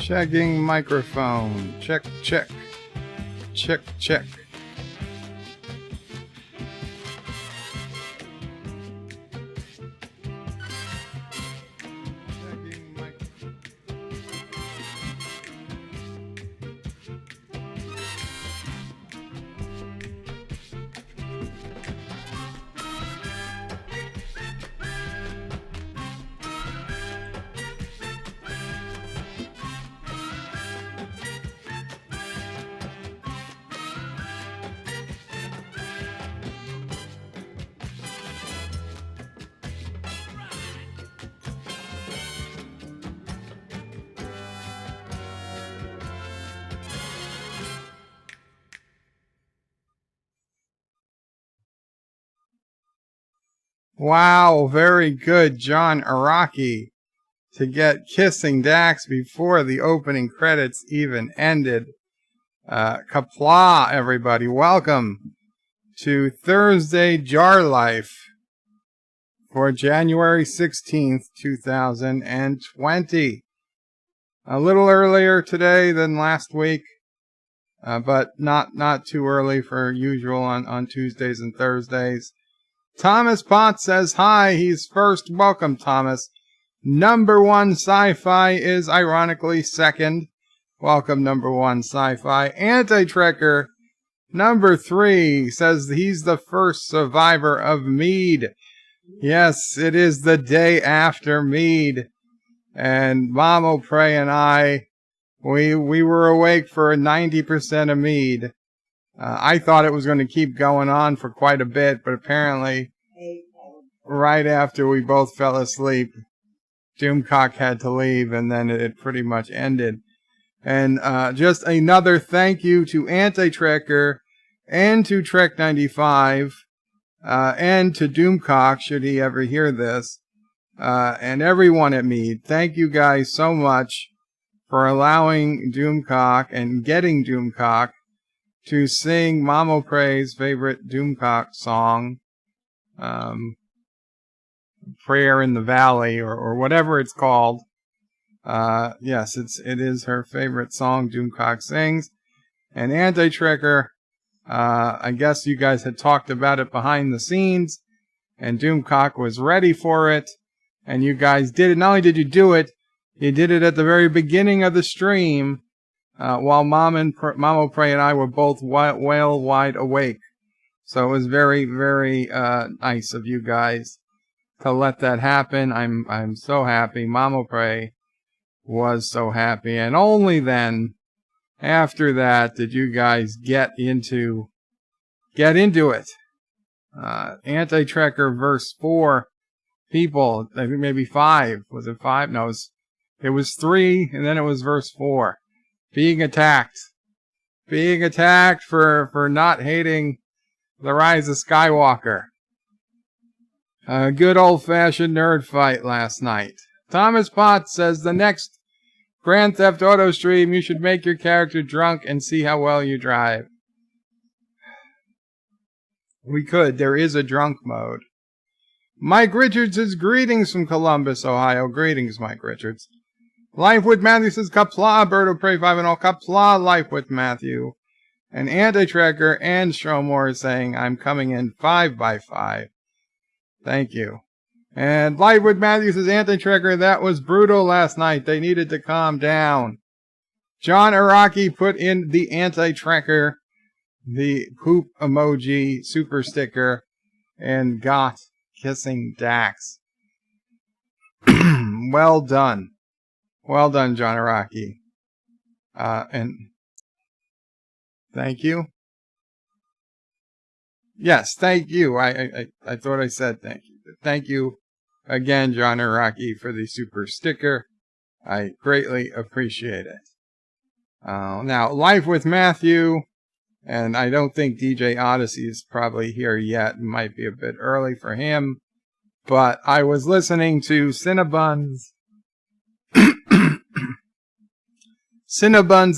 Checking microphone. Check, check. Check, check. Wow, very good, John Araki, to get Kissing Dax before the opening credits even ended. Qapla, everybody, welcome to Thursday Jar Life for January 16th, 2020. A little earlier today than last week, but not too early for usual on Tuesdays and Thursdays. Thomas Potts says hi. He's first. Welcome, Thomas. Number one sci-fi is ironically second. Welcome, number one sci-fi. Anti-Trekker, number 3, says he's the first survivor of MEAD. Yes, it is the day after MEAD. And Mamo Pray and I, we were awake for 90% of MEAD. I thought it was going to keep going on for quite a bit, but apparently, right after we both fell asleep, Doomcock had to leave, and then it pretty much ended. And just another thank you to Anti-Trekker, and to Trek 95, and to Doomcock, should he ever hear this, and everyone at MEAD. Thank you guys so much for allowing Doomcock and getting Doomcock to sing Mamo Pray's favorite Doomcock song, Prayer in the Valley, or whatever it's called. Yes, it is her favorite song Doomcock sings. And Anti-Trekker, I guess you guys had talked about it behind the scenes, and Doomcock was ready for it, and you guys did it. Not only did you do it, you did it at the very beginning of the stream, while Mamo Pray and I were both well wide awake. So it was very, very nice of you guys to let that happen. I'm so happy. Mamo Pray was so happy. And only then, after that, did you guys get into it. Anti-Trekker verse 4 people, I think maybe 5. Was it 5? No, it was 3, and then it was verse 4. Being attacked for not hating the Rise of Skywalker. A good old-fashioned nerd fight last night. Thomas Potts says the next Grand Theft Auto stream, you should make your character drunk and see how well you drive. We could. There is a drunk mode. Mike Richards says greetings from Columbus, Ohio. Greetings, Mike Richards. Life with Matthew says, Qapla, Birdo Pray 5 and all. Qapla, Life with Matthew. And Anti-Trekker and Stromore is saying, I'm coming in 5 by 5. Thank you. And Life with Matthew says, Anti-Trekker, that was brutal last night. They needed to calm down. John Araki put in the Anti-Trekker, the poop emoji super sticker, and got Kissing Dax. Well done. Well done, John Araki. And thank you. Yes, thank you. I thought I said thank you. But thank you again, John Araki, for the super sticker. I greatly appreciate it. Now, Life with Matthew, and I don't think DJ Odyssey is probably here yet. It might be a bit early for him. But I was listening to Cinnabon's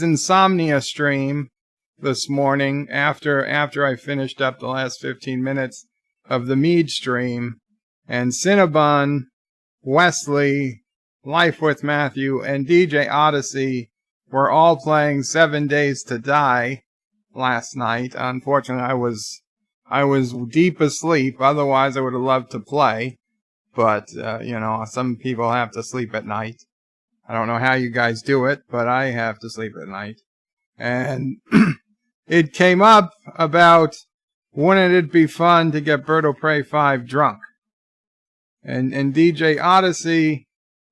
Insomnia stream this morning after I finished up the last 15 minutes of the MEAD stream. And Cinnabon, Wesley, Life with Matthew, and DJ Odyssey were all playing 7 Days to Die last night. Unfortunately, I was deep asleep. Otherwise, I would have loved to play. But, some people have to sleep at night. I don't know how you guys do it, but I have to sleep at night. And it came up about, wouldn't it be fun to get Bird of Prey 5 drunk? And DJ Odyssey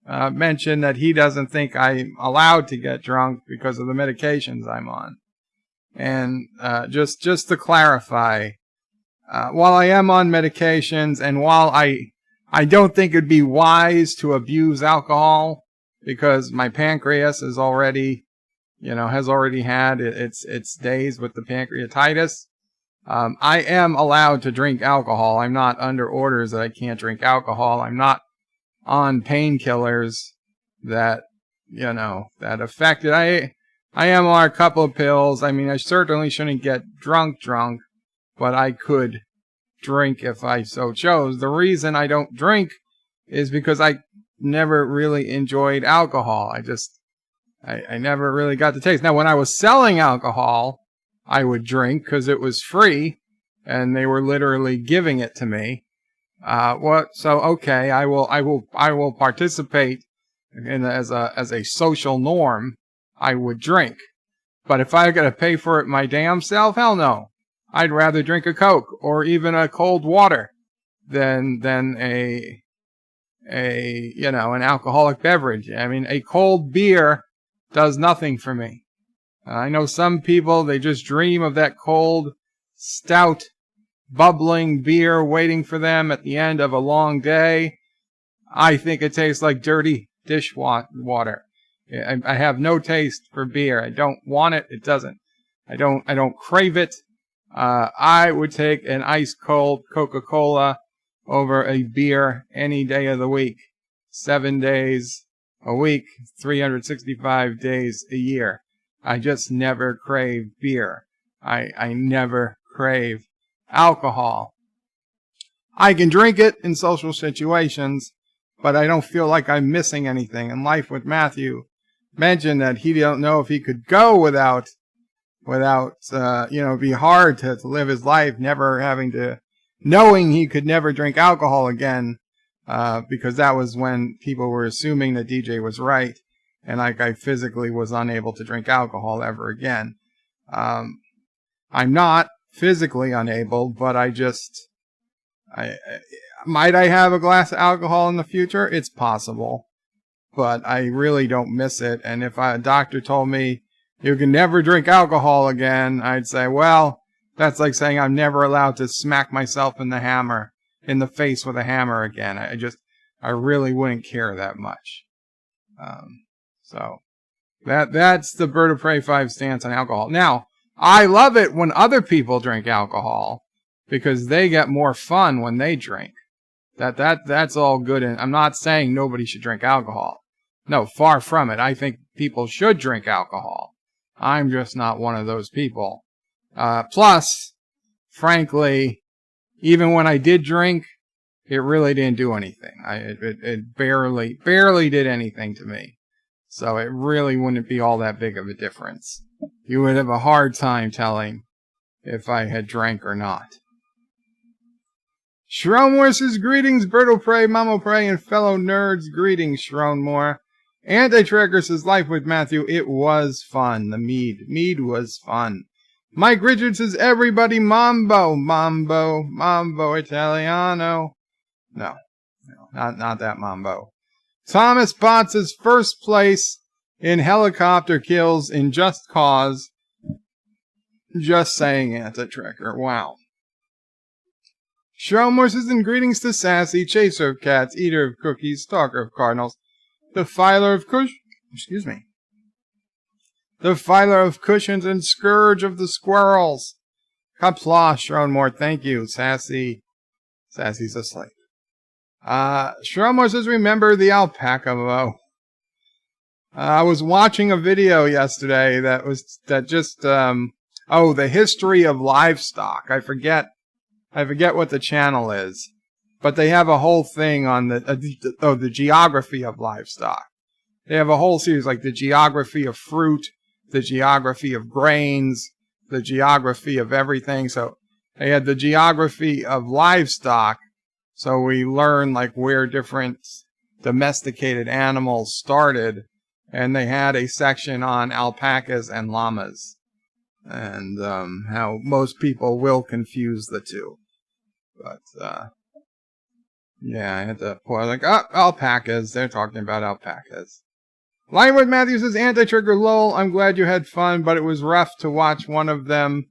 mentioned that he doesn't think I'm allowed to get drunk because of the medications I'm on. And just to clarify, while I am on medications and while I don't think it'd be wise to abuse alcohol because my pancreas is already, has already had its days with the pancreatitis, I am allowed to drink alcohol. I'm not under orders that I can't drink alcohol. I'm not on painkillers that affect it. I am on a couple of pills. I mean, I certainly shouldn't get drunk, but I could drink if I so chose. The reason I don't drink is because I never really enjoyed alcohol. I never really got the taste. Now, when I was selling alcohol, I would drink because it was free and they were literally giving it to me. Okay, I will participate as a social norm. I would drink. But if I got to pay for it my damn self, hell no. I'd rather drink a Coke or even a cold water than an alcoholic beverage. I mean, a cold beer does nothing for me. I know some people, they just dream of that cold, stout, bubbling beer waiting for them at the end of a long day. I think it tastes like dirty dishwater. I have no taste for beer. I don't want it. It doesn't. I don't crave it. I would take an ice cold Coca-Cola over a beer any day of the week. 7 days a week, 365 days a year. I just never crave beer. I never crave alcohol. I can drink it in social situations, but I don't feel like I'm missing anything. In Life with Matthew mentioned that he don't know if he could go without it'd be hard to live his life knowing he could never drink alcohol again, because that was when people were assuming that DJ was right, and I physically was unable to drink alcohol ever again. I'm not physically unable, but might I have a glass of alcohol in the future? It's possible, but I really don't miss it. And if a doctor told me you can never drink alcohol again, I'd say, well, that's like saying I'm never allowed to smack myself in the face with a hammer again. I really wouldn't care that much. So that's the Bird of Prey 5 stance on alcohol. Now, I love it when other people drink alcohol because they get more fun when they drink. That's all good. And I'm not saying nobody should drink alcohol. No, far from it. I think people should drink alcohol. I'm just not one of those people. Plus, frankly, even when I did drink, it really didn't do anything. It barely did anything to me. So it really wouldn't be all that big of a difference. You would have a hard time telling if I had drank or not. Shronmore says, greetings, Birdo Prey, Mamo Prey, and fellow nerds. Greetings, Shronmore. Anti-Tracker says, Life with Matthew, it was fun. The MEAD was fun. Mike Richards says, everybody Mambo Italiano. No, not that Mambo. Thomas Potts says, first place in helicopter kills in Just Cause. Just saying, Anti-Tracker. Wow. Shromore says, and greetings to Sassy, Chaser of Cats, Eater of Cookies, Stalker of Cardinals, Defiler of Defiler of Cushions, and Scourge of the Squirrels. Qapla, Shronmore, thank you. Sassy's asleep. Shronmore says, remember the alpaca mo. I was watching a video yesterday the history of livestock. I forget what the channel is, but they have a whole thing on the geography of livestock. They have a whole series, like the geography of fruit, the geography of grains, the geography of everything. So they had the geography of livestock. So we learn like where different domesticated animals started. And they had a section on alpacas and llamas. And how most people will confuse the two. But, yeah, I had to point like, oh, alpacas. They're talking about alpacas. Linewood Matthews says, Anti-Trigger lol, I'm glad you had fun, but it was rough to watch one of them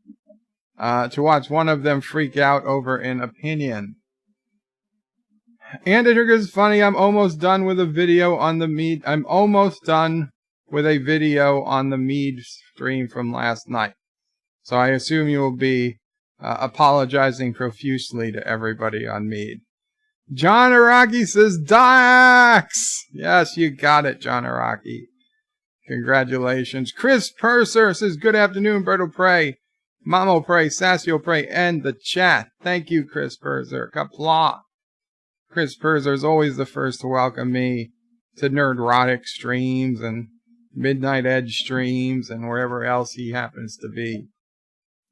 freak out over an opinion. Anti-Trigger is funny, I'm almost done with a video on the MEAD. I'm almost done with a video on the MEAD stream from last night. So I assume you will be apologizing profusely to everybody on MEAD. John Araki says, Dax! Yes, you got it, John Araki. Congratulations. Chris Purser says, good afternoon, Birdo Prey, Mamo Prey, Sassio Prey, and the chat. Thank you, Chris Purser. Qapla. Chris Purser is always the first to welcome me to Nerdrotic streams and Midnight Edge streams and wherever else he happens to be.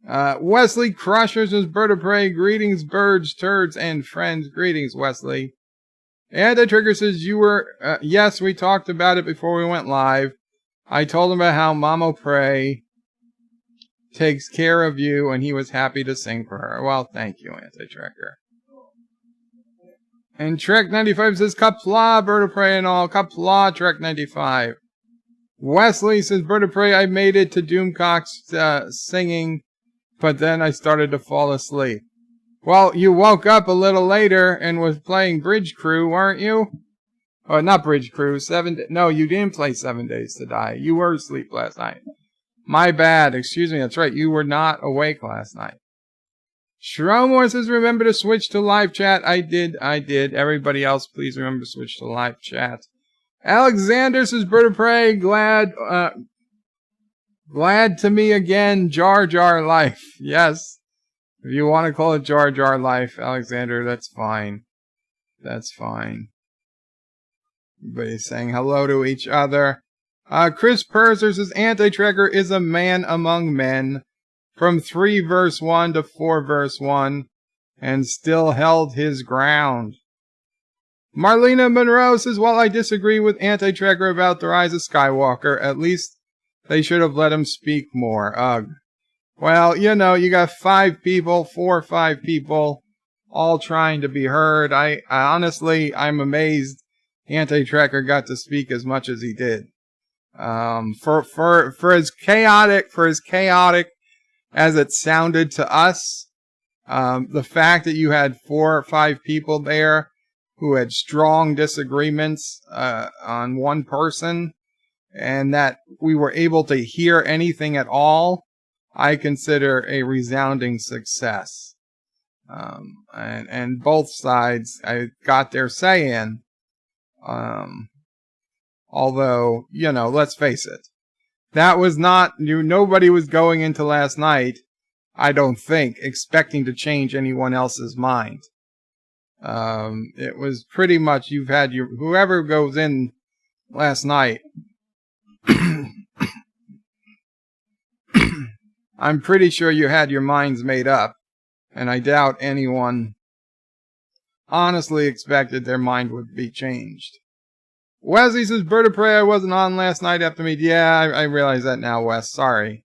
Wesley Crusher says, Bird of Prey, greetings, birds, turds, and friends. Greetings, Wesley. Anti-Trigger says, you were, yes, we talked about it before we went live. I told him about how Mamo Prey takes care of you, and he was happy to sing for her. Well, thank you, Anti-Trigger. And Trek95 says, Qapla, Bird of Prey and all. Qapla, Trek95. Wesley says, Bird of Prey, I made it to Doomcock's singing, but then I started to fall asleep. Well, you woke up a little later and was playing Bridge Crew, weren't you? Oh, not Bridge Crew. No, you didn't play 7 Days to Die. You were asleep last night. My bad. Excuse me. That's right. You were not awake last night. Shromore says, remember to switch to live chat. I did. Everybody else, please remember to switch to live chat. Alexander says, Bird of Prey, glad to me again, Jar Jar Life. Yes. If you want to call it Jar Jar Life, Alexander, that's fine. That's fine. Everybody's saying hello to each other. Chris Purser says, Anti-Trigger is a man among men from 3 verse 1 to 4 verse 1 and still held his ground. Marlena Monroe says, while I disagree with Anti-Trigger about the Rise of Skywalker, at least they should have let him speak more. Ugh. Well, you know, you got 4 or 5 people, all trying to be heard. I honestly, I'm amazed Anti-Trigger got to speak as much as he did. For as chaotic as it sounded to us, the fact that you had 4 or 5 people there who had strong disagreements on one person, and that we were able to hear anything at all, I consider a resounding success. And both sides, I got their say in. Although, you know, let's face it, that was not, nobody was going into last night, I don't think, expecting to change anyone else's mind. It was pretty much, you've had whoever goes in last night, I'm pretty sure you had your minds made up, and I doubt anyone honestly expected their mind would be changed. Wesley says, Bird of Prey, I wasn't on last night after me. Yeah, I realize that now, Wes. Sorry.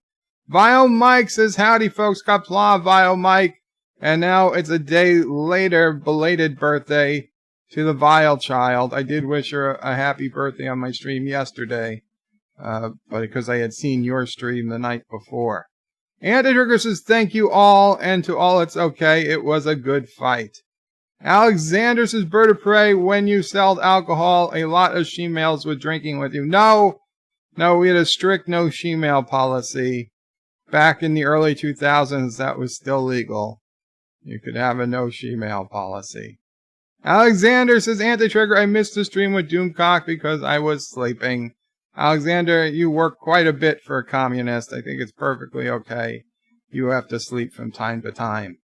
Vile Mike says, howdy, folks. Qapla, Vile Mike. And now it's a day later, belated birthday to the Vile child. I did wish her a happy birthday on my stream yesterday, but because I had seen your stream the night before. Anti-Trigger says, thank you all, and to all it's okay. It was a good fight. Alexander says, Bird of Prey, when you sold alcohol, a lot of she-males were drinking with you. No, we had a strict no she-male policy. Back in the early 2000s, that was still legal. You could have a no she-male policy. Alexander says, Anti-Trigger, I missed the stream with Doomcock because I was sleeping. Alexander, you work quite a bit for a communist. I think it's perfectly okay. You have to sleep from time to time.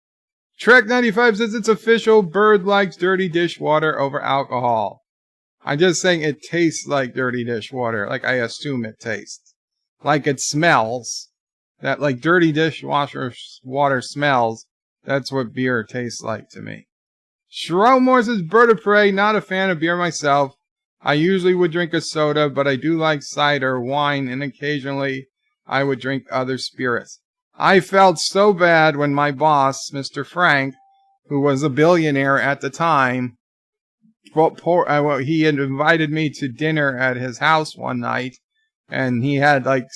Trek95 says it's official. Bird likes dirty dishwater over alcohol. I'm just saying it tastes like dirty dishwater, like I assume it tastes. Like it smells. That like dirty dishwasher water smells. That's what beer tastes like to me. Shromore says, Bird of Prey, not a fan of beer myself. I usually would drink a soda, but I do like cider, wine, and occasionally I would drink other spirits. I felt so bad when my boss, Mr. Frank, who was a billionaire at the time, he had invited me to dinner at his house one night, and he had like,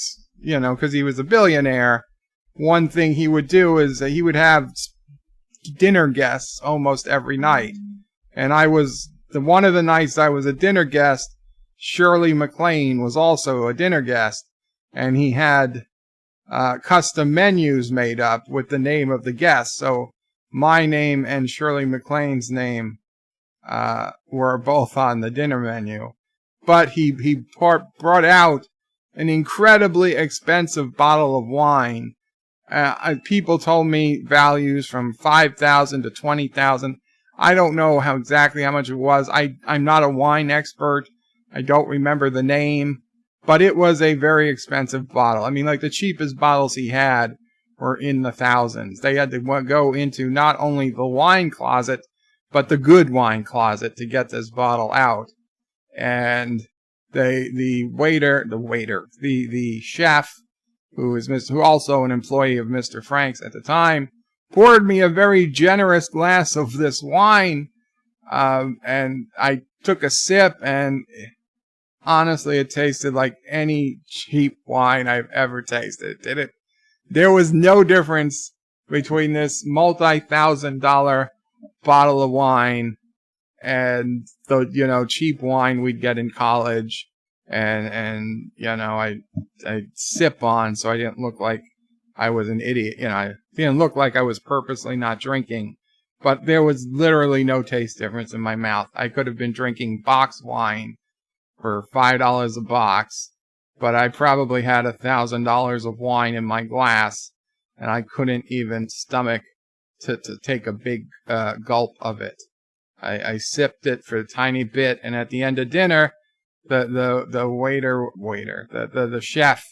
you know, because he was a billionaire, one thing he would do is he would have dinner guests almost every night. And one of the nights I was a dinner guest, Shirley MacLaine was also a dinner guest, and he had custom menus made up with the name of the guest. So my name and Shirley MacLaine's name were both on the dinner menu. But he brought out an incredibly expensive bottle of wine. People told me values from $5,000 to $20,000. I don't know exactly how much it was. I'm not a wine expert. I don't remember the name, but it was a very expensive bottle. I mean, like the cheapest bottles he had were in the thousands. They had to go into not only the wine closet, but the good wine closet to get this bottle out. And the chef, who also an employee of Mr. Frank's at the time, poured me a very generous glass of this wine, and I took a sip, and honestly, it tasted like any cheap wine I've ever tasted. There was no difference between this multi-$1,000 bottle of wine and the, you know, cheap wine we'd get in college, and you know, I sip on so I didn't look like I was an idiot. You know, I didn't look like I was purposely not drinking, but there was literally no taste difference in my mouth. I could have been drinking box wine for $5 a box, but I probably had $1,000 of wine in my glass, and I couldn't even stomach to take a big gulp of it. I sipped it for a tiny bit, and at the end of dinner, the chef,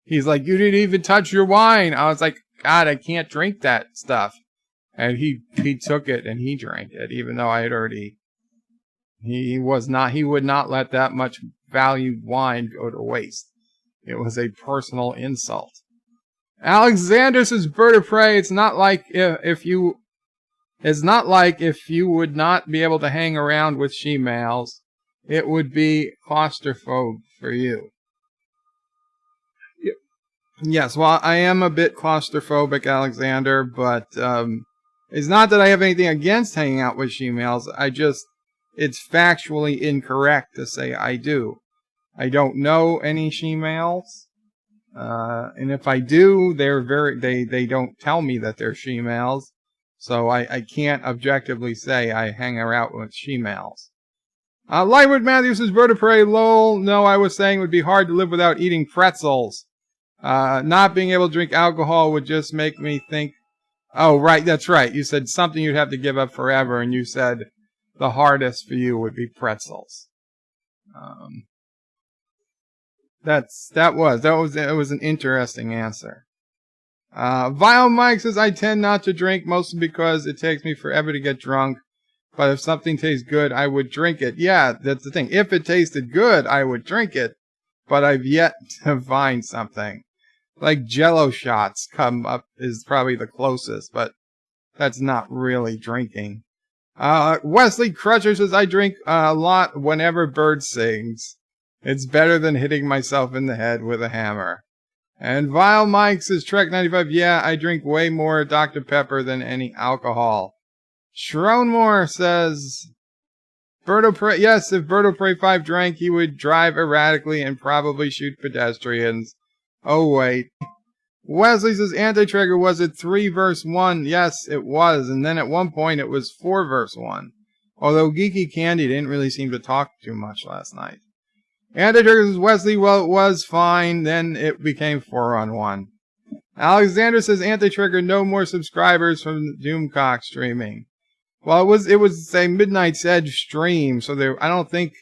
he's like, "You didn't even touch your wine." I was like, "God, I can't drink that stuff." And he took it and he drank it, even though I had already. He would not let that much valued wine go to waste. It was a personal insult. Alexander says, "Bird of Prey, it's not like if you would not be able to hang around with she-males. It would be claustrophobic for you." Yes, well, I am a bit claustrophobic, Alexander, but it's not that I have anything against hanging out with she-males. It's factually incorrect to say I do. I don't know any she-males, and if I do, they don't tell me that they're she-males, so I can't objectively say I hang around with she-males. Lightwood Matthews says, "Bird of Prey, lol. No, I was saying it would be hard to live without eating pretzels. Not being able to drink alcohol would just make me think." Oh, right, that's right. You said something you'd have to give up forever, and you said the hardest for you would be pretzels. It was an interesting answer. Vile Mike says, "I tend not to drink mostly because it takes me forever to get drunk. But if something tastes good, I would drink it." Yeah, that's the thing. If it tasted good, I would drink it. But I've yet to find something. Like Jello shots come up is probably the closest, but that's not really drinking. Wesley Crutcher says, "I drink a lot whenever Bird sings. It's better than hitting myself in the head with a hammer." And Vile Mike says, "Trek 95, yeah, I drink way more Dr. Pepper than any alcohol." Shronmore says, "Bird of Prey, yes, if Bird of Prey 5 drank, he would drive erratically and probably shoot pedestrians." Oh, wait. Wesley says, "Anti-Trigger, was it 3 verse 1? Yes, it was. And then at one point it was 4 verse 1. Although Geeky Candy didn't really seem to talk too much last night. Anti-Trigger says, "Wesley, well, it was fine. Then it became 4 on 1. Alexander says, "Anti-Trigger, no more subscribers from Doomcock streaming." Well, it was a Midnight's Edge stream, so I don't think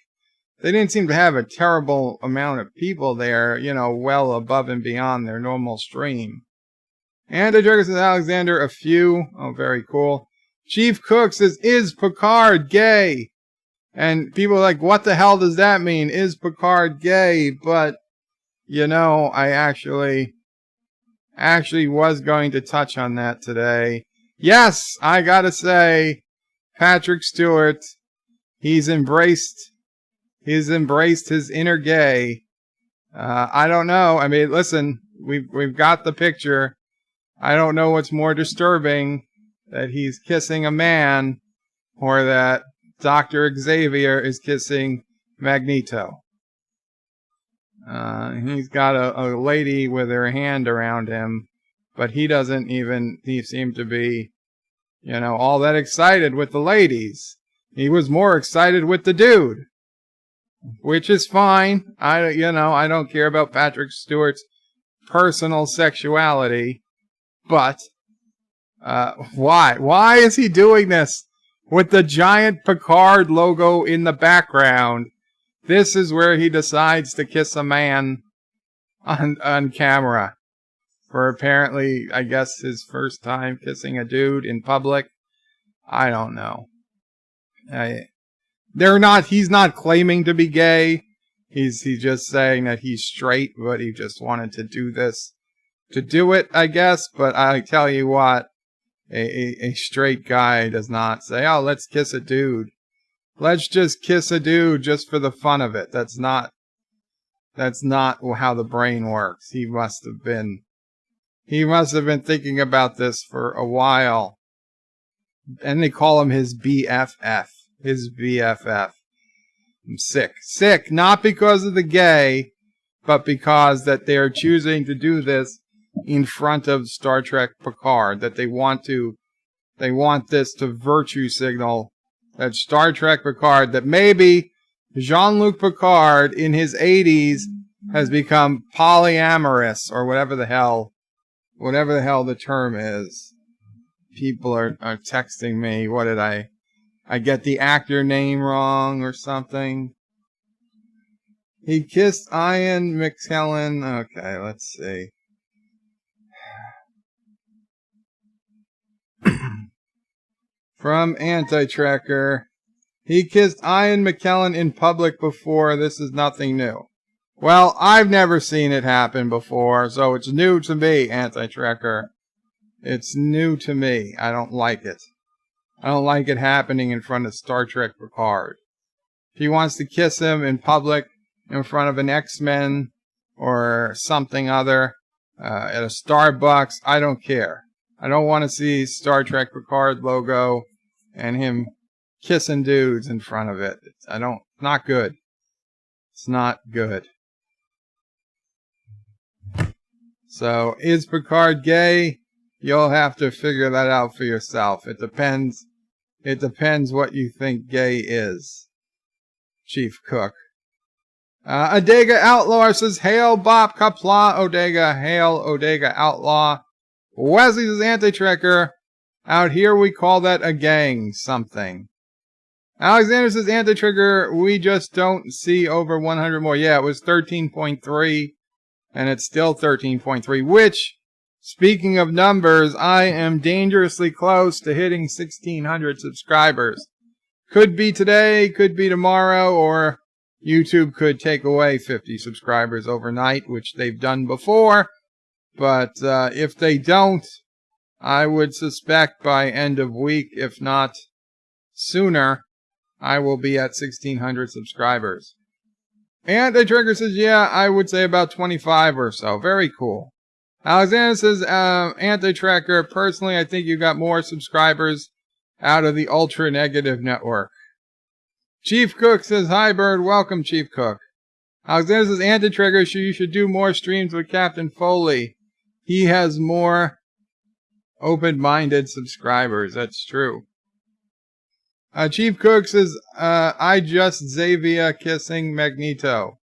they didn't seem to have a terrible amount of people there, you know, well above and beyond their normal stream. And the Trigger says, Alexander, a few. Oh, very cool. Chief Cook says, is Picard gay? And people are like, what the hell does that mean? Is Picard gay? But, you know, I actually was going to touch on that today. Yes, I gotta say, Patrick Stewart, he's embraced his inner gay. I don't know. I mean, listen, we've got the picture. I don't know what's more disturbing, that he's kissing a man or that Dr. Xavier is kissing Magneto. He's got a lady with her hand around him, but he seemed to be, you know, all that excited with the ladies. He was more excited with the dude, which is fine. I don't care about Patrick Stewart's personal sexuality, but why? Why is he doing this with the giant Picard logo in the background? This is where he decides to kiss a man on camera for apparently, I guess, his first time kissing a dude in public. I don't know. He's not claiming to be gay. He's just saying that he's straight, but he just wanted to do this to do it, I guess. But I tell you what, a straight guy does not say, oh, let's kiss a dude. Let's just kiss a dude just for the fun of it. That's not how the brain works. He must have been thinking about this for a while. And they call him his BFF. His BFF. I'm sick. Sick, not because of the gay, but because that they are choosing to do this in front of Star Trek Picard. That they want this to virtue signal that Star Trek Picard, that maybe Jean-Luc Picard in his 80s has become polyamorous, or whatever the hell the term is. People are texting me. What did I get the actor name wrong or something? He kissed Ian McKellen. Okay, let's see. From Anti-Trekker. He kissed Ian McKellen in public before. This is nothing new. Well, I've never seen it happen before, so it's new to me, Anti-Trekker. It's new to me. I don't like it. I don't like it happening in front of Star Trek Picard. If he wants to kiss him in public, in front of an X-Men or something other, at a Starbucks, I don't care. I don't want to see Star Trek Picard logo and him kissing dudes in front of it. Not good. It's not good. So, is Picard gay? You'll have to figure that out for yourself. It depends what you think gay is. Chief Cook. Odega Outlaw says, Hail Bop, Qapla Odega, Hail Odega Outlaw. Wesley says, Anti-Trekker. Out here we call that a gang something. Alexander says, Anti-Trekker, we just don't see over 100 more. Yeah, it was 13.3, and it's still 13.3, which, speaking of numbers, I am dangerously close to hitting 1,600 subscribers. Could be today, could be tomorrow, or YouTube could take away 50 subscribers overnight, which they've done before. But if they don't, I would suspect by end of week, if not sooner, I will be at 1,600 subscribers. Anti-Trigger says, yeah, I would say about 25 or so. Very cool. Alexander says, Anti-Tracker, personally, I think you got more subscribers out of the Ultra Negative Network. Chief Cook says, hi, Bird. Welcome, Chief Cook. Alexander says, Anti-Tracker, you should do more streams with Captain Foley. He has more open-minded subscribers. That's true. Chief Cook says, I just Xavier kissing Magneto.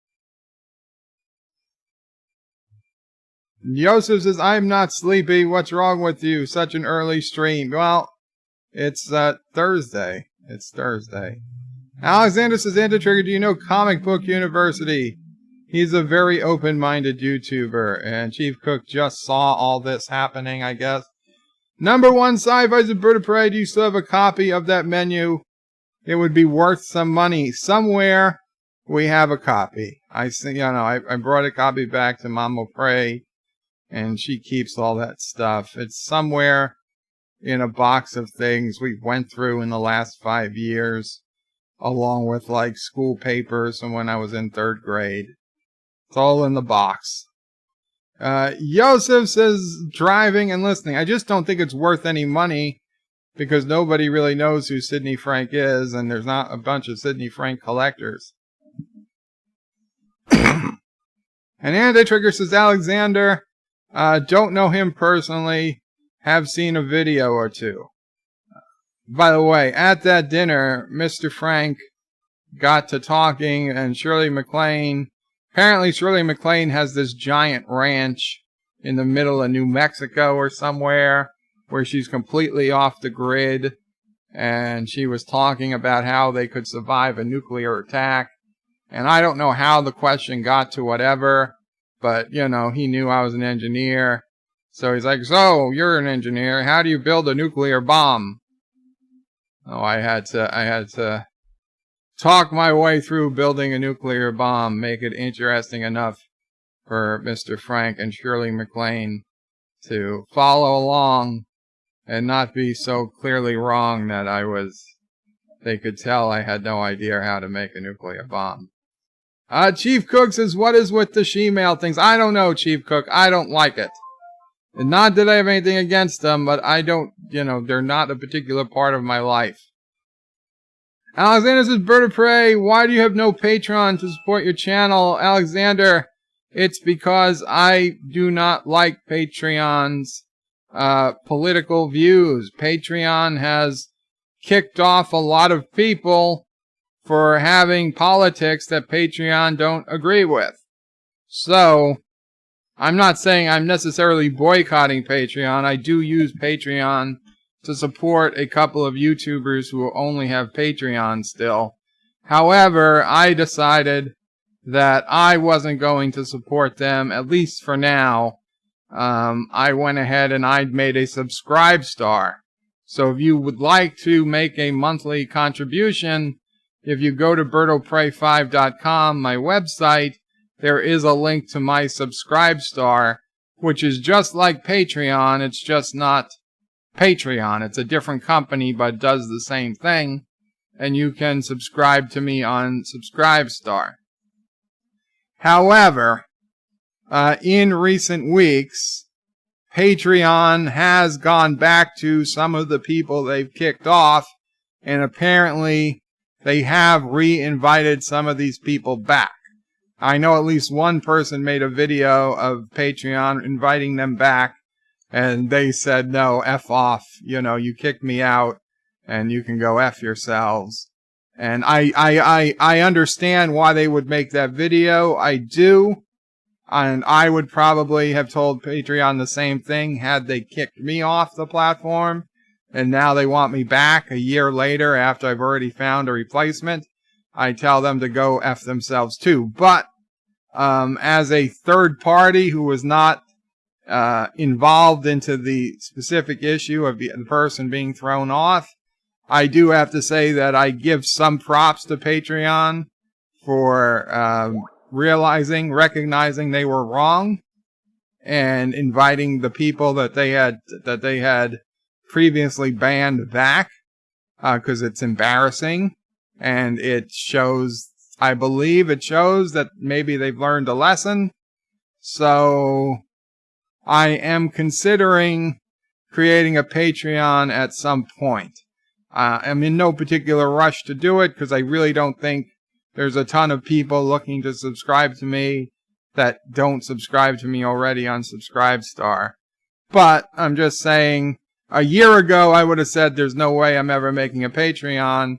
Yosef says, I'm not sleepy. What's wrong with you? Such an early stream. Well, it's Thursday. It's Thursday. Alexander says, Anti-Trigger, do you know Comic Book University? He's a very open-minded YouTuber, and Chief Cook just saw all this happening, I guess. Number 1, Sci-Fi's a Bird of Prey. Do you still have a copy of that menu? It would be worth some money. Somewhere we have a copy. I brought a copy back to Mama Prey, and she keeps all that stuff. It's somewhere in a box of things we went through in the last 5 years, along with like school papers from when I was in 3rd grade. It's all in the box. Yosef says, driving and listening. I just don't think it's worth any money because nobody really knows who Sidney Frank is, and there's not a bunch of Sidney Frank collectors. And Anti-Trigger says, Alexander, don't know him personally, have seen a video or two. By the way, at that dinner, Mr. Frank got to talking, and Shirley MacLaine, apparently Shirley MacLaine has this giant ranch in the middle of New Mexico or somewhere where she's completely off the grid, and she was talking about how they could survive a nuclear attack. And I don't know how the question got to whatever, but, you know, he knew I was an engineer. So he's like, so, you're an engineer. How do you build a nuclear bomb? Oh, I had to talk my way through building a nuclear bomb, make it interesting enough for Mr. Frank and Shirley MacLaine to follow along and not be so clearly wrong that they could tell I had no idea how to make a nuclear bomb. Chief Cook says, what is with the she-male things? I don't know, Chief Cook. I don't like it. And not that I have anything against them, but I don't, they're not a particular part of my life. Alexander says, Bird of Prey, why do you have no Patreon to support your channel? Alexander, it's because I do not like Patreon's political views. Patreon has kicked off a lot of people for having politics that Patreon don't agree with. So, I'm not saying I'm necessarily boycotting Patreon. I do use Patreon to support a couple of YouTubers who only have Patreon still. However, I decided that I wasn't going to support them, at least for now. I went ahead and I made a subscribe star. So if you would like to make a monthly contribution, if you go to birdoprey5.com, my website, there is a link to my subscribe star, which is just like Patreon. It's just not Patreon. It's a different company, but does the same thing. And you can subscribe to me on Subscribestar. However, in recent weeks, Patreon has gone back to some of the people they've kicked off, and apparently they have re-invited some of these people back. I know at least one person made a video of Patreon inviting them back, and they said, no, F off, you kicked me out, and you can go F yourselves. And I understand why they would make that video. I do. And I would probably have told Patreon the same thing had they kicked me off the platform. And now they want me back a year later after I've already found a replacement. I tell them to go F themselves too. But as a third party who was not involved into the specific issue of the person being thrown off, I do have to say that I give some props to Patreon for recognizing they were wrong and inviting the people that they had previously banned back, because it's embarrassing, and it shows, I believe it shows that maybe they've learned a lesson. So I am considering creating a Patreon at some point. I'm in no particular rush to do it because I really don't think there's a ton of people looking to subscribe to me that don't subscribe to me already on Subscribestar. But I'm just saying, a year ago I would have said there's no way I'm ever making a Patreon.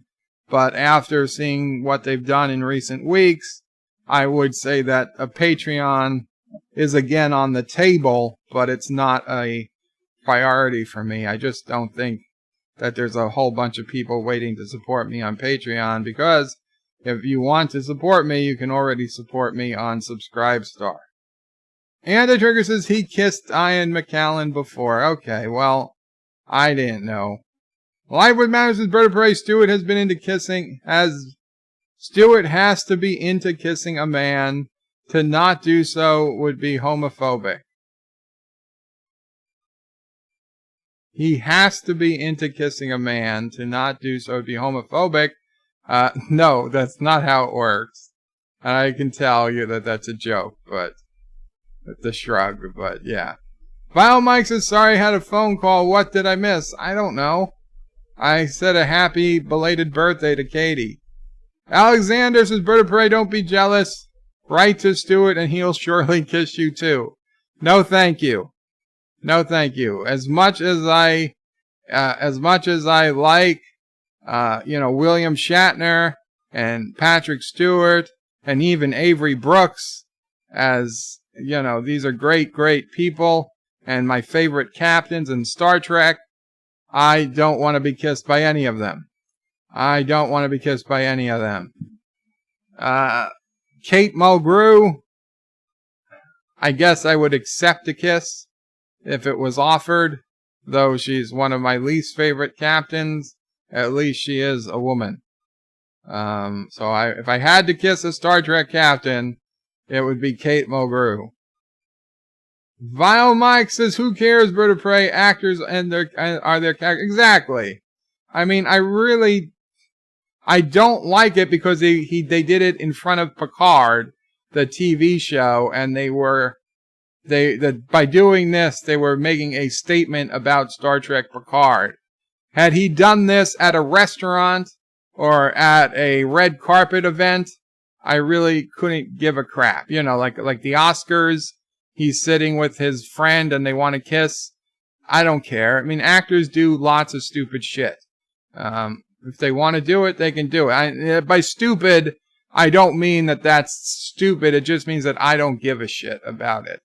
But after seeing what they've done in recent weeks, I would say that a Patreon is again on the table, but it's not a priority for me. I just don't think that there's a whole bunch of people waiting to support me on Patreon, because if you want to support me, you can already support me on Subscribestar. And the Trigger says he kissed Ian McCallan before. Okay, well, I didn't know. Live with Matters with Bird of Prey. Stewart has been into kissing. Stewart has to be into kissing a man. To not do so would be homophobic. He has to be into kissing a man. To not do so would be homophobic. No, that's not how it works. And I can tell you that that's a joke, but the shrug, but yeah. Vile Mike says, sorry, I had a phone call. What did I miss? I don't know. I said a happy belated birthday to Katie. Alexander says, Bird of Prey, don't be jealous. Write to Stewart and he'll surely kiss you too. No, thank you. No, thank you. As much as I like, William Shatner and Patrick Stewart and even Avery Brooks, as, these are great, great people and my favorite captains in Star Trek, I don't want to be kissed by any of them. I don't want to be kissed by any of them. Kate Mulgrew, I guess I would accept a kiss if it was offered, though she's one of my least favorite captains. At least she is a woman. If I had to kiss a Star Trek captain, it would be Kate Mulgrew. Vile Mike says, who cares, Bird of Prey, actors and their characters? Exactly. I mean, I don't like it because they did it in front of Picard, the TV show, and by doing this, they were making a statement about Star Trek Picard. Had he done this at a restaurant or at a red carpet event, I really couldn't give a crap. Like the Oscars, he's sitting with his friend and they want to kiss. I don't care. I mean, actors do lots of stupid shit. If they want to do it, they can do it. By stupid, I don't mean that that's stupid. It just means that I don't give a shit about it.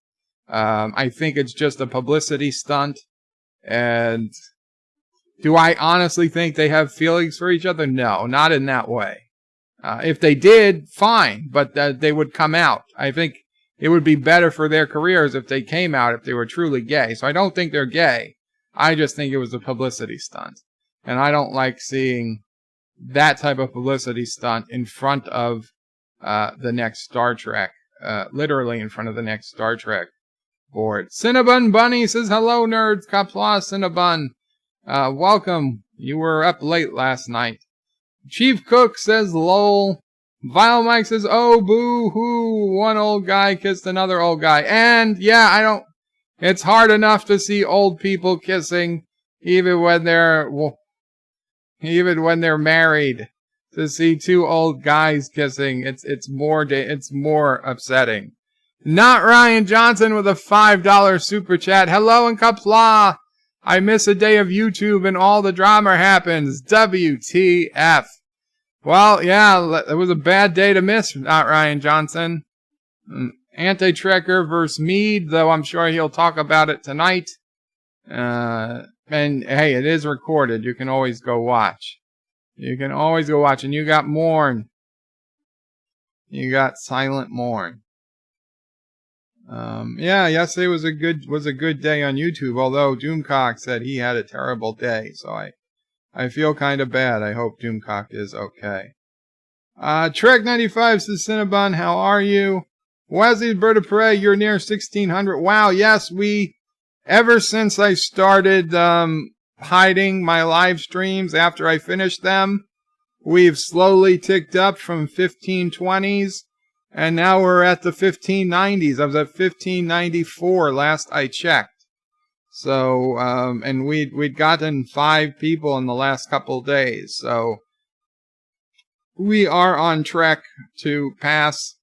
I think it's just a publicity stunt. And do I honestly think they have feelings for each other? No, not in that way. If they did, fine, but they would come out. I think it would be better for their careers if they came out if they were truly gay. So I don't think they're gay. I just think it was a publicity stunt. And I don't like seeing that type of publicity stunt in front of the next Star Trek. Literally in front of the next Star Trek board. Cinnabon Bunny says, hello, nerds. Qapla, Cinnabon. Welcome. You were up late last night. Chief Cook says, lol. Vile Mike says, oh, boo-hoo. One old guy kissed another old guy. And, yeah, it's hard enough to see old people kissing, even when they're married. To see two old guys kissing, it's more upsetting. Not Ryan Johnson with a $5 super chat. Hello and Qapla. I miss a day of YouTube and all the drama happens. WTF. Well, yeah, it was a bad day to miss, not Ryan Johnson. Anti-Trekker versus MEAD, though I'm sure he'll talk about it tonight. And hey, it is recorded. You can always go watch. And you got Morn. You got Silent Morn. Yesterday was a good day on YouTube, although Doomcock said he had a terrible day, so I feel kind of bad. I hope Doomcock is okay. Trek 95 says, Cinnabon, how are you? Wesley, Bird of Prey, you're near 1600. Wow, yes, ever since I started hiding my live streams after I finished them, we've slowly ticked up from 1520s, and now we're at the 1590s. I was at 1594 last I checked. So, and we'd gotten 5 people in the last couple days, so we are on track to pass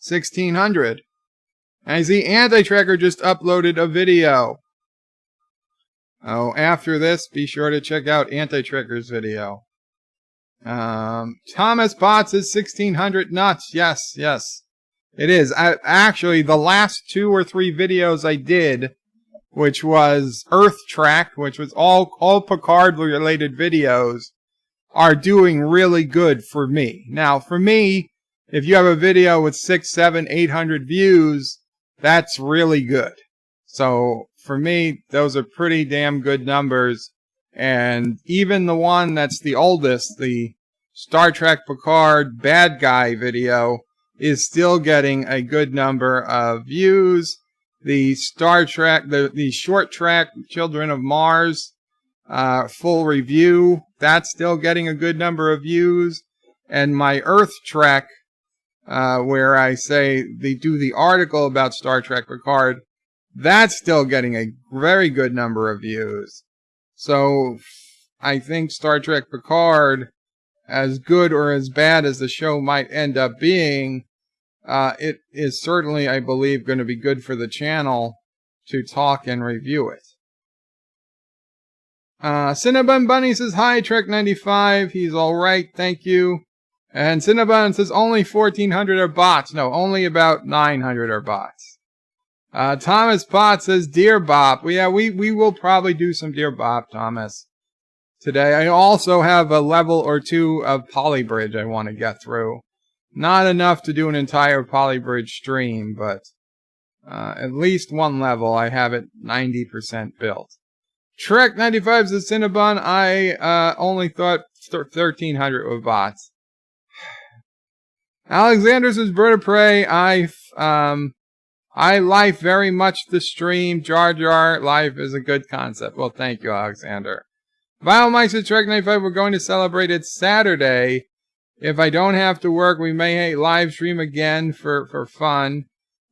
1600. And I see Anti-Trekker just uploaded a video. Oh, after this, be sure to check out Anti-Trekker's video. Thomas Potts is 1600 nuts. Yes. It is. Actually, the last 2 or 3 videos I did which was Earth Track, which was all Picard-related videos, are doing really good for me. Now, for me, if you have a video with 600, 700, 800 views, that's really good. So, for me, those are pretty damn good numbers. And even the one that's the oldest, the Star Trek Picard bad guy video, is still getting a good number of views. The Star Trek, the short track Children of Mars full review, that's still getting a good number of views. And my Earth Trek, where I say they do the article about Star Trek Picard, that's still getting a very good number of views. So I think Star Trek Picard, as good or as bad as the show might end up being, it is certainly, I believe, going to be good for the channel to talk and review it. Cinnabon Bunny says, hi, Trek 95. He's alright, thank you. And Cinnabon says, only 1,400 are bots. No, only about 900 are bots. Thomas Potts says, Dear Bop. Well, yeah, we will probably do some Dear Bop, Thomas, today. I also have a level or two of Polybridge I want to get through. Not enough to do an entire Polybridge stream, but at least one level. I have it 90% built. Trek 95 says, Cinnabon, I only thought 1,300 were bots. Alexander says, Bird of Prey, I like very much the stream. Jar Jar life is a good concept. Well, thank you, Alexander. Vinyl Mike says, Trek 95, we're going to celebrate it Saturday. If I don't have to work, we may live stream again for fun,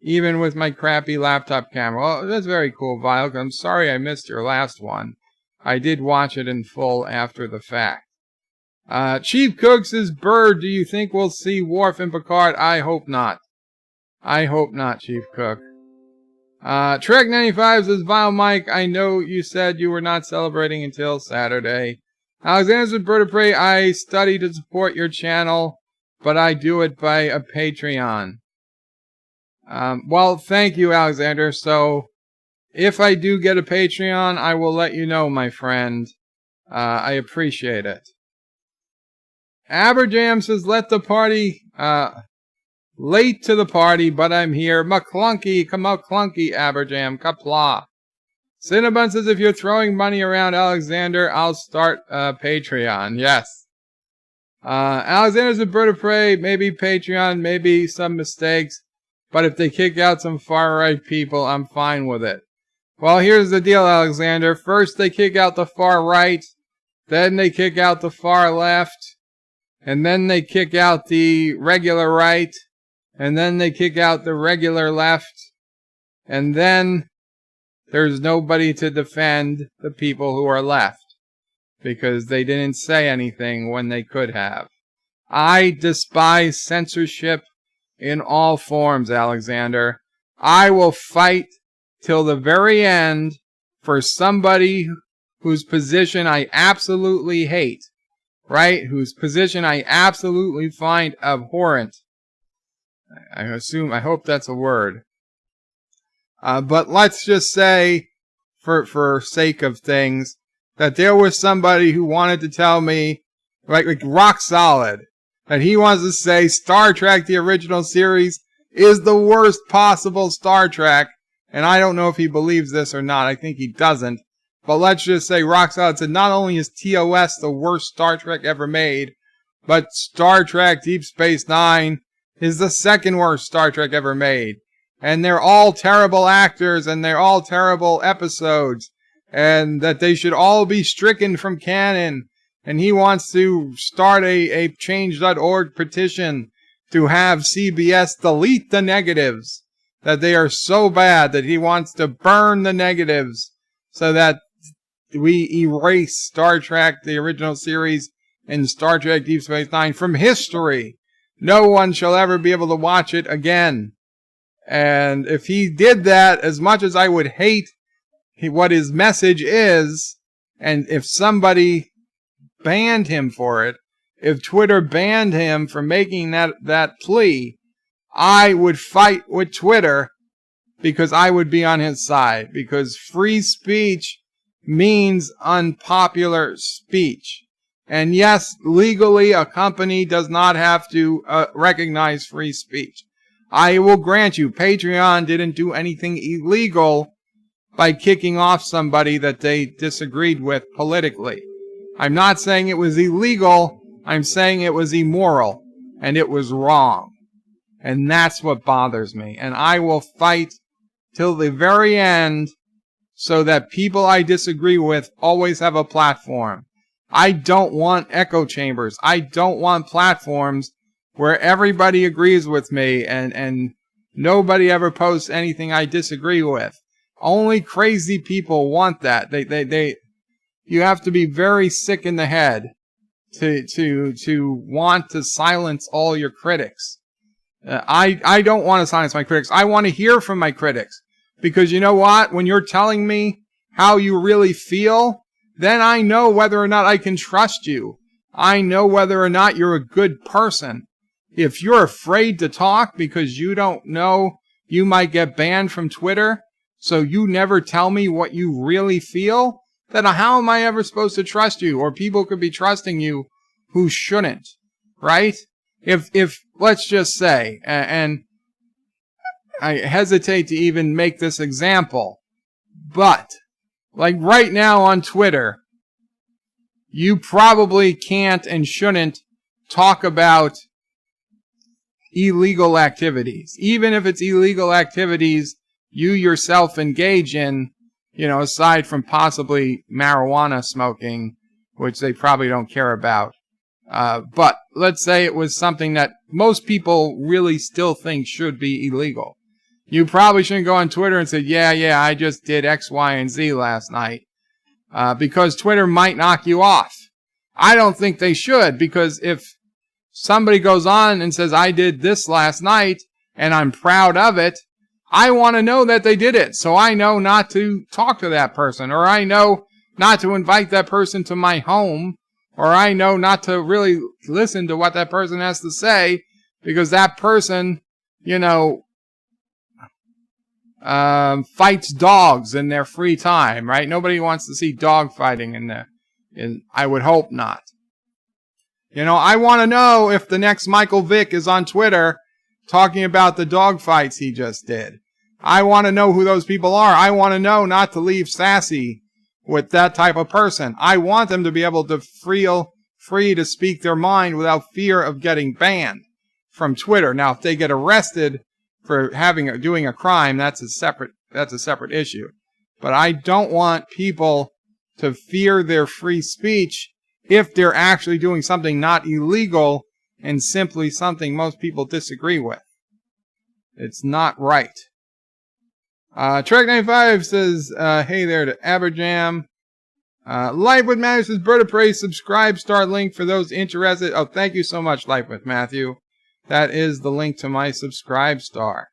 even with my crappy laptop camera. Well, that's very cool, Vile. I'm sorry I missed your last one. I did watch it in full after the fact. Chief Cook says, Bird, do you think we'll see Worf and Picard? I hope not. I hope not, Chief Cook. Trek 95 says, Vile Mike, I know you said you were not celebrating until Saturday. Alexander says, Bird of Prey, I study to support your channel, but I do it by a Patreon. Well, thank you, Alexander. So, if I do get a Patreon, I will let you know, my friend. I appreciate it. Aberjam says, let the party, late to the party, but I'm here. McClunky, come out clunky, Aberjam, Qapla. Cinnabon says, if you're throwing money around, Alexander, I'll start Patreon. Yes. Alexander's a Bird of Prey, maybe Patreon, maybe some mistakes, but if they kick out some far-right people, I'm fine with it. Well, here's the deal, Alexander. First they kick out the far right, then they kick out the far left, and then they kick out the regular right, and then they kick out the regular left, and then there's nobody to defend the people who are left, because they didn't say anything when they could have. I despise censorship in all forms, Alexander. I will fight till the very end for somebody whose position I absolutely hate, right? Whose position I absolutely find abhorrent. I hope that's a word. But let's just say, for sake of things, that there was somebody who wanted to tell me, like rock solid, that he wants to say Star Trek, the original series, is the worst possible Star Trek. And I don't know if he believes this or not. I think he doesn't. But let's just say rock solid said not only is TOS the worst Star Trek ever made, but Star Trek Deep Space Nine is the second worst Star Trek ever made. And they're all terrible actors, and they're all terrible episodes, and that they should all be stricken from canon. And he wants to start a change.org petition to have CBS delete the negatives, that they are so bad that he wants to burn the negatives so that we erase Star Trek, the original series, and Star Trek Deep Space Nine from history. No one shall ever be able to watch it again. And if he did that, as much as I would hate what his message is, and if somebody banned him for it, if Twitter banned him for making that plea, I would fight with Twitter because I would be on his side, because free speech means unpopular speech. And yes, legally, a company does not have to recognize free speech. I will grant you, Patreon didn't do anything illegal by kicking off somebody that they disagreed with politically. I'm not saying it was illegal. I'm saying it was immoral, and it was wrong. And that's what bothers me. And I will fight till the very end so that people I disagree with always have a platform. I don't want echo chambers. I don't want platforms where everybody agrees with me and nobody ever posts anything I disagree with. Only crazy people want that. You have to be very sick in the head to want to silence all your critics. I don't want to silence my critics. I want to hear from my critics. Because you know what? When you're telling me how you really feel, then I know whether or not I can trust you. I know whether or not you're a good person. If you're afraid to talk because you don't know you might get banned from Twitter, so you never tell me what you really feel, then how am I ever supposed to trust you? Or people could be trusting you who shouldn't, right? If let's just say, and I hesitate to even make this example, but like right now on Twitter, you probably can't and shouldn't talk about illegal activities. Even if it's illegal activities you yourself engage in, aside from possibly marijuana smoking, which they probably don't care about. But let's say it was something that most people really still think should be illegal. You probably shouldn't go on Twitter and say, yeah, I just did X, Y, and Z last night. Because Twitter might knock you off. I don't think they should, because if somebody goes on and says, I did this last night, and I'm proud of it, I want to know that they did it, so I know not to talk to that person, or I know not to invite that person to my home, or I know not to really listen to what that person has to say, because that person, fights dogs in their free time, right? Nobody wants to see dog fighting I would hope not. I want to know if the next Michael Vick is on Twitter talking about the dog fights he just did. I want to know who those people are. I want to know not to leave sassy with that type of person. I want them to be able to feel free to speak their mind without fear of getting banned from Twitter. Now, if they get arrested for doing a crime, that's a separate issue. But I don't want people to fear their free speech if they're actually doing something not illegal and simply something most people disagree with. It's not right. Trek95 says, hey there to Aberjam. Life with Matthew says, Bird of Prey, subscribe, star link for those interested. Oh, thank you so much, Life with Matthew. That is the link to my subscribe star.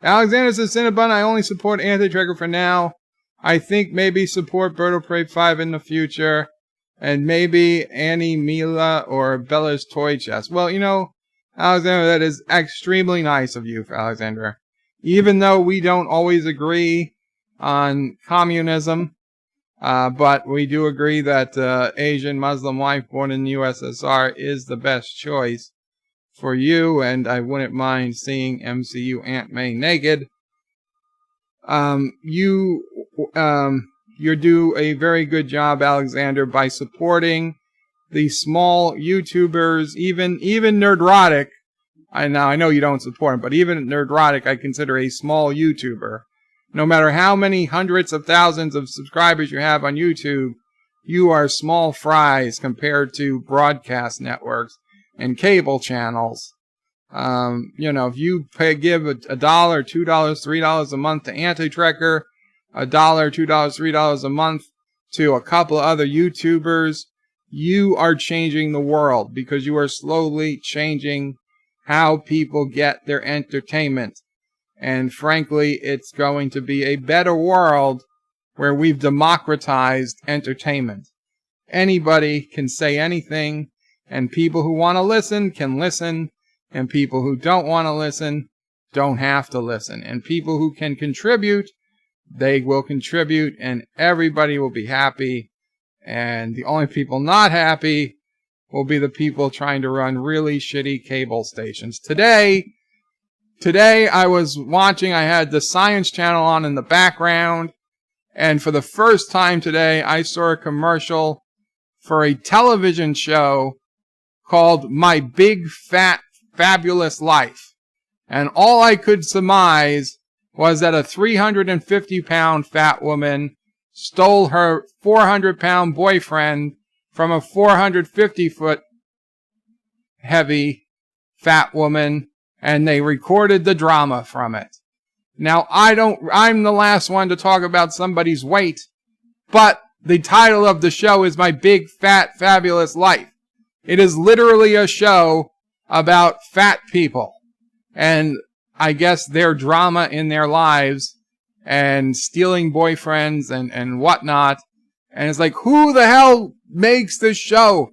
Alexander says, Cinnabon, I only support Anti-Tracker for now. I think maybe support Bird of Prey 5 in the future. And maybe Annie Mila or Bella's Toy Chest. Well, Alexander, that is extremely nice of you, Alexander. Even though we don't always agree on communism, but we do agree that Asian Muslim wife born in the USSR is the best choice for you, and I wouldn't mind seeing MCU Aunt May naked. You do a very good job, Alexander, by supporting the small YouTubers, even Nerdrotic. I know you don't support him, but even Nerdrotic I consider a small YouTuber. No matter how many hundreds of thousands of subscribers you have on YouTube, you are small fries compared to broadcast networks and cable channels. If you give $1, $2, $3 a month to Anti-Trekker, $1, $2, $3 a month to a couple of other YouTubers, you are changing the world because you are slowly changing how people get their entertainment. And frankly, it's going to be a better world where we've democratized entertainment. Anybody can say anything, and people who want to listen can listen, and people who don't want to listen don't have to listen. And people who can contribute, they will contribute, and everybody will be happy. And the only people not happy will be the people trying to run really shitty cable stations. Today I was watching, I had the Science Channel on in the background, and for the first time today, I saw a commercial for a television show called My Big Fat Fabulous Life. And all I could surmise was that a 350-pound fat woman stole her 400-pound boyfriend from a 450-foot heavy fat woman, and they recorded the drama from it. Now, I'm the last one to talk about somebody's weight, but the title of the show is My Big Fat Fabulous Life. It is literally a show about fat people, and I guess their drama in their lives, and stealing boyfriends and whatnot. And it's like, who the hell makes this show?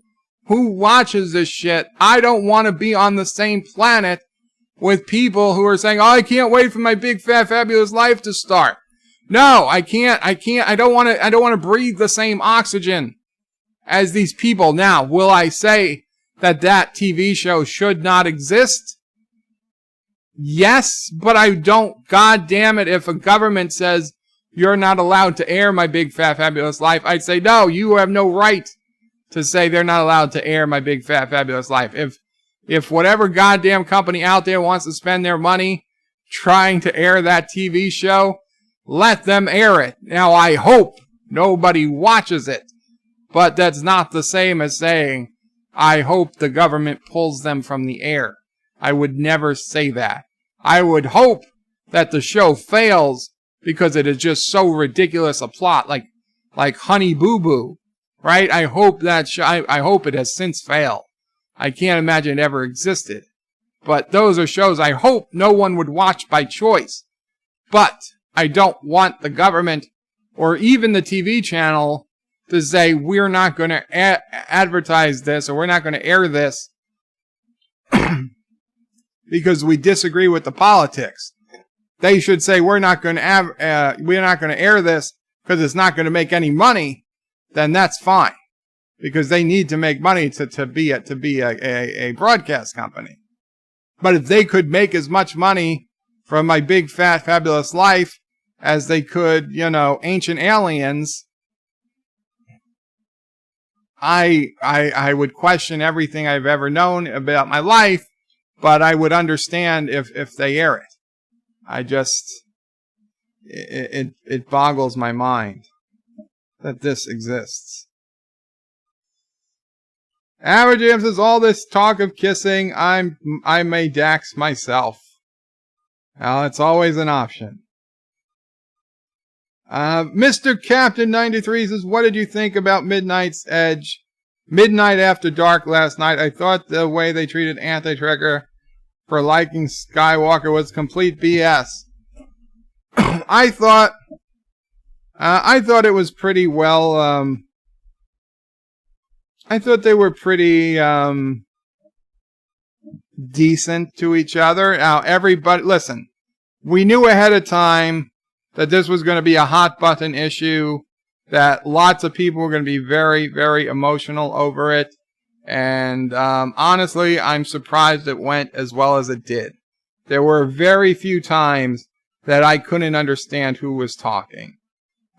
Who watches this shit? I don't want to be on the same planet with people who are saying, oh, I can't wait for My Big Fat Fabulous Life to start. No, I can't. I don't want to breathe the same oxygen as these people. Now, will I say that TV show should not exist? Yes, but I don't. God damn it, if a government says you're not allowed to air My Big Fat Fabulous Life, I'd say, no, you have no right to say they're not allowed to air My Big Fat Fabulous Life. If whatever goddamn company out there wants to spend their money trying to air that TV show, let them air it. Now, I hope nobody watches it, but that's not the same as saying, I hope the government pulls them from the air. I would never say that. I would hope that the show fails because it is just so ridiculous a plot, like Honey Boo Boo, right? I hope I hope it has since failed. I can't imagine it ever existed. But those are shows I hope no one would watch by choice. But I don't want the government or even the TV channel to say we're not going to advertise this or we're not going to air this because we disagree with the politics. They should say we're not going to air this because it's not going to make any money. Then that's fine, because they need to make money to be a broadcast company. But if they could make as much money from My Big Fat Fabulous Life as they could, Ancient Aliens, I would question everything I've ever known about my life, but I would understand if they air it. It boggles my mind that this exists. Average Jam says, all this talk of kissing, I may dax myself. Well, it's always an option. Mr. Captain 93 says, what did you think about Midnight After Dark last night? I thought the way they treated Anti-Trekker for liking Skywalker was complete BS. I thought it was pretty well, I thought they were pretty decent to each other. Now, everybody, listen, we knew ahead of time that this was going to be a hot button issue, that lots of people were going to be very, very emotional over it. And honestly, I'm surprised it went as well as it did. There were very few times that I couldn't understand who was talking.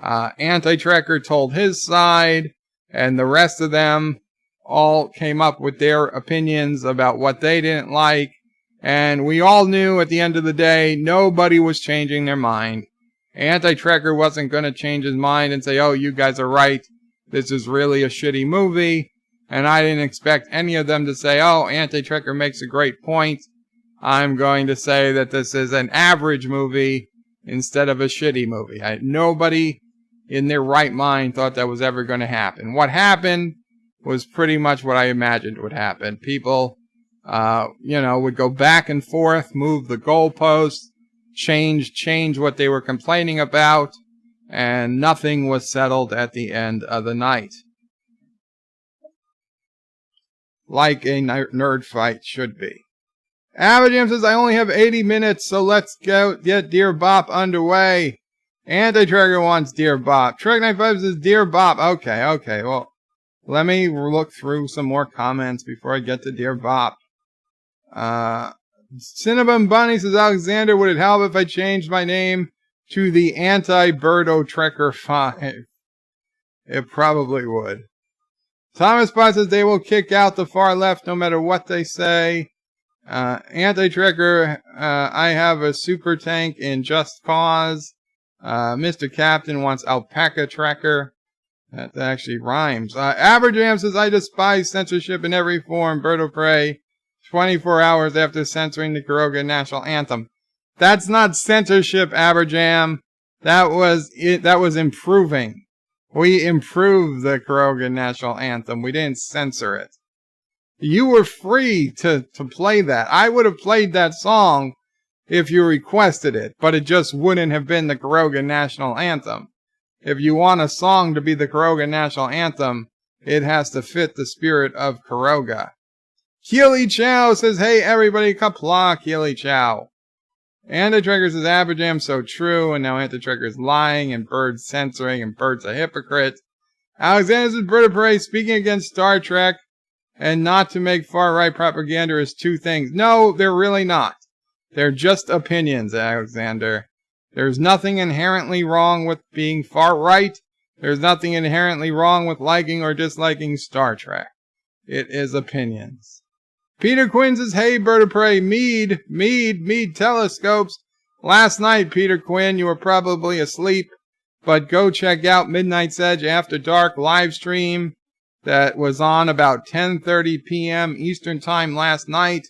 Anti-Trekker told his side, and the rest of them all came up with their opinions about what they didn't like. And we all knew at the end of the day, nobody was changing their mind. Anti-Trekker wasn't going to change his mind and say, oh, you guys are right, this is really a shitty movie. And I didn't expect any of them to say, oh, Anti-Trekker makes a great point, I'm going to say that this is an average movie instead of a shitty movie. Nobody in their right mind thought that was ever going to happen. What happened was pretty much what I imagined would happen. People, would go back and forth, move the goalposts, change what they were complaining about, and nothing was settled at the end of the night. Like a nerd fight should be. Abajam says, I only have 80 minutes, so let's go get Dear Bop underway. Anti-Trigger wants Dear Bop. Trek95 says, Dear Bop. Okay. Well, let me look through some more comments before I get to Dear Bop. Cinnabon Bunny says, Alexander, would it help if I changed my name to the Anti-Birdo Trekker 5? It probably would. Thomas Potts says, they will kick out the far left no matter what they say. Anti-Trekker, I have a super tank in Just Cause. Mr. Captain wants Alpaca Trekker. That actually rhymes. Aberjam says, I despise censorship in every form. Bird of Prey, 24 hours after censoring the Kuroga National Anthem. That's not censorship, Aberjam. That was improving. We improved the Kuroga National Anthem. We didn't censor it. You were free to play that. I would have played that song if you requested it, but it just wouldn't have been the Kuroga National Anthem. If you want a song to be the Kuroga National Anthem, it has to fit the spirit of Kuroga. Keely Chow says, hey everybody, Qapla, Keely Chow. Anti-Trigger says, Abajam, so true, and now Anti-Trigger is lying, and Bird's censoring, and Bird's a hypocrite. Alexander says, Bird of Prey, speaking against Star Trek, and not to make far-right propaganda is two things. No, they're really not. They're just opinions, Alexander. There's nothing inherently wrong with being far-right. There's nothing inherently wrong with liking or disliking Star Trek. It is opinions. Peter Quinn says, hey, Bird of Prey, MEAD telescopes. Last night, Peter Quinn, you were probably asleep, but go check out Midnight's Edge After Dark live stream that was on about 10:30 p.m. Eastern Time last night.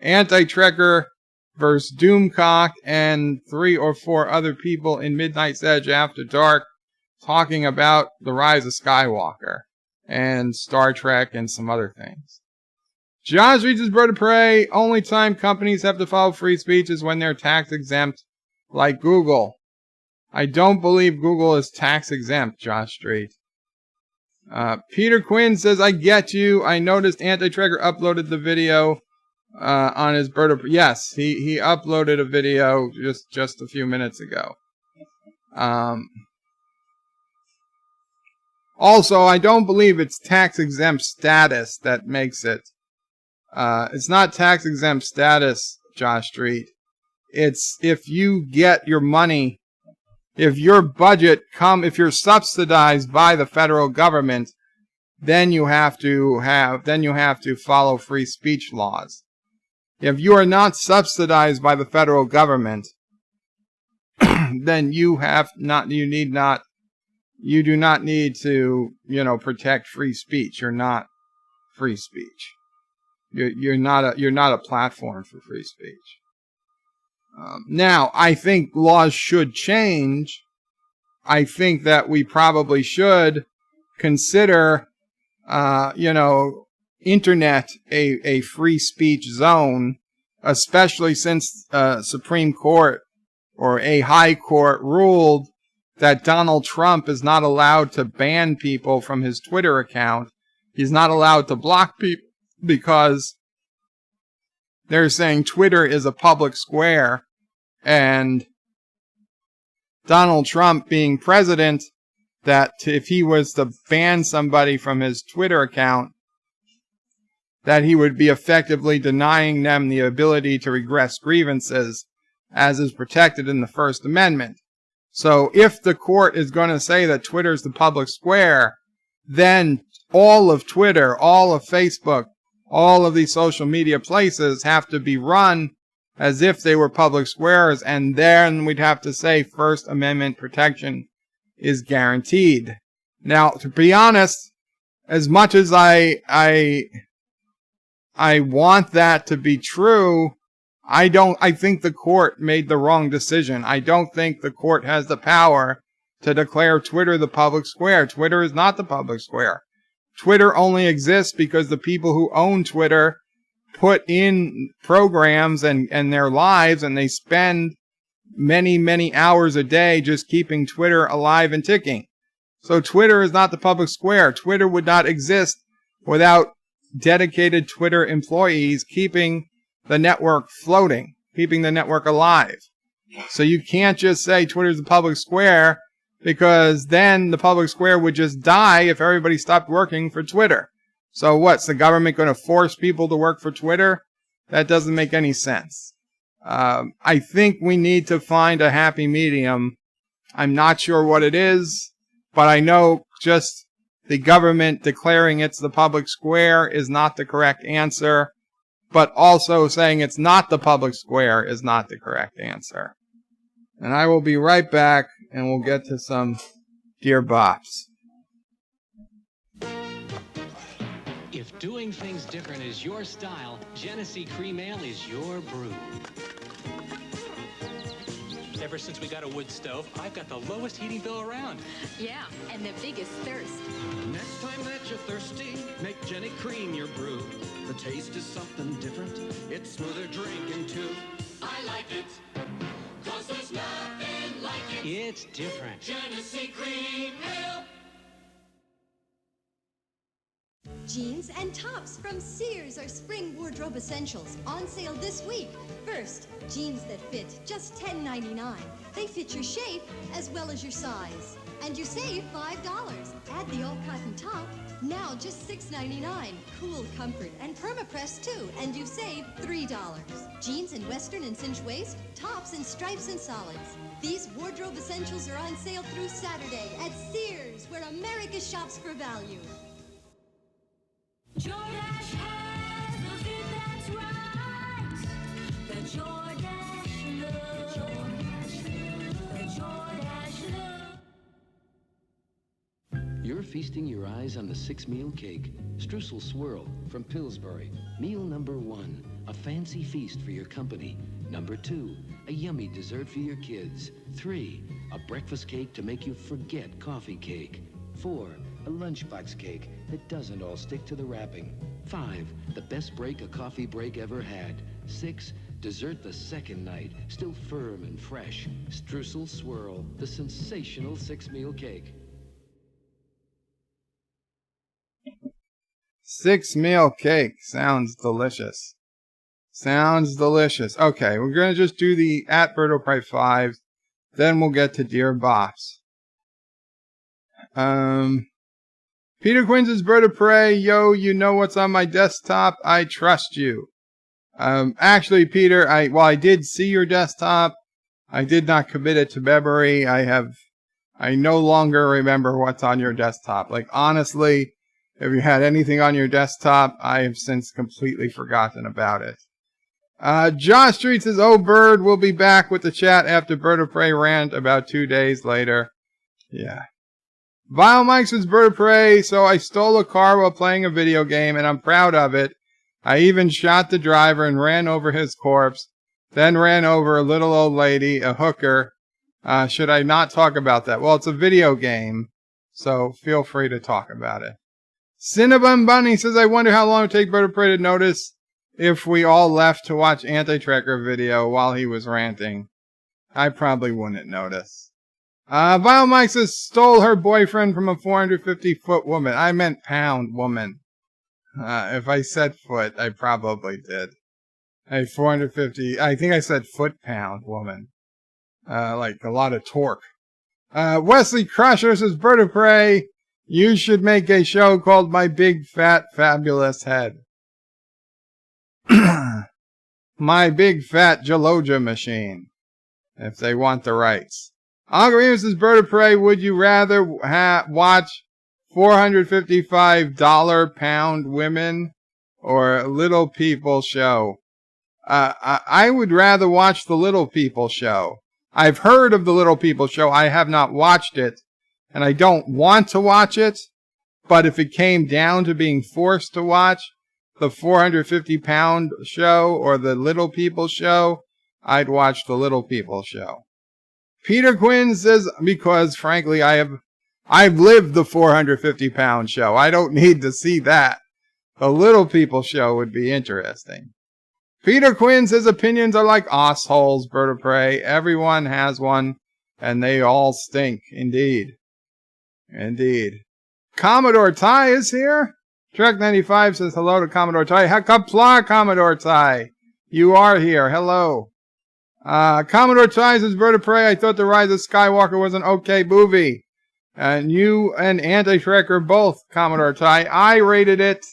Anti-Trekker versus Doomcock and 3 or 4 other people in Midnight's Edge After Dark talking about the Rise of Skywalker and Star Trek and some other things. Josh reads his Bird of Prey. Only time companies have to follow free speech is when they're tax exempt, like Google. I don't believe Google is tax exempt, Josh Street. Peter Quinn says, I get you. I noticed Anti-Trigger uploaded the video on his Bird of Prey. Yes, he uploaded a video just a few minutes ago. Also, I don't believe it's tax exempt status that makes it. It's not tax exempt status, Josh Street. It's if you get your money, if your budget if you're subsidized by the federal government, then you have to follow free speech laws. If you are not subsidized by the federal government, then you do not need to, protect free speech. You're not free speech. You're not a platform for free speech. Now, I think laws should change. I think that we probably should consider, internet a free speech zone, especially since Supreme Court or a high court ruled that Donald Trump is not allowed to ban people from his Twitter account. He's not allowed to block people because they're saying Twitter is a public square, and Donald Trump being president, that if he was to ban somebody from his Twitter account, that he would be effectively denying them the ability to redress grievances, as is protected in the First Amendment. So if the court is going to say that Twitter is the public square, then all of Twitter, all of Facebook, all of these social media places have to be run as if they were public squares, and then we'd have to say First Amendment protection is guaranteed. Now, to be honest, as much as I want that to be true, I think the court made the wrong decision. I don't think the court has the power to declare Twitter the public square. Twitter is not the public square. Twitter only exists because the people who own Twitter put in programs and their lives, and they spend many, many hours a day just keeping Twitter alive and ticking. So Twitter is not the public square. Twitter would not exist without dedicated Twitter employees keeping the network floating, keeping the network alive. So you can't just say Twitter's the public square, because then the public square would just die if everybody stopped working for Twitter. So what's the government going to force people to work for Twitter? That doesn't make any sense. I think we need to find a happy medium. I'm not sure what it is, but I know just the government declaring it's the public square is not the correct answer, but also saying it's not the public square is not the correct answer. And I will be right back, and we'll get to some Dear Bops. If doing things different is your style, Genesee Cream Ale is your brew. Ever since we got a wood stove, I've got the lowest heating bill around. Yeah, and the biggest thirst. Next time that you're thirsty, make Jenny Cream your brew. The taste is something different. It's smoother drinking too. I like it, 'cause there's nothing like it. It's different. Genesee Cream Ale. Jeans and tops from Sears are spring wardrobe essentials on sale this week. First, jeans that fit just $10.99. They fit your shape as well as your size. And you save $5. Add the all-cotton top, now just $6.99. Cool comfort and perma-press too, and you save $3. Jeans in western and cinch waist, tops in stripes and solids. These wardrobe essentials are on sale through Saturday at Sears, where America shops for value. Jordache has the fit that's right. The Jordache look. The Jordache look. You're feasting your eyes on the 6-meal cake. Streusel Swirl from Pillsbury. Meal number 1, a fancy feast for your company. Number 2, a yummy dessert for your kids. 3, a breakfast cake to make you forget coffee cake. 4, a lunchbox cake that doesn't all stick to the wrapping. 5, the best break a coffee break ever had. 6, dessert the second night, still firm and fresh. Streusel Swirl, the sensational 6-meal cake. 6-meal cake. Sounds delicious. Sounds delicious. Okay, we're going to just do the at BirdoPrey5, then we'll get to Dear Bops. Peter Quinn's Bird of Prey. Yo, you know what's on my desktop. I trust you. Actually, Peter, I did see your desktop. I did not commit it to memory. I no longer remember what's on your desktop. Like, honestly, if you had anything on your desktop, I have since completely forgotten about it. Josh Street says, oh, Bird, we'll be back with the chat after Bird of Prey rant about 2 days later. Yeah. Vile Mike says, Bird of Prey, so I stole a car while playing a video game, and I'm proud of it. I even shot the driver and ran over his corpse, then ran over a little old lady, a hooker. Should I not talk about that? Well, it's a video game, so feel free to talk about it. Cinnabon Bunny says, I wonder how long it would take Bird of Prey to notice if we all left to watch Anti-Tracker video while he was ranting. I probably wouldn't notice. Vile Mike says, stole her boyfriend from a 450-foot woman. I meant pound woman. If I said foot, I probably did. A 450, I think I said foot-pound woman. Like a lot of torque. Wesley Crusher says, Bird of Prey, you should make a show called My Big Fat Fabulous Head. My Big Fat Gelogia Machine. If they want the rights. Uncle Remus says, Bird of Prey, would you rather watch $455 pound women or Little People show? I would rather watch the Little People show. I've heard of the Little People show. I have not watched it, and I don't want to watch it. But if it came down to being forced to watch the 450-pound show or the Little People show, I'd watch the Little People show. Peter Quinn says, because frankly, I've lived the 450-pound show. I don't need to see that. The Little People show would be interesting. Peter Quinn says, opinions are like assholes, Bird of Prey. Everyone has one, and they all stink. Indeed. Indeed. Commodore Ty is here. Trek95 says hello to Commodore Ty. Qapla, Commodore Ty. You are here. Hello. Commodore Ty says, Bird of Prey, I thought The Rise of Skywalker was an okay movie. And you and Anti-Shrek are both, Commodore Ty. I rated it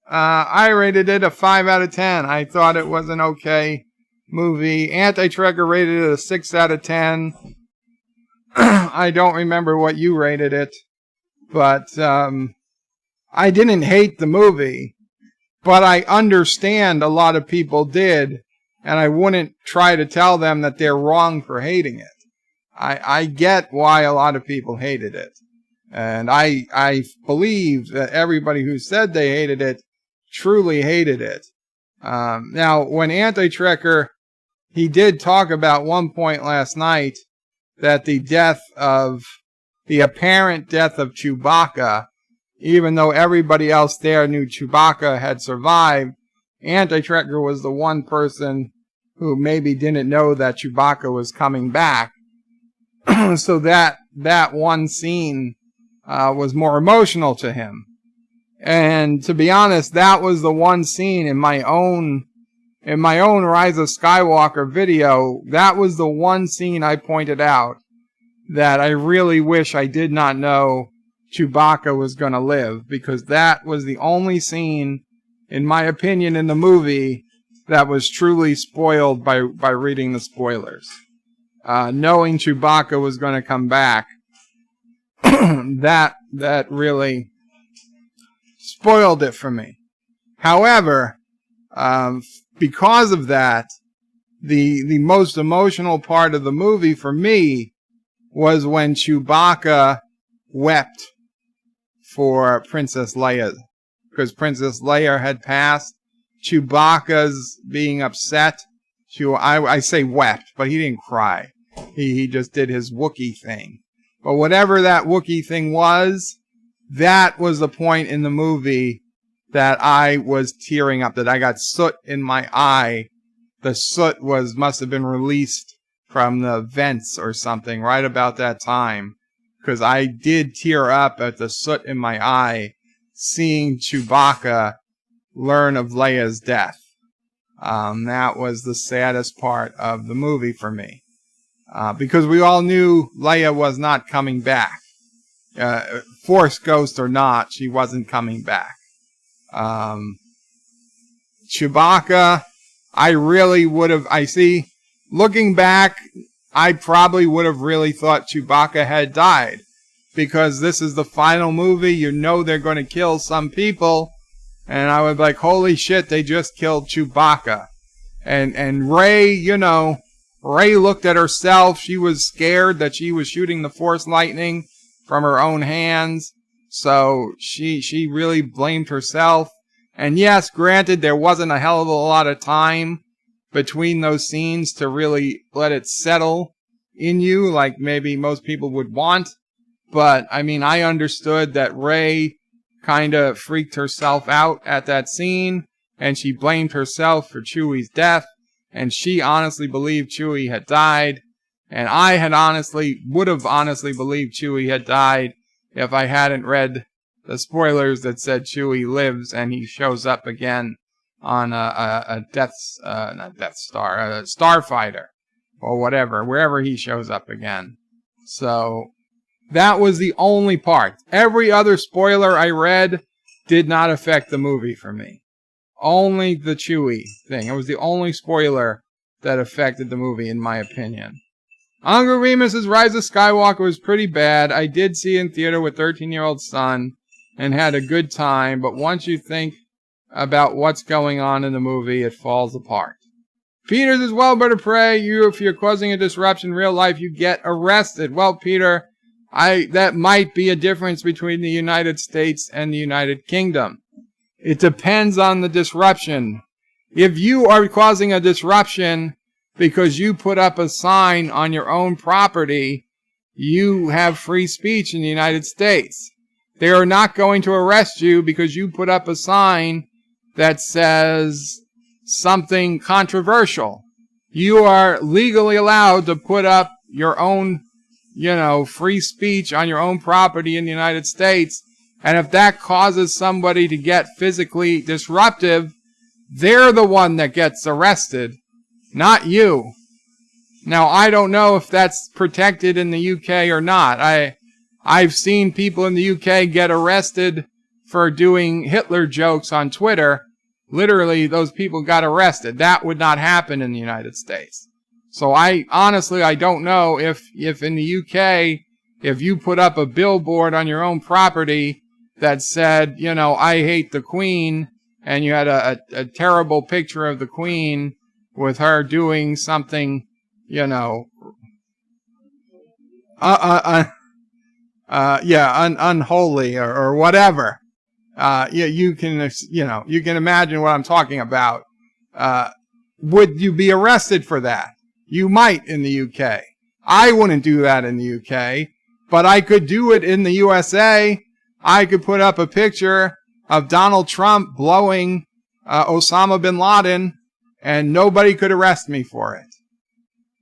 a 5 out of 10. I thought it was an okay movie. Anti-Trekker rated it a 6 out of 10. I don't remember what you rated it. But I didn't hate the movie. But I understand a lot of people did. And I wouldn't try to tell them that they're wrong for hating it. I get why a lot of people hated it. And I believe that everybody who said they hated it truly hated it. Now, when Anti-Trekker, he did talk about one point last night that the apparent death of Chewbacca, even though everybody else there knew Chewbacca had survived, Anti-Trekker was the one person who maybe didn't know that Chewbacca was coming back. So that one scene was more emotional to him. And to be honest, that was the one scene in my own Rise of Skywalker video. That was the one scene I pointed out that I really wish I did not know Chewbacca was going to live, because that was the only scene, in my opinion, in the movie that was truly spoiled by reading the spoilers. Knowing Chewbacca was going to come back, that really spoiled it for me. However, because of that, the most emotional part of the movie for me was when Chewbacca wept for Princess Leia, because Princess Leia had passed. Chewbacca's being upset. I say wept, but he didn't cry. He just did his Wookiee thing. But whatever that Wookiee thing was, that was the point in the movie that I was tearing up, that I got soot in my eye. The soot must have been released from the vents or something right about that time, because I did tear up at the soot in my eye seeing Chewbacca learn of Leia's death. That was the saddest part of the movie for me. Because we all knew Leia was not coming back. Force ghost or not, she wasn't coming back. Chewbacca, I really would have, looking back, I probably would have really thought Chewbacca had died. Because this is the final movie, you know they're going to kill some people. And I was like, holy shit, they just killed Chewbacca. And Rey, Rey looked at herself. She was scared that she was shooting the Force lightning from her own hands. So she really blamed herself. And yes, granted, there wasn't a hell of a lot of time between those scenes to really let it settle in you like maybe most people would want. But, I understood that Rey kind of freaked herself out at that scene, and she blamed herself for Chewie's death, and she honestly believed Chewie had died, and I would have honestly believed Chewie had died if I hadn't read the spoilers that said Chewie lives and he shows up again on a Starfighter, or whatever, wherever he shows up again. So that was the only part. Every other spoiler I read did not affect the movie for me. Only the Chewie thing. It was the only spoiler that affected the movie, in my opinion. Uncle Remus's Rise of Skywalker was pretty bad. I did see it in theater with 13-year-old son and had a good time, but once you think about what's going on in the movie, it falls apart. Peters as well, Bird of Prey. If you're causing a disruption in real life, you get arrested. Well, Peter, that might be a difference between the United States and the United Kingdom. It depends on the disruption. If you are causing a disruption because you put up a sign on your own property, you have free speech in the United States. They are not going to arrest you because you put up a sign that says something controversial. You are legally allowed to put up your own free speech on your own property in the United States. And if that causes somebody to get physically disruptive, they're the one that gets arrested, not you. Now, I don't know if that's protected in the UK or not. I've seen people in the UK get arrested for doing Hitler jokes on Twitter. Literally, those people got arrested. That would not happen in the United States. So I don't know if in the UK, if you put up a billboard on your own property that said, you know, I hate the Queen, and you had a terrible picture of the Queen with her doing something, you know, unholy or whatever. You can imagine what I'm talking about. Would you be arrested for that? You might in the UK. I wouldn't do that in the UK, but I could do it in the USA. I could put up a picture of Donald Trump blowing Osama bin Laden, and nobody could arrest me for it.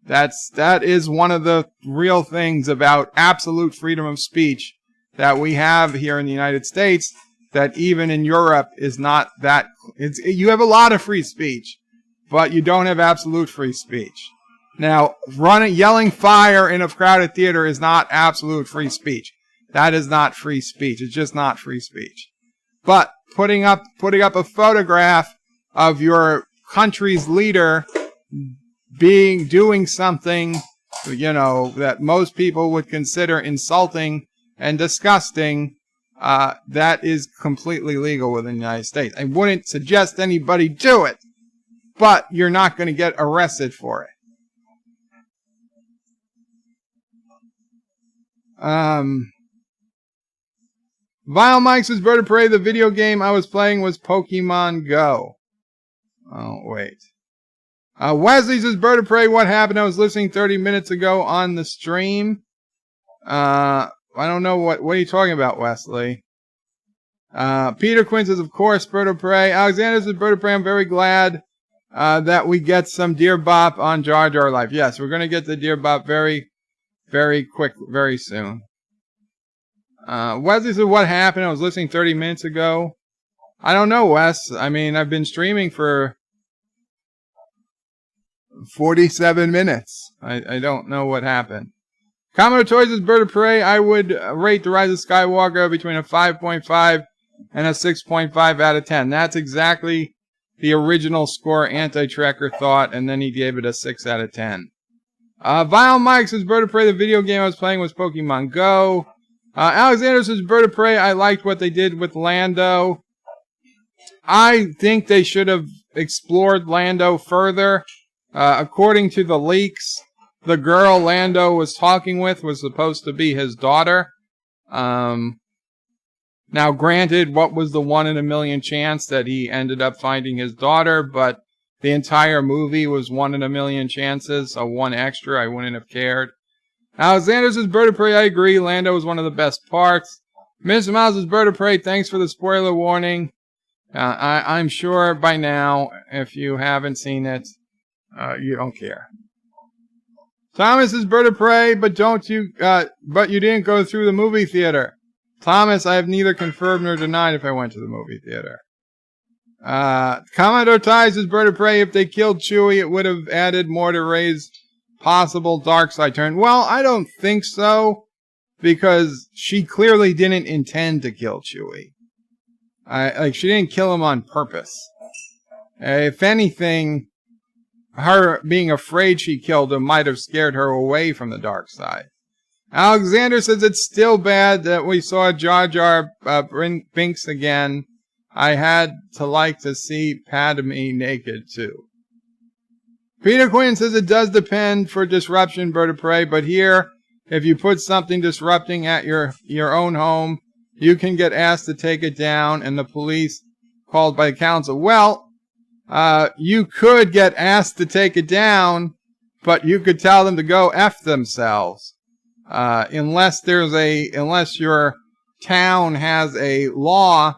That is one of the real things about absolute freedom of speech that we have here in the United States, that even in Europe is not that. You have a lot of free speech, but you don't have absolute free speech. Now, yelling fire in a crowded theater is not absolute free speech. That is not free speech. It's just not free speech. But putting up a photograph of your country's leader doing something, you know, that most people would consider insulting and disgusting, that is completely legal within the United States. I wouldn't suggest anybody do it, but you're not going to get arrested for it. Vile Mike says, Bird of Prey, the video game I was playing was Pokemon Go. Oh, wait. Wesley says, Bird of Prey, what happened? I was listening 30 minutes ago on the stream. I don't know what are you talking about, Wesley? Peter Quinn says, of course, Bird of Prey. Alexander says, Bird of Prey, I'm very glad that we get some Dear Bop on Jar Jar Life. Yes, we're going to get the Dear Bop very, very quick, very soon. Wesley said, what happened? I was listening 30 minutes ago. I don't know, Wes. I mean, I've been streaming for 47 minutes. I don't know what happened. Commodore Toys says, Bird of Prey, I would rate the Rise of Skywalker between a 5.5 and a 6.5 out of 10. That's exactly the original score Anti-Tracker thought, and then he gave it a 6 out of 10. Vile Mike says, Bird of Prey, the video game I was playing was Pokemon Go. Alexander says, Bird of Prey, I liked what they did with Lando. I think they should have explored Lando further. According to the leaks, the girl Lando was talking with was supposed to be his daughter. Now, granted, what was the 1 in a million chance that he ended up finding his daughter, but the entire movie was 1 in a million chances, so 1 extra, I wouldn't have cared. Alexander says, Bird of Prey, I agree, Lando was one of the best parts. Mr. Miles says, Bird of Prey, thanks for the spoiler warning. I'm sure by now, if you haven't seen it, you don't care. Thomas says, Bird of Prey, but you didn't go through the movie theater. Thomas, I have neither confirmed nor denied if I went to the movie theater. Commodore Ty says, Bird of Prey, if they killed Chewie, it would have added more to Rey's possible dark side turn. Well, I don't think so, because she clearly didn't intend to kill Chewie. She didn't kill him on purpose. If anything, her being afraid she killed him might have scared her away from the dark side. Alexander says it's still bad that we saw Jar Jar Binks again. I had to like to see Padme naked too. Peter Quinn says it does depend for disruption, Bird of Prey, but here, if you put something disrupting at your own home, you can get asked to take it down and the police called by council. Well, you could get asked to take it down, but you could tell them to go F themselves. Unless your town has a law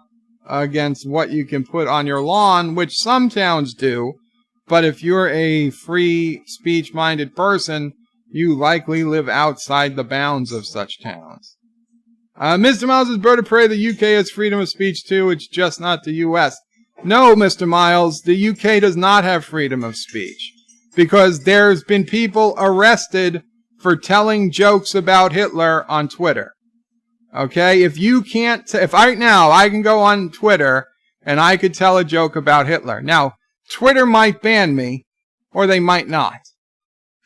against what you can put on your lawn, which some towns do, but if you're a free speech-minded person, you likely live outside the bounds of such towns. Mr. Miles' Bird of Prey, the UK has freedom of speech too, it's just not the US. No, Mr. Miles, the UK does not have freedom of speech because there's been people arrested for telling jokes about Hitler on Twitter. Okay, if right now I can go on Twitter and I could tell a joke about Hitler. Now, Twitter might ban me, or they might not.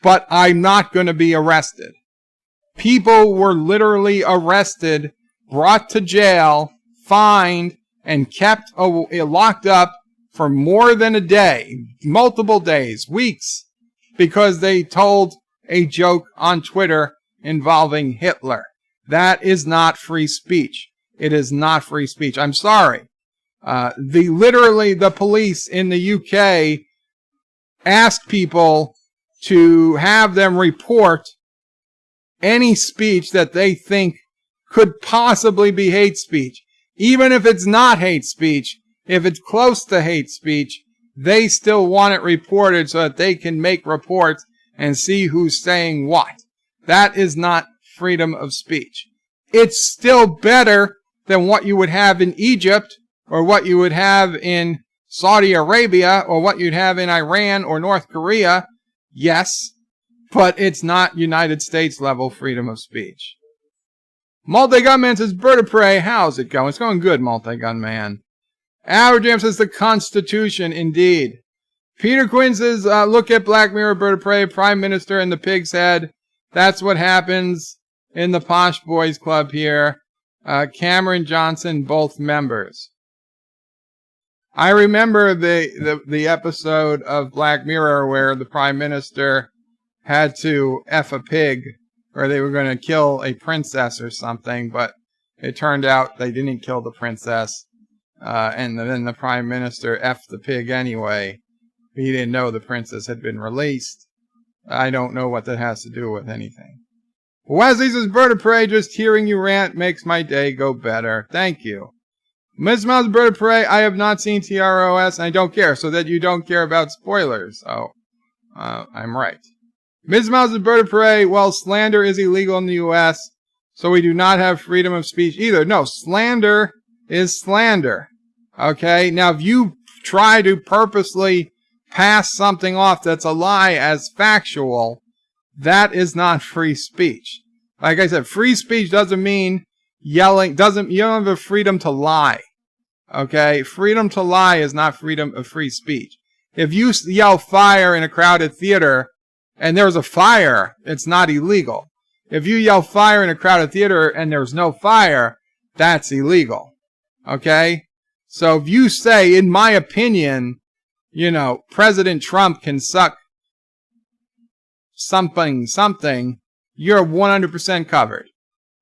But I'm not going to be arrested. People were literally arrested, brought to jail, fined, and kept locked up for more than a day, multiple days, weeks, because they told a joke on Twitter involving Hitler. That is not free speech. It is not free speech. I'm sorry. The police in the UK ask people to have them report any speech that they think could possibly be hate speech. Even if it's not hate speech, if it's close to hate speech, they still want it reported so that they can make reports and see who's saying what. That is not freedom of speech. It's still better than what you would have in Egypt, or what you would have in Saudi Arabia, or what you'd have in Iran or North Korea. Yes, but it's not United States level freedom of speech. Multi-Gunman says, Bird of Prey, how's it going? It's going good, Multi-Gunman. Our Jam says, the Constitution, indeed. Peter Quinn says, look at Black Mirror, Bird of Prey, Prime Minister and the Pig's Head. That's what happens in the Posh Boys Club here. Cameron Johnson, both members. I remember the episode of Black Mirror where the Prime Minister had to F a pig, or they were going to kill a princess or something, but it turned out they didn't kill the princess, and then the Prime Minister F'd the pig anyway. He didn't know the princess had been released. I don't know what that has to do with anything. Wesley says, Bird of Prey, just hearing you rant makes my day go better. Thank you. Ms. Mouse, Bird of Prey, I have not seen TROS, and I don't care, so that you don't care about spoilers. Oh, I'm right. Ms. Mouse, Bird of Prey, well, slander is illegal in the U.S., so we do not have freedom of speech either. No, slander is slander. Okay? Now, if you try to purposely pass something off that's a lie as factual, that is not free speech. Like I said, free speech doesn't mean yelling, you don't have the freedom to lie. Okay? Freedom to lie is not freedom of free speech. If you yell fire in a crowded theater and there's a fire, it's not illegal. If you yell fire in a crowded theater and there's no fire, that's illegal. Okay? So if you say, in my opinion, President Trump can suck something, you're 100% covered.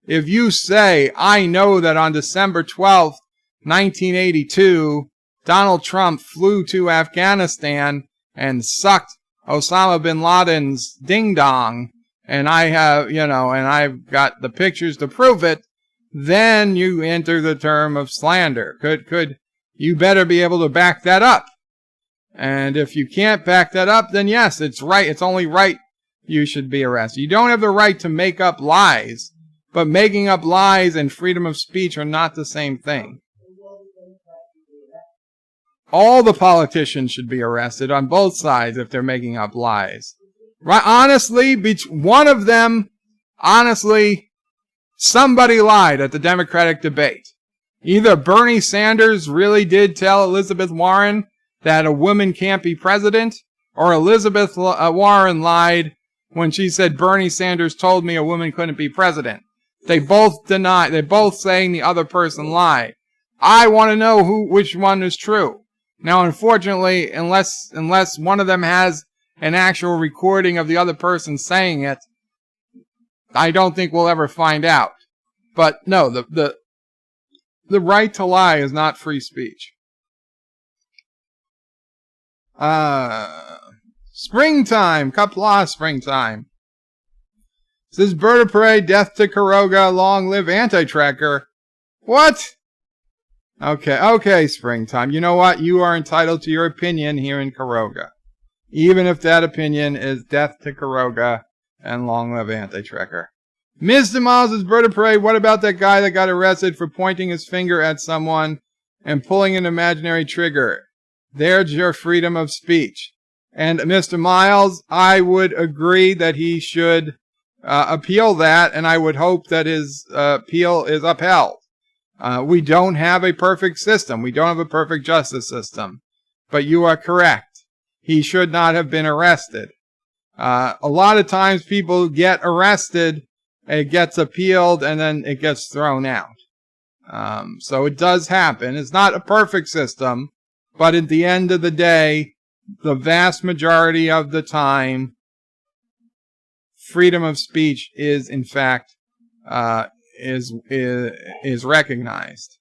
If you say, I know that on December 12th, 1982, Donald Trump flew to Afghanistan and sucked Osama bin Laden's ding-dong, and I have, and I've got the pictures to prove it, then you enter the term of slander. You better be able to back that up. And if you can't back that up, then yes, it's right. It's only right you should be arrested. You don't have the right to make up lies, but making up lies and freedom of speech are not the same thing. All the politicians should be arrested on both sides if they're making up lies. Right? Honestly, one of them, somebody lied at the Democratic debate. Either Bernie Sanders really did tell Elizabeth Warren that a woman can't be president, or Elizabeth Warren lied when she said Bernie Sanders told me a woman couldn't be president. They both deny. They're both saying the other person lied. I want to know which one is true. Now, unfortunately, unless one of them has an actual recording of the other person saying it, I don't think we'll ever find out. But no, the right to lie is not free speech. Springtime, Qapla springtime. Says Bird of Prey, death to Karoga, long live anti-tracker. What? Okay, springtime. You know what? You are entitled to your opinion here in Karoga. Even if that opinion is death to Karoga and long live anti-tracker. Mr. Miles is Bird of Prey. What about that guy that got arrested for pointing his finger at someone and pulling an imaginary trigger. There's your freedom of speech. And Mr. Miles, I would agree that he should appeal that, and I would hope that his appeal is upheld. We don't have a perfect system. We don't have a perfect justice system. But you are correct. He should not have been arrested. A lot of times people get arrested, it gets appealed, and then it gets thrown out. So it does happen. It's not a perfect system, but at the end of the day, the vast majority of the time, freedom of speech is, in fact, is recognized.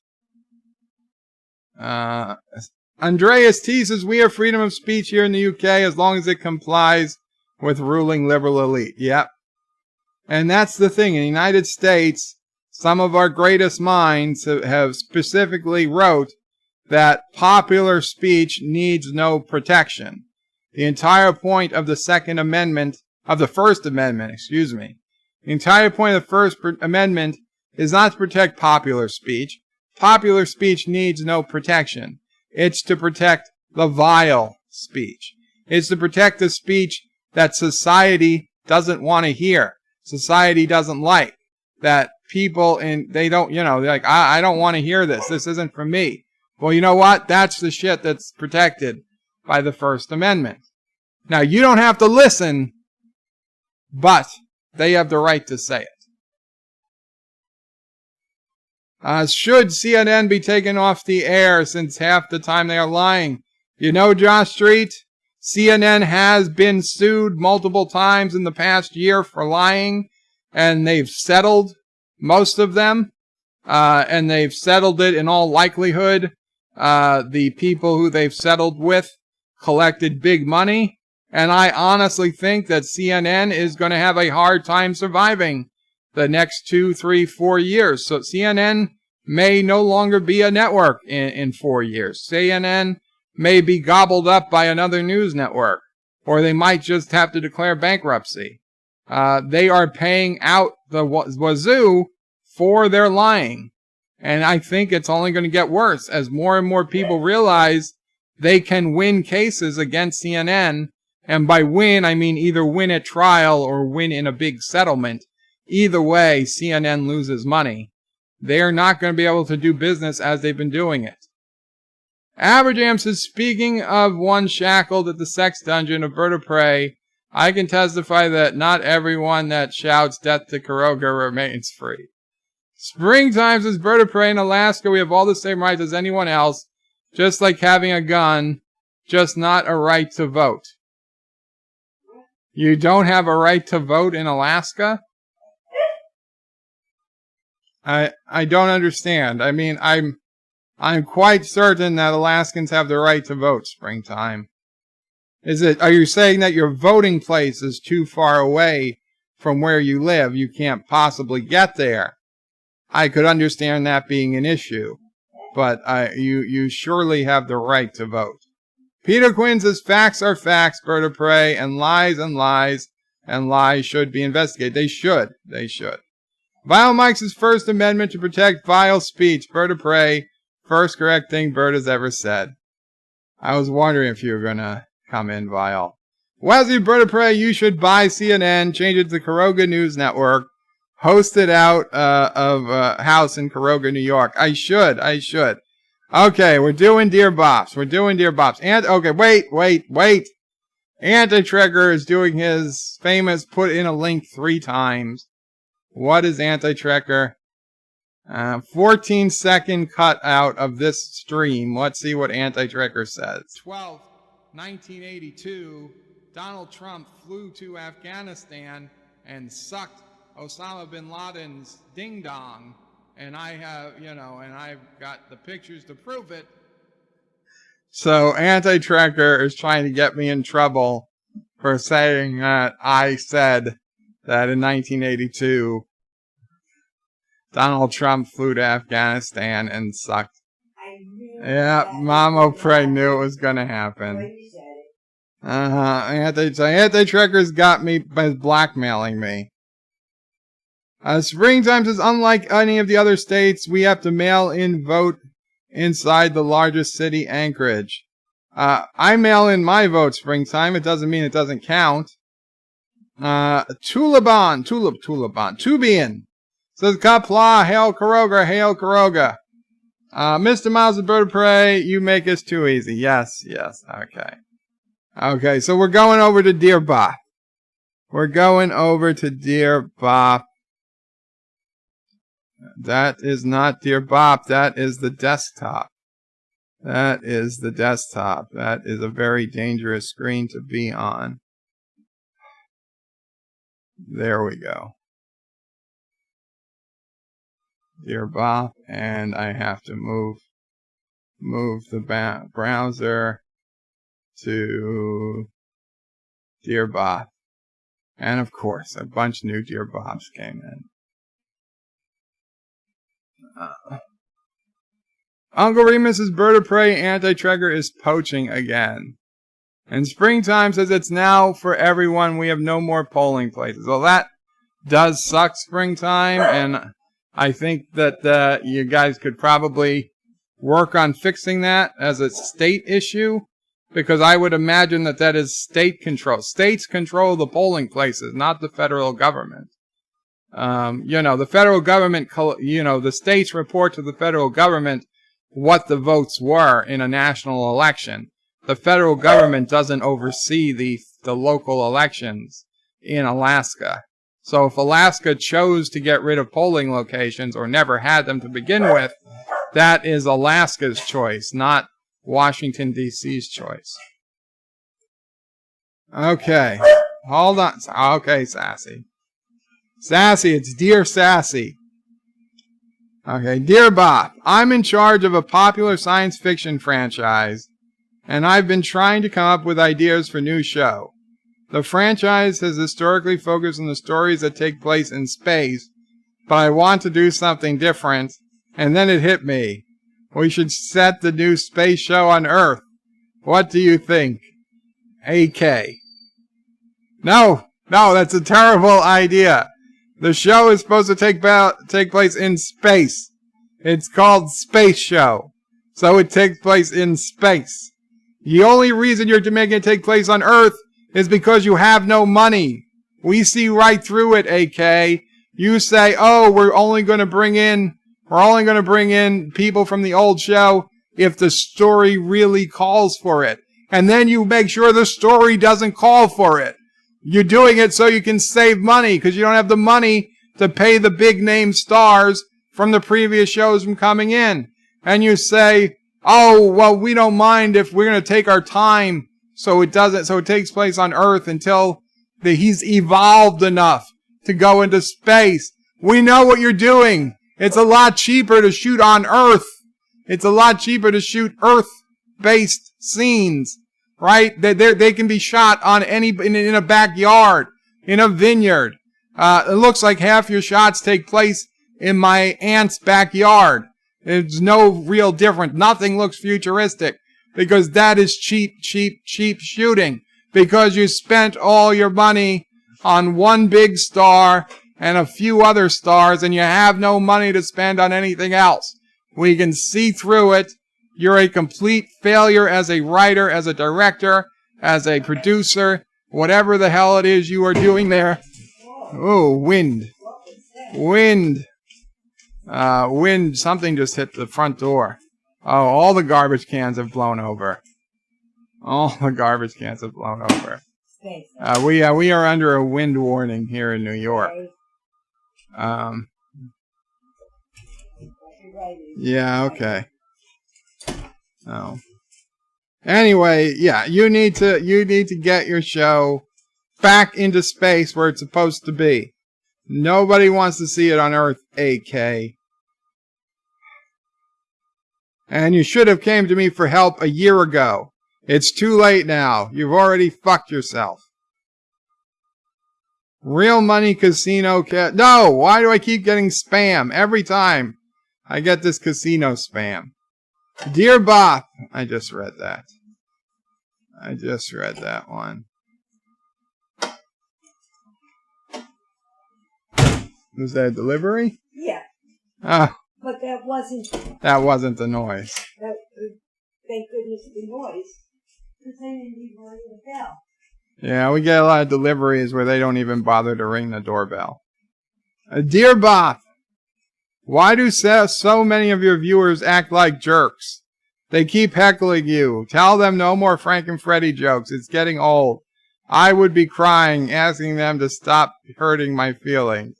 Andreas T says, we have freedom of speech here in the UK as long as it complies with ruling liberal elite. Yep. And that's the thing. In the United States, some of our greatest minds have specifically wrote that popular speech needs no protection. The entire point of the First Amendment, the entire point of the First Amendment is not to protect popular speech. Popular speech needs no protection. It's to protect the vile speech. It's to protect the speech that society doesn't want to hear. Society doesn't like. That people, they don't, they're like, I don't want to hear this. This isn't for me. Well, you know what? That's the shit that's protected by the First Amendment. Now, you don't have to listen, but they have the right to say it. Should CNN be taken off the air since half the time they are lying? You know, Josh Street, CNN has been sued multiple times in the past year for lying, and they've settled most of them, and they've settled it in all likelihood. The people who they've settled with collected big money, and I honestly think that CNN is going to have a hard time surviving the next 2, 3, 4 years. So CNN may no longer be a network in 4 years. CNN may be gobbled up by another news network, or they might just have to declare bankruptcy. They are paying out the wazoo for their lying. And I think it's only going to get worse as more and more people realize they can win cases against CNN. And by win, I mean either win at trial or win in a big settlement. Either way, CNN loses money. They're not going to be able to do business as they've been doing it. Aberjam says, speaking of one shackled at the sex dungeon of Bird of Prey, I can testify that not everyone that shouts death to Kuroga remains free. Springtime says, Bird of Prey in Alaska, we have all the same rights as anyone else, just like having a gun, just not a right to vote. You don't have a right to vote in Alaska? I don't understand. I mean, I'm quite certain that Alaskans have the right to vote, Springtime. Are you saying that your voting place is too far away from where you live? You can't possibly get there. I could understand that being an issue, but you surely have the right to vote. Peter Quinn says, facts are facts, Bird of Prey, and lies and lies, and lies should be investigated. They should. Vile Mike says, First Amendment to protect vile speech, Bird of Prey, first correct thing Bird has ever said. I was wondering if you were going to come in, Vile. Wesley, Bird of Prey, you should buy CNN, change it to the Kuroga News Network, host it out of a house in Kuroga, New York. I should. Okay, we're doing Dear Bops. And, okay, wait. Anti-Trigger is doing his famous put in a link 3 times. What is Anti-Trigger? 14-second cutout of this stream. Let's see what Anti-Trigger says. 12th, 1982, Donald Trump flew to Afghanistan and sucked Osama bin Laden's ding-dong. And I have, and I've got the pictures to prove it. So Anti-Tracker is trying to get me in trouble for saying that I said that in 1982, Donald Trump flew to Afghanistan and sucked. Yeah, Mama Prey knew it was going to happen. Anti-Tracker's got me by blackmailing me. Springtime says, unlike any of the other states, we have to mail in vote inside the largest city, Anchorage. I mail in my vote springtime. It doesn't mean it doesn't count. Tubian says Qapla, hail Karoga, hail Karoga. Mr. Miles, the bird of prey, you make us too easy. Yes, okay. Okay, so we're going over to Dear Bop. We're going over to Dear Bop. That is not Dear Bop, that is the desktop. That is the desktop. That is a very dangerous screen to be on. There we go. Dear Bop, and I have to move the browser to Dear Bop. And of course, a bunch of new Dear Bops came in. Uncle Remus's bird of prey anti-trigger is poaching again. And Springtime says it's now for everyone. We have no more polling places. Well, that does suck, Springtime, and I think that you guys could probably work on fixing that as a state issue, because I would imagine that is state control. States control the polling places, not the federal government. The federal government, the states report to the federal government what the votes were in a national election. The federal government doesn't oversee the local elections in Alaska. So if Alaska chose to get rid of polling locations or never had them to begin with, that is Alaska's choice, not Washington, D.C.'s choice. Okay. Hold on. Okay, Sassy. Sassy, it's Dear Sassy. Okay, Dear Bop, I'm in charge of a popular science fiction franchise, and I've been trying to come up with ideas for new show. The franchise has historically focused on the stories that take place in space, but I want to do something different, and then it hit me. We should set the new space show on Earth. What do you think? AK. No, that's a terrible idea. The show is supposed to take place in space. It's called Space Show, so it takes place in space. The only reason you're making it take place on Earth is because you have no money. We see right through it, AK. You say, oh, we're only going to bring in people from the old show if the story really calls for it. And then you make sure the story doesn't call for it. You're doing it so you can save money because you don't have the money to pay the big name stars from the previous shows from coming in. And you say, oh, well, we don't mind if we're going to take our time so it takes place on Earth until he's evolved enough to go into space. We know what you're doing. It's a lot cheaper to shoot on Earth. It's a lot cheaper to shoot Earth-based scenes, right? They can be shot on in a backyard, in a vineyard. It looks like half your shots take place in my aunt's backyard. There's no real difference. Nothing looks futuristic because that is cheap shooting. Because you spent all your money on one big star and a few other stars and you have no money to spend on anything else. We can see through it. You're a complete failure as a writer, as a director, as a producer, whatever the hell it is you are doing there. Oh, wind. Wind. Wind. Something just hit the front door. Oh, all the garbage cans have blown over. All the garbage cans have blown over. We are under a wind warning here in New York. Yeah, okay. Oh. Anyway, yeah, you need to get your show back into space where it's supposed to be. Nobody wants to see it on Earth, AK. And you should have came to me for help a year ago. It's too late now. You've already fucked yourself. Real Money Casino No! Why do I keep getting spam every time I get this casino spam? Dear Bop. I just read that. I just read that one. Was that a delivery? Yeah. Oh. But that That wasn't the noise. Thank goodness the noise. Because I didn't even ring the bell. Yeah, we get a lot of deliveries where they don't even bother to ring the doorbell. Dear Bop, why do so many of your viewers act like jerks? They keep heckling you. Tell them no more Frank and Freddy jokes. It's getting old. I would be crying, asking them to stop hurting my feelings.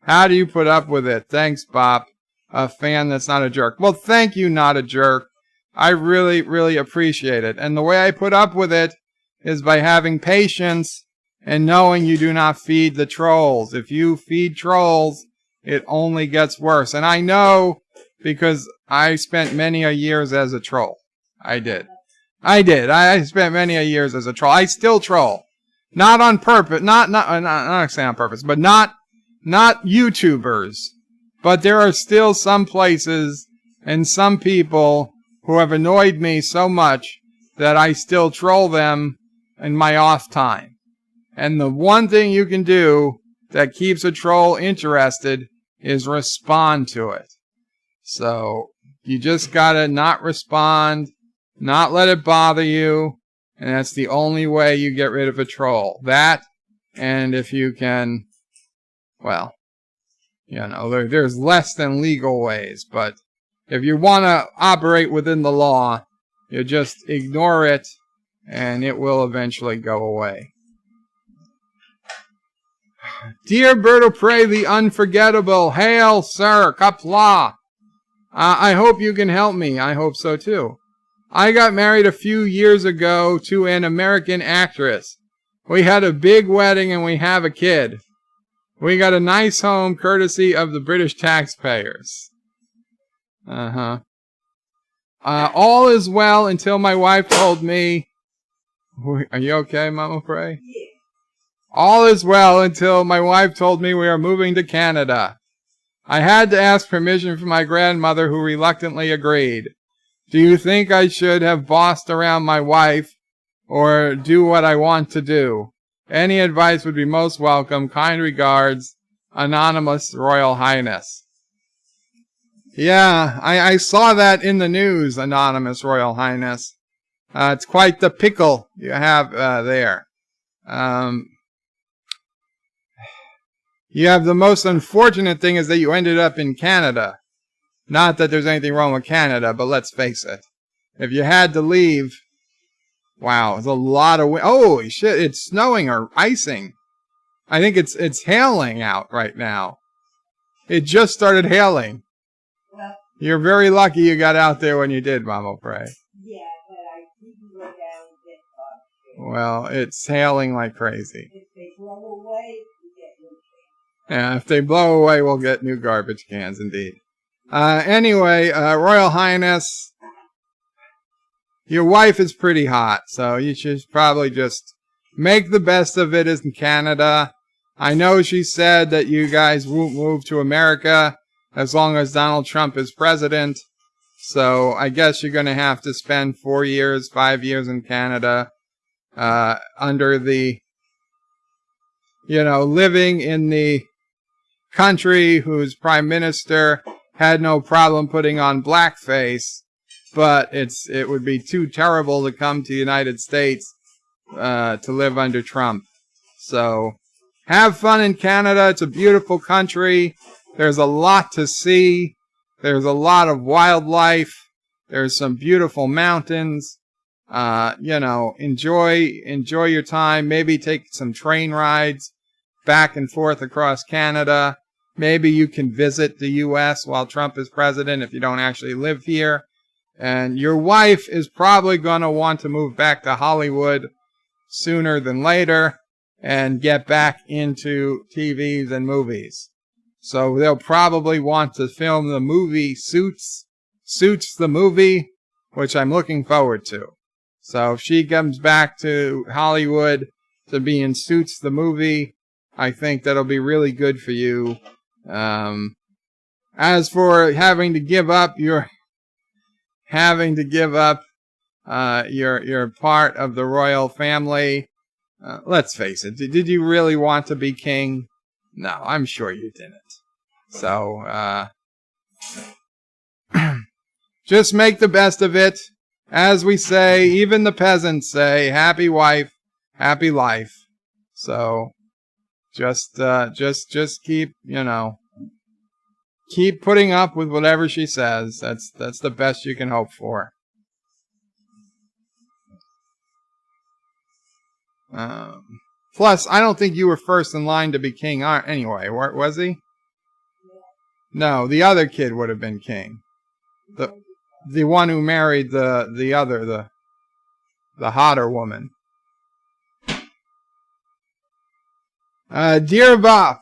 How do you put up with it? Thanks, Bop. A fan that's not a jerk. Well, thank you, not a jerk. I really, really appreciate it. And the way I put up with it is by having patience and knowing you do not feed the trolls. If you feed trolls, it only gets worse. And I know because I spent many a years as a troll. I did. I spent many a years as a troll. I still troll. Not on purpose. Not saying on purpose, but not YouTubers. But there are still some places and some people who have annoyed me so much that I still troll them in my off time. And the one thing you can do that keeps a troll interested is respond to it. So you just gotta not respond, not let it bother you, and that's the only way you get rid of a troll. That, and if you can, well, you know, there's less than legal ways, but if you want to operate within the law, you just ignore it, and it will eventually go away. Dear Bird of Prey, the Unforgettable, hail, sir, Qapla. I hope you can help me. I hope so, too. I got married a few years ago to an American actress. We had a big wedding, and we have a kid. We got a nice home courtesy of the British taxpayers. All is well until my wife told me... Are you okay, Mama Prey? Yeah. All is well until my wife told me we are moving to Canada. I had to ask permission from my grandmother, who reluctantly agreed. Do you think I should have bossed around my wife or do what I want to do? Any advice would be most welcome. Kind regards, Anonymous Royal Highness. Yeah, I saw that in the news, Anonymous Royal Highness. It's quite the pickle you have there. You have the most unfortunate thing is that you ended up in Canada. Not that there's anything wrong with Canada, but let's face it. If you had to leave, wow, it's a lot of wind. Holy shit, it's snowing or icing. I think it's hailing out right now. It just started hailing. Well, You're very lucky you got out there when you did, Mama Prey. yeah, but I didn't go down and get caught. Well, it's hailing like crazy. If they blow away, we get new things. Yeah, if they blow away, we'll get new garbage cans, indeed. Anyway, Royal Highness, your wife is pretty hot, so you should probably just make the best of it in Canada. I know she said that you guys won't move to America as long as Donald Trump is president. So I guess you're going to have to spend 4 years, 5 years in Canada, under the, living in the country whose prime minister had no problem putting on blackface, but it would be too terrible to come to the United States to live under Trump. So have fun in Canada. It's a beautiful country. There's a lot to see. There's a lot of wildlife. There's some beautiful mountains. Enjoy your time. Maybe take some train rides back and forth across Canada. Maybe you can visit the U.S. while Trump is president if you don't actually live here. And your wife is probably going to want to move back to Hollywood sooner than later and get back into TVs and movies. So they'll probably want to film the movie Suits the movie, which I'm looking forward to. So if she comes back to Hollywood to be in Suits the movie, I think that'll be really good for you. As for having to give up your part of the royal family, let's face it, did you really want to be king? No, I'm sure you didn't. So, just make the best of it. As we say, even the peasants say, happy wife, happy life. So just keep, keep putting up with whatever she says. That's the best you can hope for. Plus, I don't think you were first in line to be king anyway, was he? No, the other kid would have been king. The one who married the hotter woman. Dear Bop,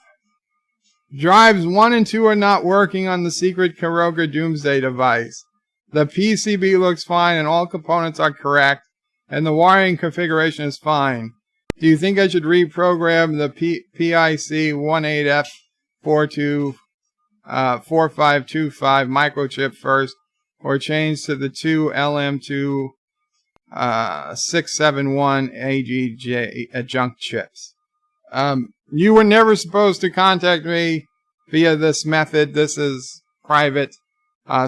drives 1 and 2 are not working on the secret Karoga Doomsday device. The PCB looks fine and all components are correct, and the wiring configuration is fine. Do you think I should reprogram the PIC 18F42 4525 microchip first, or change to the 2LM2 671 AGJ adjunct chips? You were never supposed to contact me via this method. This is private,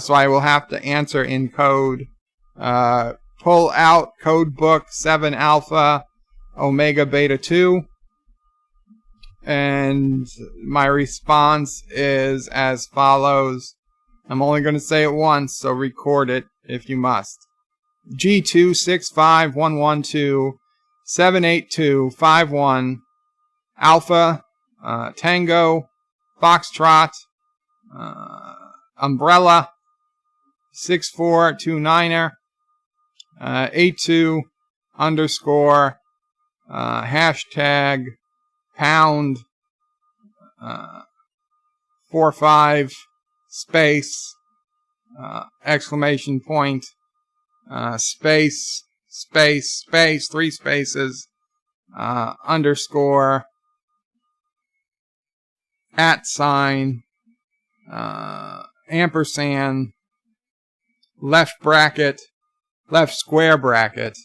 so I will have to answer in code. Pull out code book 7 alpha omega beta 2. And my response is as follows. I'm only going to say it once, so record it if you must. G265112-78251 Alpha Tango Foxtrot Umbrella 6429er 82 underscore hashtag pound 45 space exclamation point space 3 spaces underscore @ ampersand left square bracket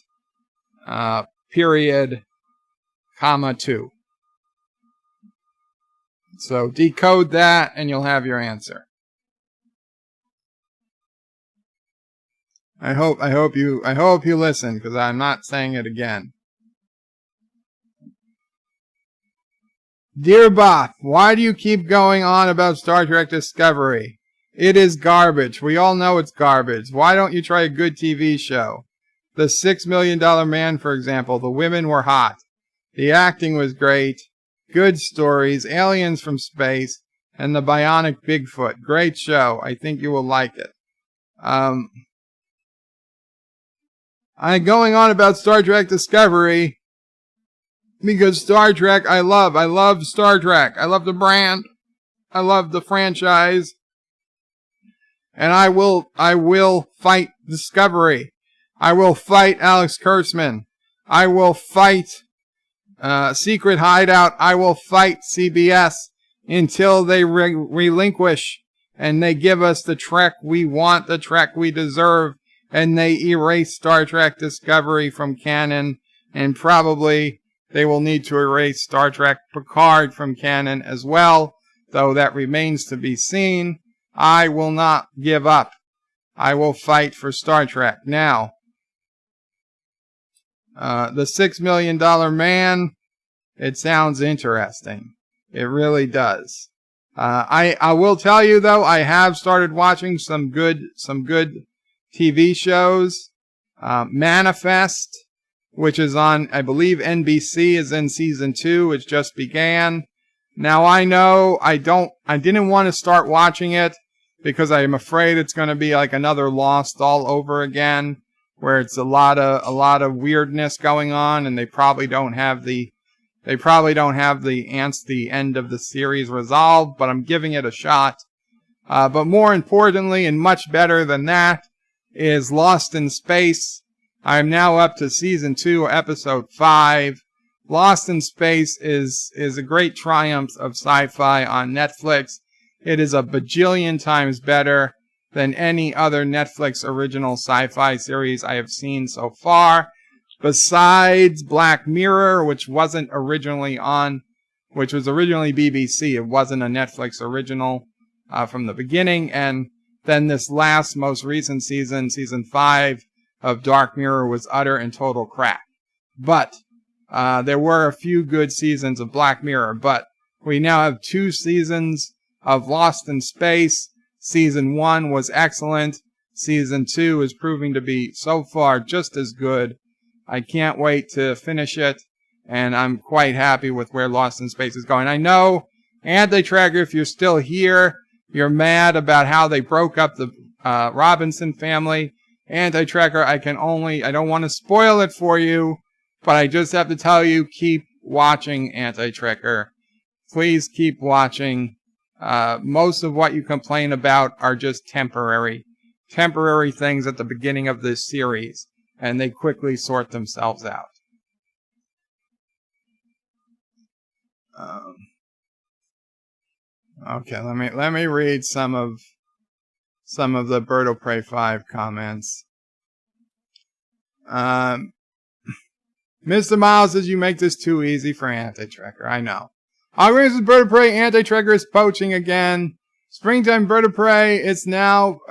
period comma 2. So decode that and you'll have your answer. I hope you listen, because I'm not saying it again. Dear Bop, why do you keep going on about Star Trek Discovery? It is garbage. We all know it's garbage. Why don't you try a good TV show? The $6 Million Man, for example. The women were hot. The acting was great. Good stories. Aliens from space. And the Bionic Bigfoot. Great show. I think you will like it. I'm going on about Star Trek Discovery because Star Trek I love. I love Star Trek. I love the brand. I love the franchise. And I will fight Discovery. I will fight Alex Kurtzman. I will fight Secret Hideout. I will fight CBS until they relinquish and they give us the Trek we want, the Trek we deserve, and they erase Star Trek Discovery from canon, and probably they will need to erase Star Trek Picard from canon as well, though that remains to be seen. I will not give up. I will fight for Star Trek. Now, the $6 Million Man, it sounds interesting. It really does. I will tell you though, I have started watching some good TV shows. Manifest, which is on, I believe NBC, is in season 2, which just began. Now I know I didn't want to start watching it because I am afraid it's going to be like another Lost all over again, where it's a lot of weirdness going on, and they probably don't have the end of the series resolved, but I'm giving it a shot. But more importantly, and much better than that, is Lost in Space. I'm now up to season 2, episode 5. Lost in Space is a great triumph of sci-fi on Netflix. It is a bajillion times better than any other Netflix original sci-fi series I have seen so far, besides Black Mirror, which was originally BBC. It wasn't a Netflix original from the beginning, and then this last, most recent season, season 5 of Dark Mirror, was utter and total crap. But there were a few good seasons of Black Mirror, but we now have 2 seasons of Lost in Space. Season 1 was excellent. Season 2 is proving to be, so far, just as good. I can't wait to finish it, and I'm quite happy with where Lost in Space is going. I know, Anti-Tracker, if you're still here, you're mad about how they broke up the Robinson family. Anti-Tracker, I don't want to spoil it for you, but I just have to tell you, keep watching Anti-Tracker. Please keep watching. Most of what you complain about are just temporary things at the beginning of this series, and they quickly sort themselves out. Okay, let me read some of the Bird of Prey 5 comments. Mr. Miles says you make this too easy for Anti-Tracker. I know. Algorithms is Bird of Prey. Anti-Tracker is poaching again. Springtime Bird of Prey. It's now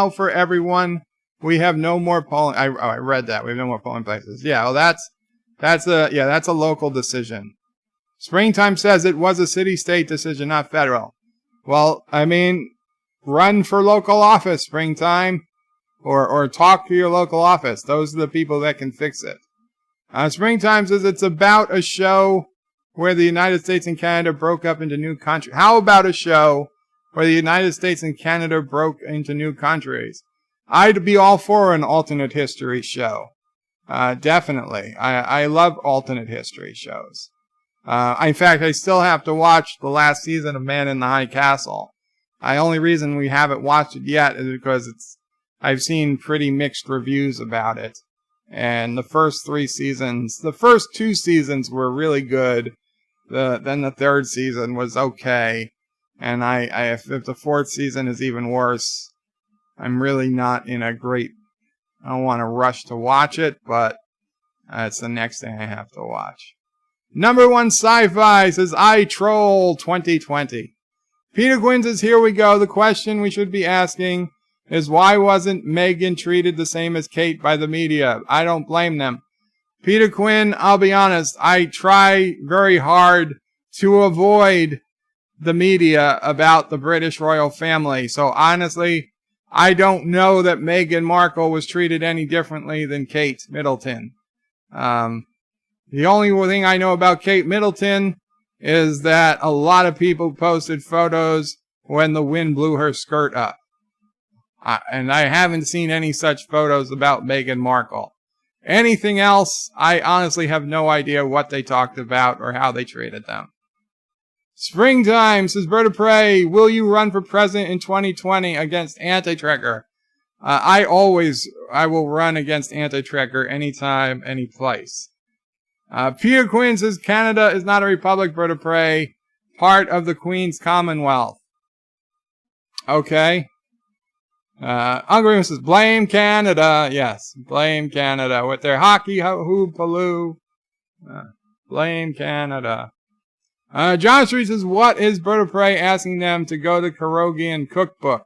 for everyone. We have no more polling. I read that. We have no more polling places. Yeah, well, that's a local decision. Springtime says it was a city-state decision, not federal. Well, I mean, run for local office, Springtime, or talk to your local office. Those are the people that can fix it. Springtime says it's about a show where the United States and Canada broke up into new countries. How about a show where the United States and Canada broke into new countries? I'd be all for an alternate history show. Definitely. I love alternate history shows. In fact, I still have to watch the last season of Man in the High Castle. The only reason we haven't watched it yet is because I've seen pretty mixed reviews about it. And the first 2 seasons were really good. Then the 3rd season was okay. And if the 4th season is even worse, I'm really not in a great, I don't want to rush to watch it, but it's the next thing I have to watch. Number 1 Sci-Fi says, I troll 2020. Peter Quinn says, here we go. The question we should be asking is, why wasn't Megan treated the same as Kate by the media? I don't blame them. Peter Quinn, I'll be honest, I try very hard to avoid the media about the British royal family. So honestly, I don't know that Meghan Markle was treated any differently than Kate Middleton. The only thing I know about Kate Middleton is that a lot of people posted photos when the wind blew her skirt up. And I haven't seen any such photos about Meghan Markle. Anything else, I honestly have no idea what they talked about or how they treated them. Springtime says, Bird of Prey, will you run for president in 2020 against Anti-Tracker? I will run against Anti-Tracker anytime, any place. Peter Quinn says, Canada is not a republic, Bird of Prey, part of the Queen's Commonwealth. Okay. Uncle Raymond says, blame Canada. Yes, blame Canada with their hockey hoopaloo. Blame Canada. John Street says, what is Bird of Prey asking them to go to Carogian Cookbook?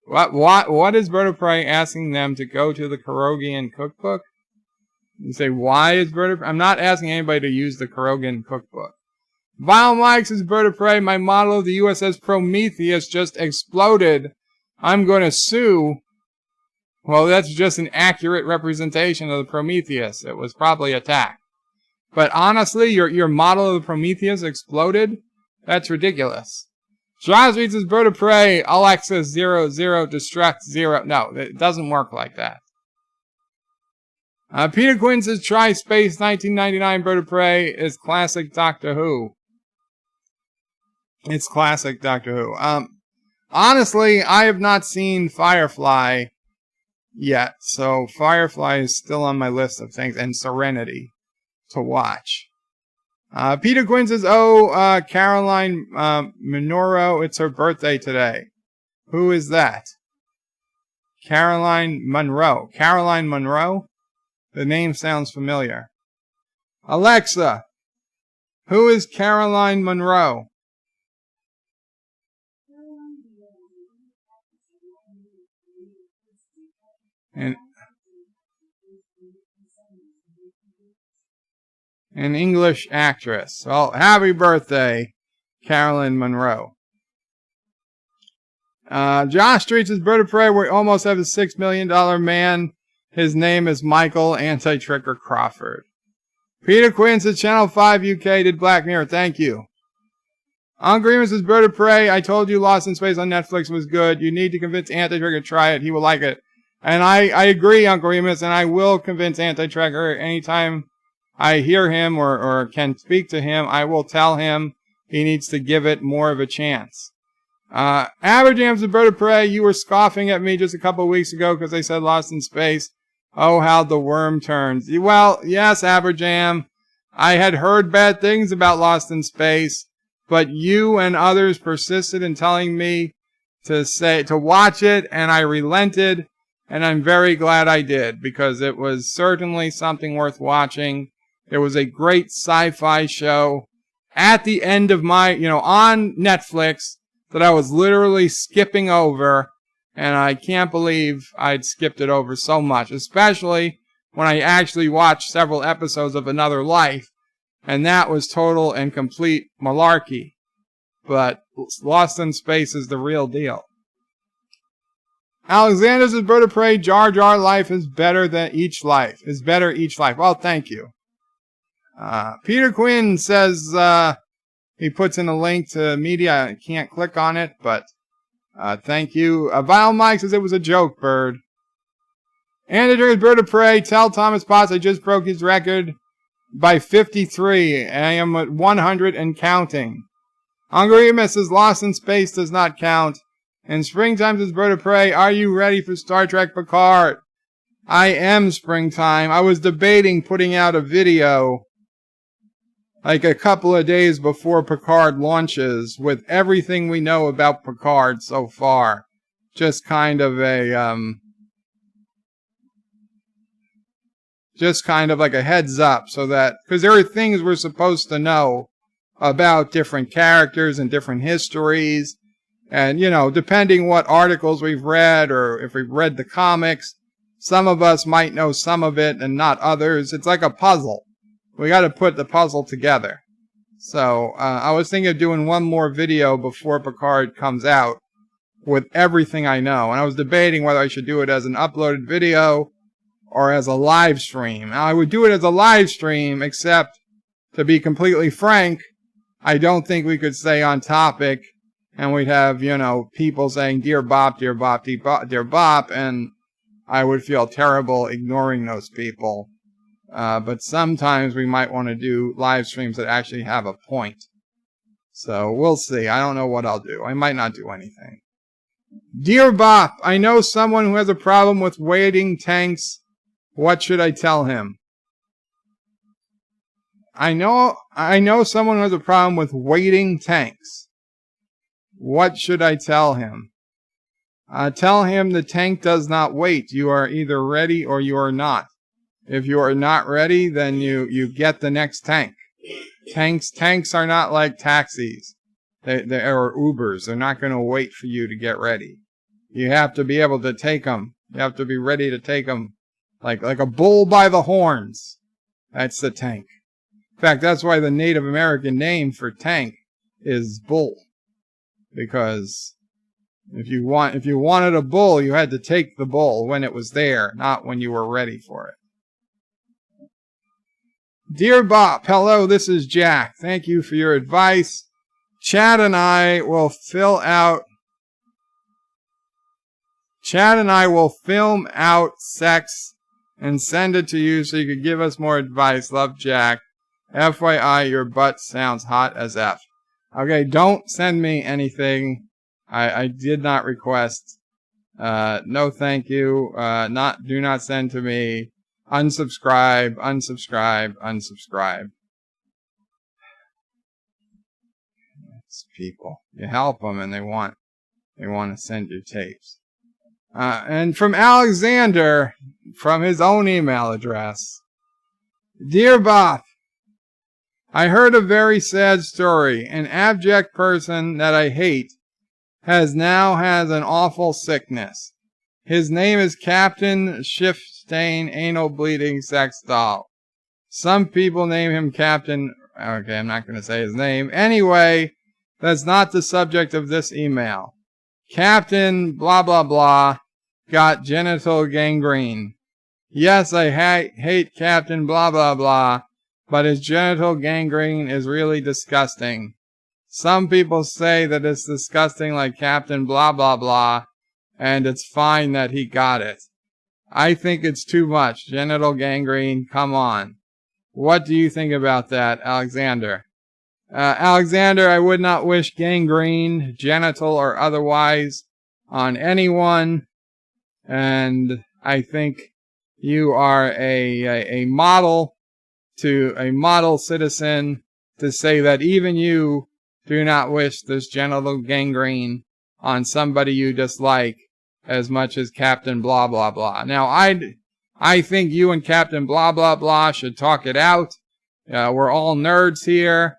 What is Bird of Prey asking them to go to the Carogian Cookbook? You say, why is Bird of Prey? I'm not asking anybody to use the Carogian Cookbook. Vile Mike says, Bird of Prey, my model of the USS Prometheus just exploded. I'm going to sue. Well, that's just an accurate representation of the Prometheus. It was probably attacked. But honestly, your model of the Prometheus exploded? That's ridiculous. Josh reads his Bird of Prey, Alexa 00, destruct 0. No, it doesn't work like that. Peter Quinn says, try Space 1999 Bird of Prey is classic Doctor Who. It's classic Doctor Who. Honestly, I have not seen Firefly yet, so Firefly is still on my list of things, and Serenity to watch. Peter Quinn says, Caroline Munro, it's her birthday today. Who is that? Caroline Munro. Caroline Munro? The name sounds familiar. Alexa, who is Caroline Munro? An English actress. Well, happy birthday, Carolyn Monroe. Josh treats his bird of prey. We almost have a $6 million man. His name is Michael Anti-Tricker Crawford. Peter Quinn says Channel 5 UK did Black Mirror. Thank you. Uncle Remus says Bird of Prey. I told you Lost in Space on Netflix was good. You need to convince Anti-Tricker to try it. He will like it. And I agree, Uncle Remus, and I will convince Anti-Tricker anytime I hear him or can speak to him. I will tell him he needs to give it more of a chance. Aberjam's the Bird of Prey. You were scoffing at me just a couple of weeks ago because I said Lost in Space. Oh, how the worm turns. Well, yes, Aberjam. I had heard bad things about Lost in Space, but you and others persisted in telling me to watch it, and I relented, and I'm very glad I did, because it was certainly something worth watching. It was a great sci-fi show at the end of my, on Netflix, that I was literally skipping over, and I can't believe I'd skipped it over so much, especially when I actually watched several episodes of Another Life, and that was total and complete malarkey. But Lost in Space is the real deal. Alexander's a Bird of Prey. Jar Jar life is better than each life. Is better each life. Well, thank you. Peter Quinn says, he puts in a link to media. I can't click on it, but thank you. Vile Mike says it was a joke, Bird. Andy Bird of Prey. Tell Thomas Potts I just broke his record by 53. I am at 100 and counting. Hungry says Lost in Space does not count. And Springtime says Bird of Prey. Are you ready for Star Trek Picard? I am, Springtime. I was debating putting out a video like a couple of days before Picard launches with everything we know about Picard so far. Just kind of like a heads up, so that, because there are things we're supposed to know about different characters and different histories, and depending what articles we've read or if we've read the comics, some of us might know some of it and not others. It's like a puzzle. We got to put the puzzle together. So I was thinking of doing one more video before Picard comes out with everything I know, and I was debating whether I should do it as an uploaded video or as a live stream. Now, I would do it as a live stream, except, to be completely frank, I don't think we could stay on topic, and we'd have, people saying, Dear Bop, Dear Bop, Dear Bop, and I would feel terrible ignoring those people. But sometimes we might want to do live streams that actually have a point. So we'll see. I don't know what I'll do. I might not do anything. Dear Bop, I know someone who has a problem with waiting tanks. What should I tell him? I know someone who has a problem with waiting tanks. What should I tell him? Tell him the tank does not wait. You are either ready or you are not. If you are not ready, then you get the next tank. Tanks are not like taxis. They are Ubers. They're not going to wait for you to get ready. You have to be able to take them. You have to be ready to take them. Like a bull by the horns. That's the tank. In fact, that's why the Native American name for tank is bull. Because if you wanted a bull, you had to take the bull when it was there, not when you were ready for it. Dear Bop, hello, this is Jack. Thank you for your advice. Chad and I will film out sex and send it to you so you could give us more advice. Love, Jack. FYI, your butt sounds hot as F. Okay, don't send me anything. I did not request. No thank you. Do not send to me. Unsubscribe. It's people. You help them and they want to send you tapes. And from Alexander, from his own email address. Dear Bop, I heard a very sad story. An abject person that I hate has an awful sickness. His name is Captain Shift-Stain Anal Bleeding Sex Doll. Some people name him Captain... Okay, I'm not going to say his name. Anyway, that's not the subject of this email. Captain blah blah blah got genital gangrene. Yes, I hate Captain blah blah blah, but his genital gangrene is really disgusting. Some people say that it's disgusting like Captain blah blah blah, and it's fine that he got it. I think it's too much. Genital gangrene, come on. What do you think about that, Alexander? Alexander, I would not wish gangrene, genital or otherwise, on anyone. And I think you are a model citizen to say that even you do not wish this genital gangrene on somebody you dislike as much as Captain blah blah blah. Now, I think you and Captain blah blah blah should talk it out. We're all nerds here.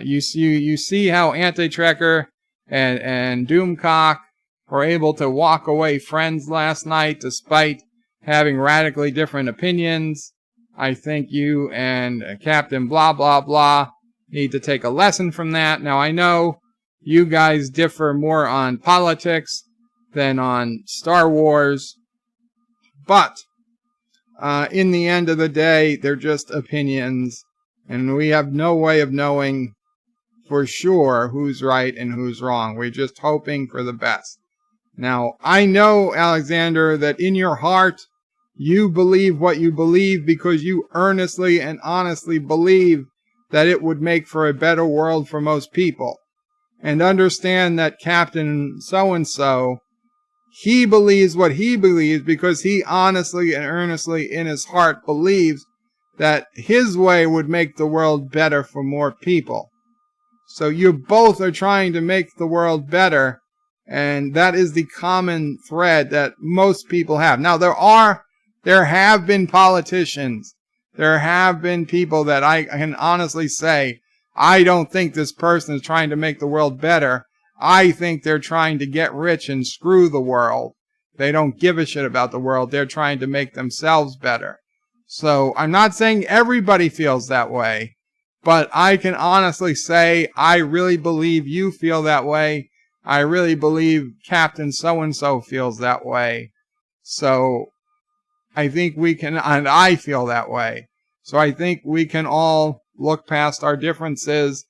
You see how Anti-Trekker and Doomcock were able to walk away friends last night despite having radically different opinions. I think you and Captain blah blah blah need to take a lesson from that. Now, I know you guys differ more on politics than on Star Wars, but in the end of the day, they're just opinions, and we have no way of knowing for sure who's right and who's wrong. We're just hoping for the best. Now, I know, Alexander, that in your heart, you believe what you believe because you earnestly and honestly believe that it would make for a better world for most people. And understand that Captain so-and-so, he believes what he believes because he honestly and earnestly in his heart believes that his way would make the world better for more people. So you both are trying to make the world better, and that is the common thread that most people have. Now, there have been politicians, there have been people that I can honestly say, I don't think this person is trying to make the world better. I think they're trying to get rich and screw the world. They don't give a shit about the world. They're trying to make themselves better. So I'm not saying everybody feels that way, but I can honestly say I really believe you feel that way. I really believe Captain so-and-so feels that way. So I think we can, and I feel that way. So I think we can all look past our differences,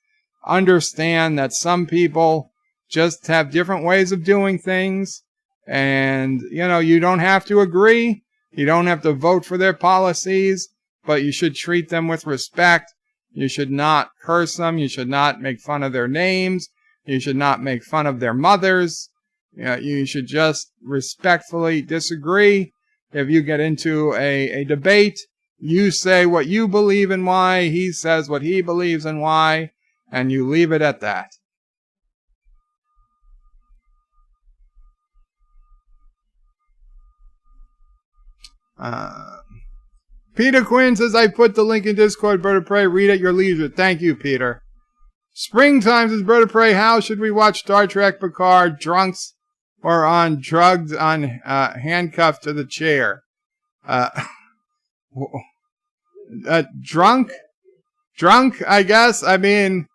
understand that some people just have different ways of doing things. And, you don't have to agree. You don't have to vote for their policies, but you should treat them with respect. You should not curse them. You should not make fun of their names. You should not make fun of their mothers. You should just respectfully disagree. If you get into a debate, you say what you believe and why. He says what he believes and why. And you leave it at that. Peter Quinn says, I put the link in Discord, Bird of Prey. Read at your leisure. Thank you, Peter. Springtime says, Bird of Prey, how should we watch Star Trek Picard? Drunks or on drugs on handcuffed to the chair? Drunk, I guess. I mean,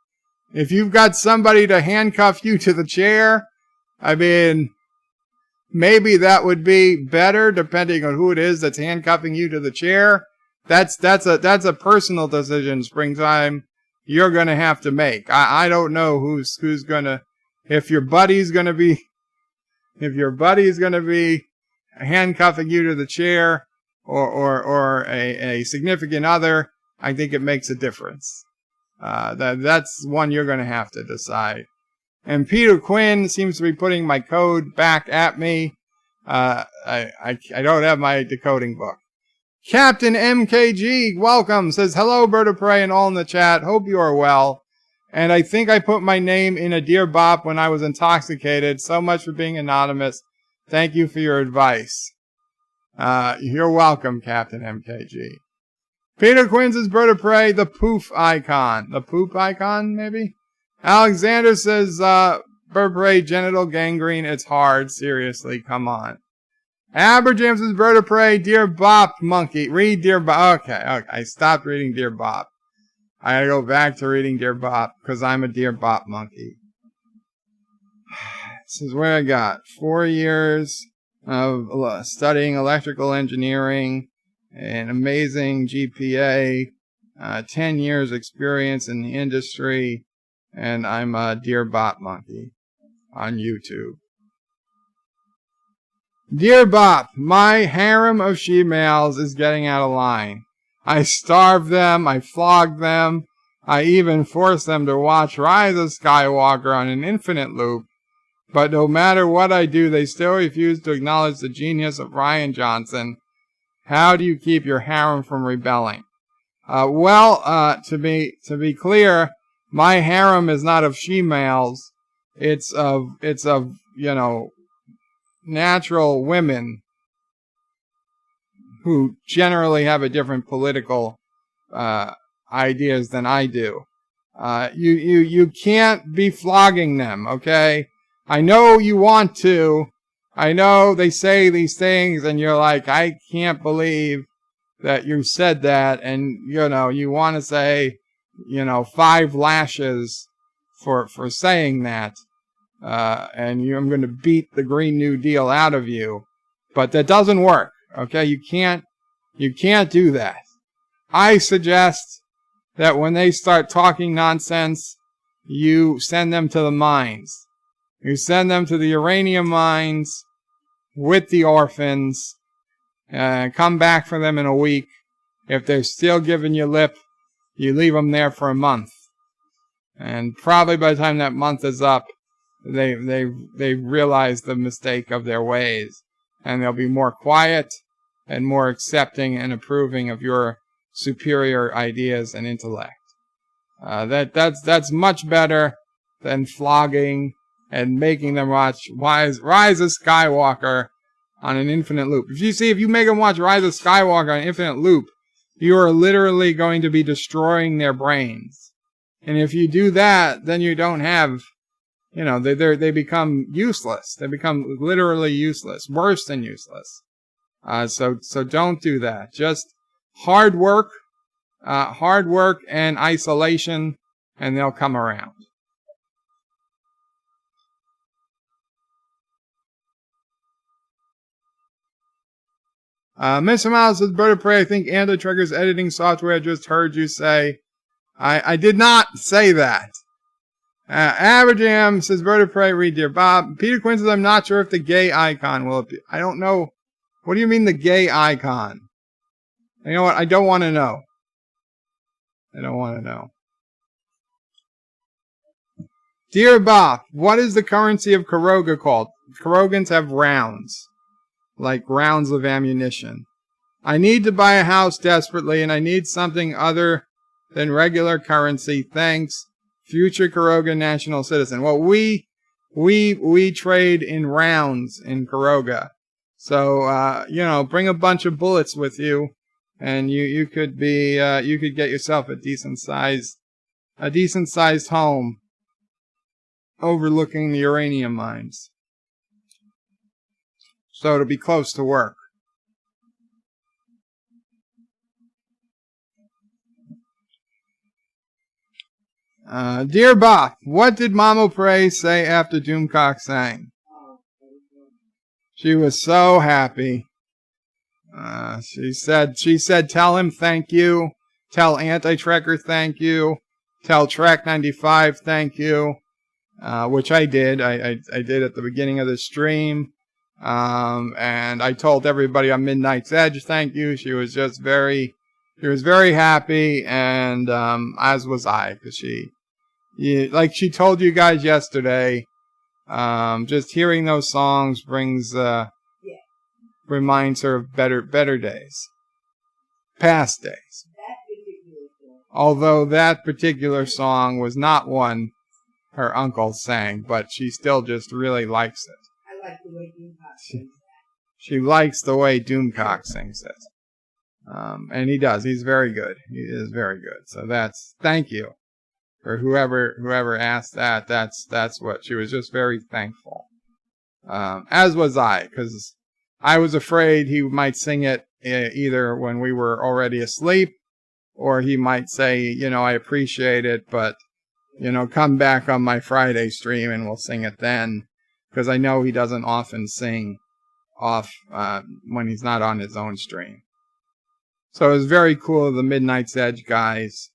if you've got somebody to handcuff you to the chair, I mean, maybe that would be better depending on who it is that's handcuffing you to the chair. That's a personal decision, Springtime, you're gonna have to make. I don't know who's gonna, if your buddy's gonna be handcuffing you to the chair or a significant other, I think it makes a difference. That's one you're gonna have to decide. And Peter Quinn seems to be putting my code back at me. I don't have my decoding book. Captain MKG, welcome, says, hello, Bird of Prey and all in the chat. Hope you are well. And I think I put my name in a Dear Bop when I was intoxicated. So much for being anonymous. Thank you for your advice. You're welcome, Captain MKG. Peter Quinn says, Bird of Prey, the poof icon. The poop icon, maybe? Alexander says, Bird of Prey, genital gangrene, it's hard. Seriously, come on. Aberjams' Bird of Prey, Dear Bop Monkey. Read Dear Bop. Okay. I stopped reading Dear Bop. I gotta go back to reading Dear Bop because I'm a Dear Bop monkey. This is where I got 4 years of studying electrical engineering, an amazing GPA, 10 years experience in the industry, and I'm a Dear Bop monkey on YouTube. Dear Bop, my harem of she-males is getting out of line. I starve them, I flog them, I even force them to watch Rise of Skywalker on an infinite loop, but no matter what I do, they still refuse to acknowledge the genius of Rian Johnson. How do you keep your harem from rebelling? To be clear, my harem is not of she-males. It's of, natural women who generally have a different political ideas than I do. You can't be flogging them, okay? I know you want to. I know they say these things and you're like, I can't believe that you said that, and you want to say 5 lashes for saying that, and I'm going to beat the Green New Deal out of you, but that doesn't work. Okay, you can't do that. I suggest that when they start talking nonsense, you send them to the mines. You send them to the uranium mines with the orphans. Come back for them in a week. If they're still giving you lip, you leave them there for a month. And probably by the time that month is up, they realize the mistake of their ways, and they'll be more quiet and more accepting and approving of your superior ideas and intellect. That's much better than flogging and making them watch Rise of Skywalker on an infinite loop. If you make them watch Rise of Skywalker on an infinite loop, you are literally going to be destroying their brains. And if you do that, then you don't have, they become useless. They become literally useless, worse than useless. So don't do that. Just hard work and isolation, and they'll come around. Mr. Miles says, Bird of Prey, I think Anti-Trigger's editing software just heard you say. I did not say that. Aberjam says, Bird of Prey, read Dear Bob. Peter Quinn says, I'm not sure if the gay icon will appear. I don't know. What do you mean the gay icon? You know what? I don't want to know. Dear Bob, what is the currency of Karoga called? Karogans have rounds. Like rounds of ammunition. I need to buy a house desperately, and I need something other than regular currency. Thanks, future Karoga national citizen. Well, we trade in rounds in Karoga. So, bring a bunch of bullets with you, and you could get yourself a decent sized home overlooking the uranium mines. So to be close to work. Dear Bop, what did Mama Prey say after Doomcock sang? She was so happy. She said, tell him thank you. Tell Anti-Trekker thank you. Tell Trek 95 thank you. Which I did. I did at the beginning of the stream. And I told everybody on Midnight's Edge thank you. She was very happy, and as was I, because like she told you guys yesterday, just hearing those songs reminds her of better days, past days. Although that particular song was not one her uncle sang, but she still just really likes it. I like the way Doomcock sings that. She likes the way Doomcock sings it. And he does. He's very good. He is very good. So thank you for whoever asked that. That's what she was, just very thankful. As was I, because I was afraid he might sing it either when we were already asleep, or he might say, I appreciate it, but, come back on my Friday stream and we'll sing it then. Because I know he doesn't often sing off when he's not on his own stream. So it was very cool of the Midnight's Edge guys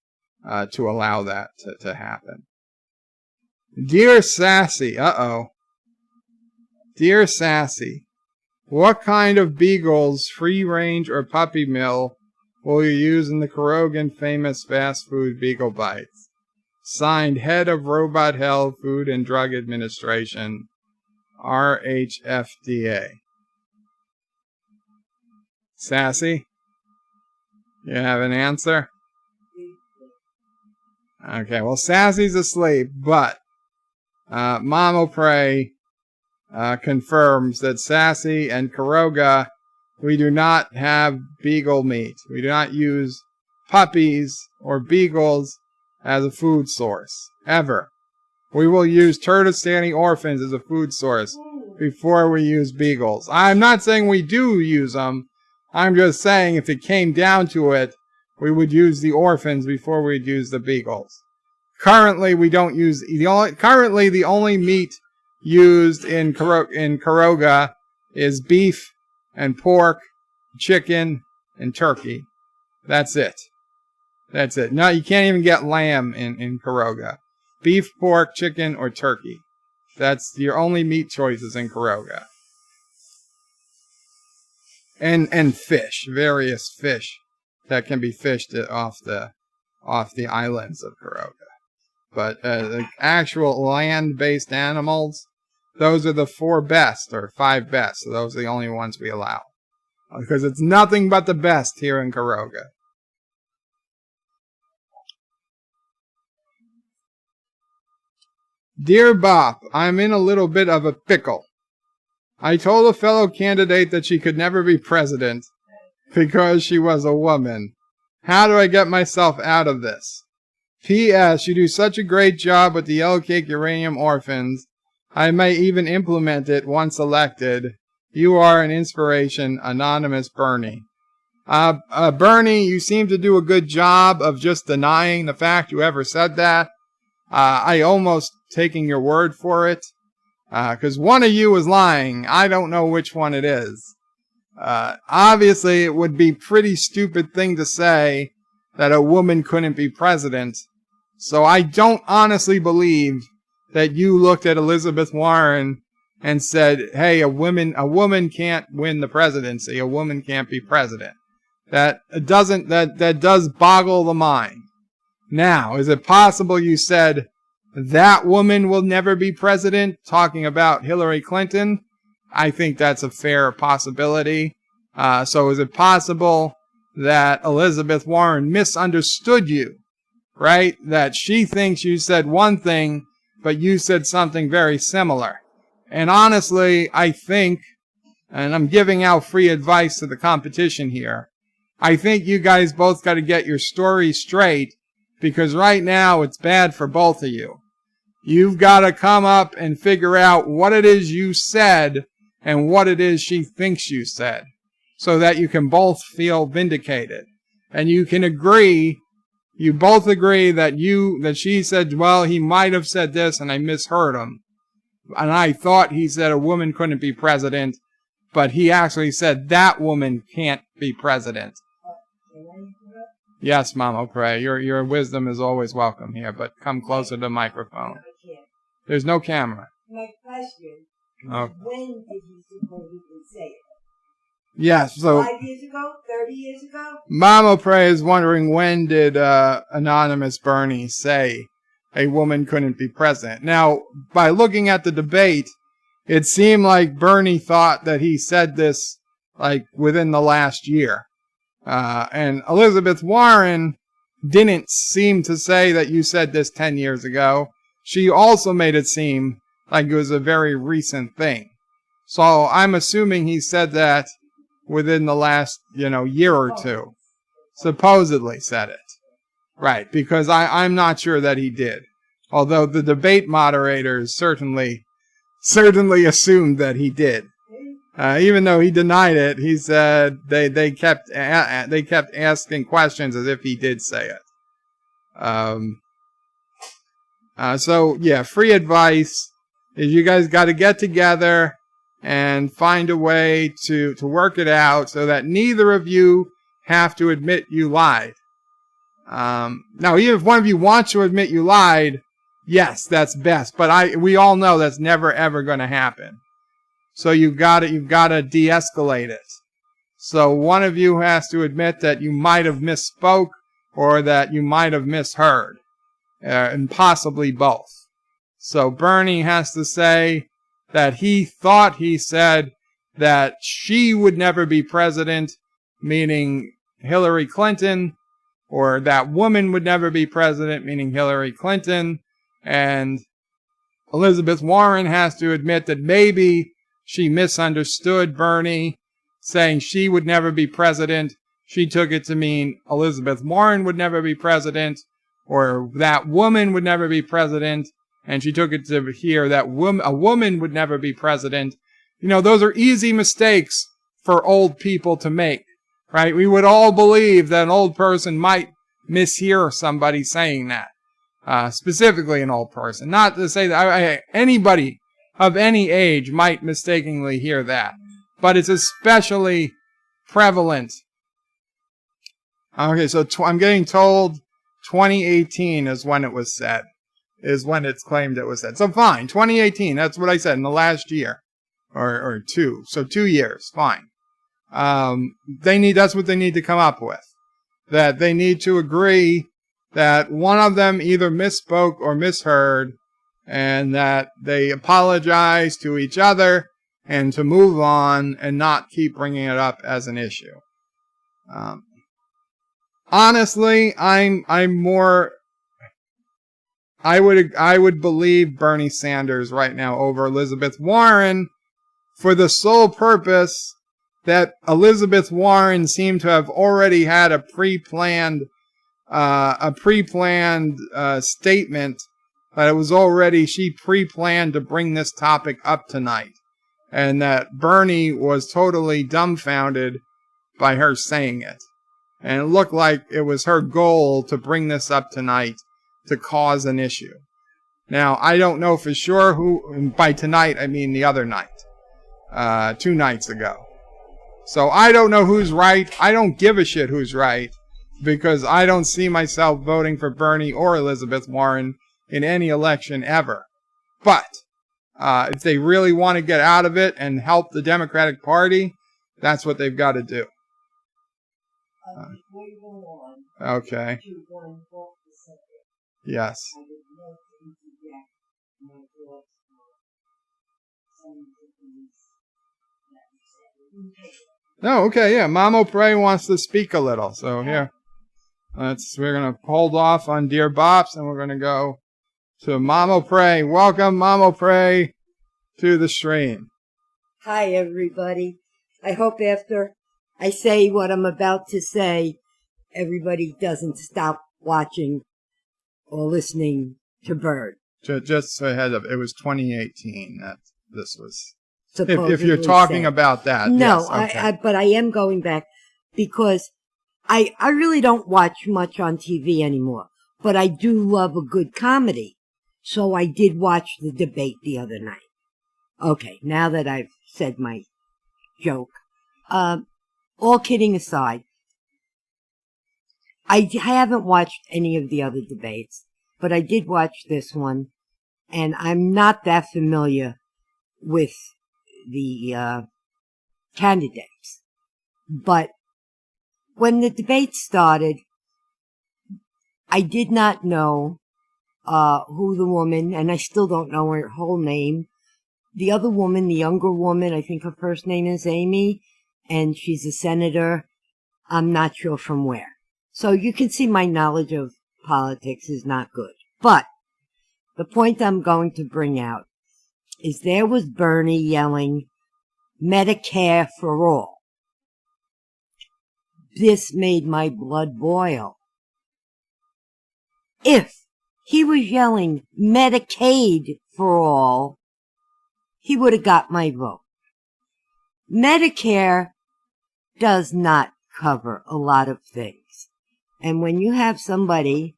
to allow that to happen. Dear Sassy, Dear Sassy, what kind of beagles, free range or puppy mill, will you use in the Kurogan famous fast food Beagle Bites? Signed, Head of Robot Hell Food and Drug Administration, RHFDA. Sassy? You have an answer? Okay, well, Sassy's asleep, but Mama Prey confirms that Sassy and Kuroga, we do not have beagle meat. We do not use puppies or beagles as a food source, ever. We will use Turtistani orphans as a food source before we use beagles. I'm not saying we do use them. I'm just saying if it came down to it, we would use the orphans before we'd use the beagles. Currently, we don't use the only meat used in Kuroga is beef and pork, chicken, and turkey. That's it. That's it. No, you can't even get lamb in Kuroga. Beef, pork, chicken, or turkey. That's your only meat choices in Kuroga. And fish, various fish that can be fished off the islands of Kuroga. But the actual land-based animals, those are the 4 best or 5 best. So those are the only ones we allow. Because it's nothing but the best here in Kuroga. Dear Bop, I'm in a little bit of a pickle. I told a fellow candidate that she could never be president because she was a woman. How do I get myself out of this? P.S. You do such a great job with the Yellow Cake Uranium Orphans. I may even implement it once elected. You are an inspiration, Anonymous Bernie. Bernie, you seem to do a good job of just denying the fact you ever said that. I almost taking your word for it. Because one of you is lying. I don't know which one it is. Obviously, it would be a pretty stupid thing to say that a woman couldn't be president. So I don't honestly believe that you looked at Elizabeth Warren and said, hey, a woman can't win the presidency. A woman can't be president. That does boggle the mind. Now, is it possible you said that woman will never be president, talking about Hillary Clinton? I think that's a fair possibility. So is it possible that Elizabeth Warren misunderstood you, right? That she thinks you said one thing, but you said something very similar. And honestly, I think, and I'm giving out free advice to the competition here, I think you guys both got to get your story straight, because right now it's bad for both of you. You've got to come up and figure out what it is you said and what it is she thinks you said, so that you can both feel vindicated. And you can agree, you both agree that she said, well, he might have said this and I misheard him. And I thought he said a woman couldn't be president, but he actually said that woman can't be president. Yes, Mama Pray, your wisdom is always welcome here, but come closer to the microphone. There's no camera. My question, Oh. when did you supposedly say it? Yes, so 5 years ago? 30 years ago? Mama Pray is wondering, when did Anonymous Bernie say a woman couldn't be president? Now, by looking at the debate, it seemed like Bernie thought that he said this like within the last year. And Elizabeth Warren didn't seem to say that you said this 10 years ago. She also made it seem like it was a very recent thing. So I'm assuming he said that within the last, year or two. Supposedly said it. Right, because I'm not sure that he did. Although the debate moderators certainly assumed that he did. Even though he denied it, he said they kept asking questions as if he did say it. So yeah, free advice is you guys got to get together and find a way to work it out so that neither of you have to admit you lied. Now, even if one of you wants to admit you lied, yes, that's best. But we all know that's never ever going to happen. So you've got to de-escalate it. So one of you has to admit that you might have misspoke or that you might have misheard, and possibly both. So Bernie has to say that he thought he said that she would never be president, meaning Hillary Clinton, or that woman would never be president, meaning Hillary Clinton, and Elizabeth Warren has to admit that maybe she misunderstood Bernie, saying she would never be president. She took it to mean Elizabeth Warren would never be president, or that woman would never be president, and she took it to hear that a woman would never be president. You know, those are easy mistakes for old people to make, right? We would all believe that an old person might mishear somebody saying that, specifically an old person. Not to say that anybody of any age might mistakenly hear that, but it's especially prevalent. Okay, so I'm getting told 2018 is when it was said, is when it's claimed it was said. So fine, 2018, that's what I said, in the last year, or two. So 2 years, fine. That's what they need to come up with. That they need to agree that one of them either misspoke or misheard, and that they apologize to each other and to move on and not keep bringing it up as an issue. Honestly, I would believe Bernie Sanders right now over Elizabeth Warren, for the sole purpose that Elizabeth Warren seemed to have already had a pre-planned statement, that it was already, she pre-planned to bring this topic up tonight, and that Bernie was totally dumbfounded by her saying it. And it looked like it was her goal to bring this up tonight to cause an issue. Now, I don't know for sure who, and by tonight I mean the other night, 2 nights ago. So I don't know who's right. I don't give a shit who's right, because I don't see myself voting for Bernie or Elizabeth Warren in any election ever. But if they really want to get out of it and help the Democratic Party, that's what they've got to do. Before you go on, Okay. to one off the subject, Yes. I would love to interject my thoughts on some of the things that you said. No, okay, yeah. Mamo Prey wants to speak a little, so here. We're gonna hold off on Dear Bops, and we're gonna go to Mamo Prey. Welcome, Mamo Prey, to the stream. Hi, everybody. I hope after I say what I'm about to say, everybody doesn't stop watching or listening to Bird. Just a heads up, it was 2018 that this was. If Supposedly you're talking said. about that. No, yes, okay. but I am going back because I really don't watch much on TV anymore, but I do love a good comedy. So I did watch the debate the other night. Okay, now that I've said my joke, all kidding aside, I haven't watched any of the other debates, but I did watch this one, and I'm not that familiar with the candidates. But when the debate started, I did not know who the woman, and I still don't know her whole name. The other woman, the younger woman, I think her first name is Amy, and she's a senator. I'm not sure from where. So you can see my knowledge of politics is not good. But the point I'm going to bring out is there was Bernie yelling, Medicare for all. This made my blood boil. If he was yelling Medicaid for all, he would have got my vote. Medicare does not cover a lot of things. And when you have somebody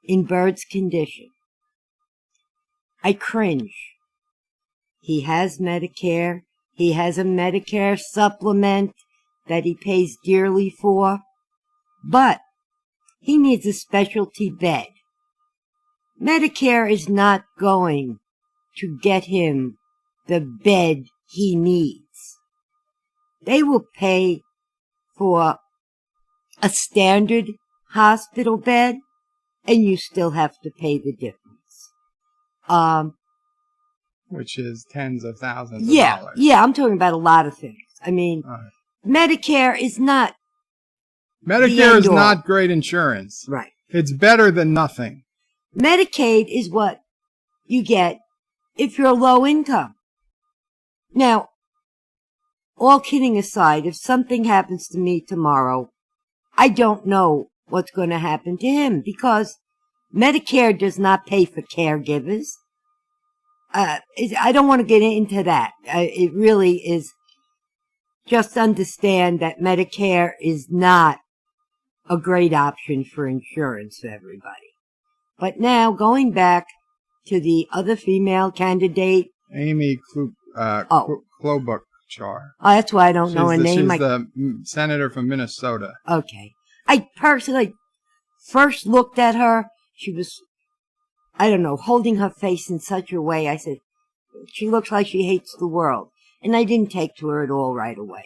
in Bird's condition, I cringe. He has Medicare. He has a Medicare supplement that he pays dearly for. But he needs a specialty bed. Medicare is not going to get him the bed he needs. They will pay for a standard hospital bed, and you still have to pay the difference. Which is tens of thousands of dollars. Yeah, I'm talking about a lot of things. I mean, Medicare is not Medicare is not great insurance. Right. It's better than nothing. Medicaid is what you get if you're low income. Now, all kidding aside, if something happens to me tomorrow, I don't know what's going to happen to him because Medicare does not pay for caregivers. I don't want to get into that. It really is. Just understand that Medicare is not a great option for insurance for everybody. But now, going back to the other female candidate, Amy Klobuchar. Oh, that's why I don't know her name. She's the senator from Minnesota. Okay. I personally first looked at her. She was, I don't know, holding her face in such a way. I said, she looks like she hates the world. And I didn't take to her at all right away.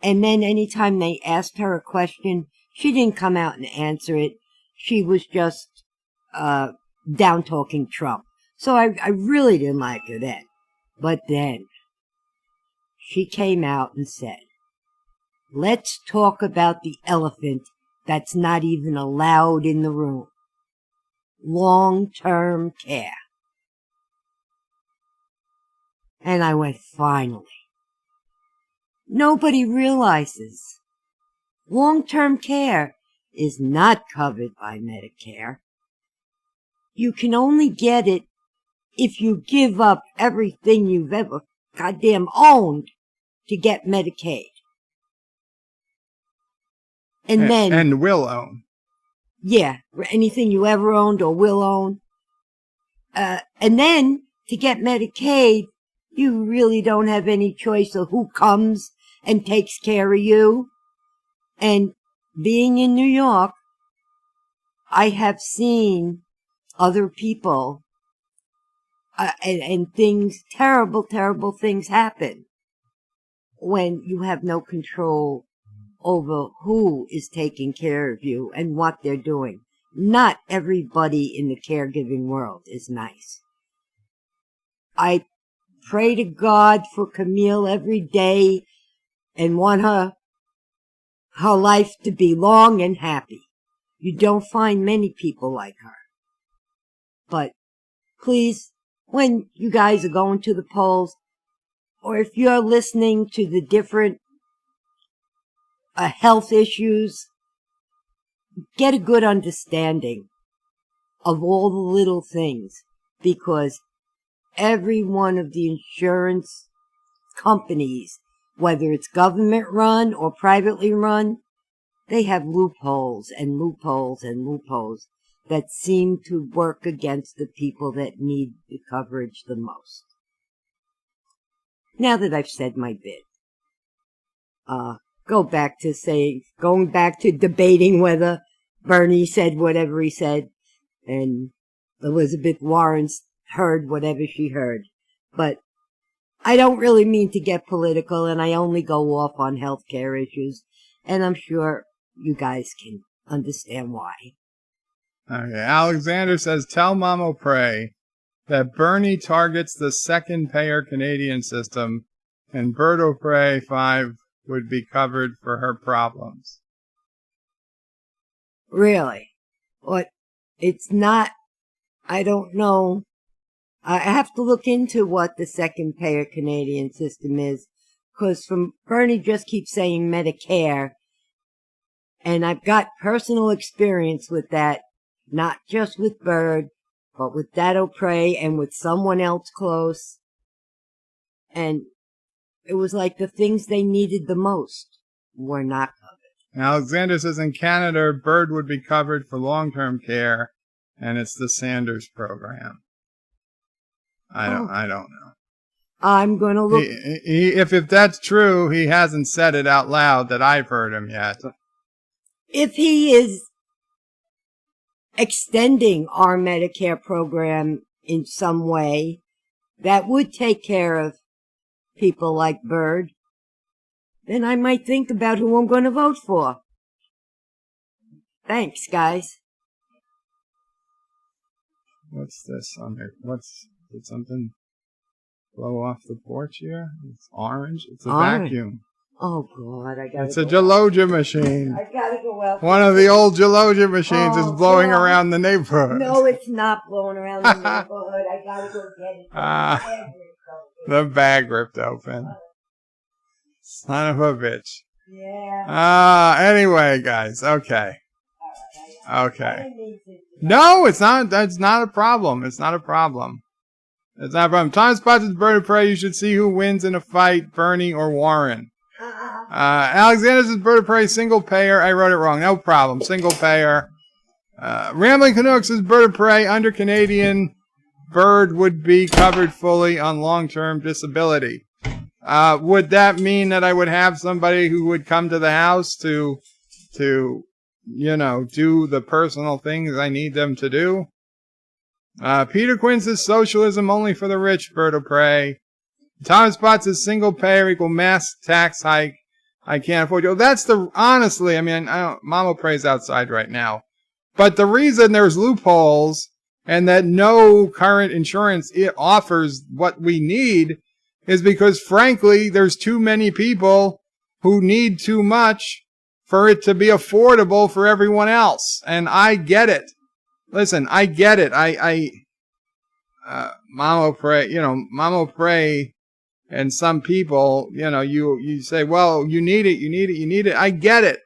And then anytime they asked her a question, she didn't come out and answer it. She was just down-talking Trump. So I really didn't like her then. But then she came out and said, let's talk about the elephant that's not even allowed in the room. Long-term care. And I went, finally. Nobody realizes long-term care is not covered by Medicare. You can only get it if you give up everything you've ever goddamn owned to get Medicaid. And will own. Yeah, anything you ever owned or will own. And then to get Medicaid, you really don't have any choice of who comes and takes care of you. And being in New York, I have seen other people and things, terrible, terrible things happen when you have no control over who is taking care of you and what they're doing. Not everybody in the caregiving world is nice. I pray to God for Camille every day and want her life to be long and happy. You don't find many people like her. But please, when you guys are going to the polls, or if you're listening to the different health issues, get a good understanding of all the little things, because every one of the insurance companies, whether it's government run or privately run, they have loopholes and loopholes and loopholes that seem to work against the people that need the coverage the most. Now that I've said my bit, going back to debating whether Bernie said whatever he said and Elizabeth Warren heard whatever she heard. But I don't really mean to get political, and I only go off on healthcare issues, and I'm sure you guys can understand why. Okay, Alexander says, tell Mama Pray that Bernie targets the second-payer Canadian system, and Bert O'Prey 5 would be covered for her problems. Really? But it's not, I don't know. I have to look into what the second-payer Canadian system is, because Bernie just keeps saying Medicare, and I've got personal experience with that, not just with Bird, but with Dad O'Prey and with someone else close. And It was like the things they needed the most were not covered. Alexander says in Canada, Bird would be covered for long-term care, and it's the Sanders program. I don't know. I'm going to look. If that's true, he hasn't said it out loud that I've heard him yet. If he is extending our Medicare program in some way, that would take care of people like Bird, then I might think about who I'm going to vote for. Thanks, guys. What's this on there? Did something blow off the porch here? It's orange. It's a vacuum. Oh, God, I gotta It's a Gelogia machine. I gotta go out. One of the old Gelogia machines is blowing around the neighborhood. No, it's not blowing around the neighborhood. I gotta go get it. The bag ripped open. Son of a bitch. Yeah. Anyway, guys. Okay. Okay. No, it's not. That's not a problem. It's not a problem. It's not a problem. Tom Spots' Bird of Prey. You should see who wins in a fight, Bernie or Warren. Alexander says Bird of Prey, single payer. I wrote it wrong. No problem. Single payer. Rambling Canucks says Bird of Prey, under Canadian. Bird would be covered fully on long-term disability. Would that mean that I would have somebody who would come to the house to you know, do the personal things I need them to do? Peter Quinn says socialism only for the rich, Bird of Prey. Thomas Potts says single payer equal mass tax hike. I can't afford you. Well, that's honestly, I mean, Mama Pray's outside right now. But the reason there's loopholes and that no current insurance offers what we need is because, frankly, there's too many people who need too much for it to be affordable for everyone else. And I get it. Listen, I get it. Mama Pray, and some people, you know, you say, well, you need it. I get it.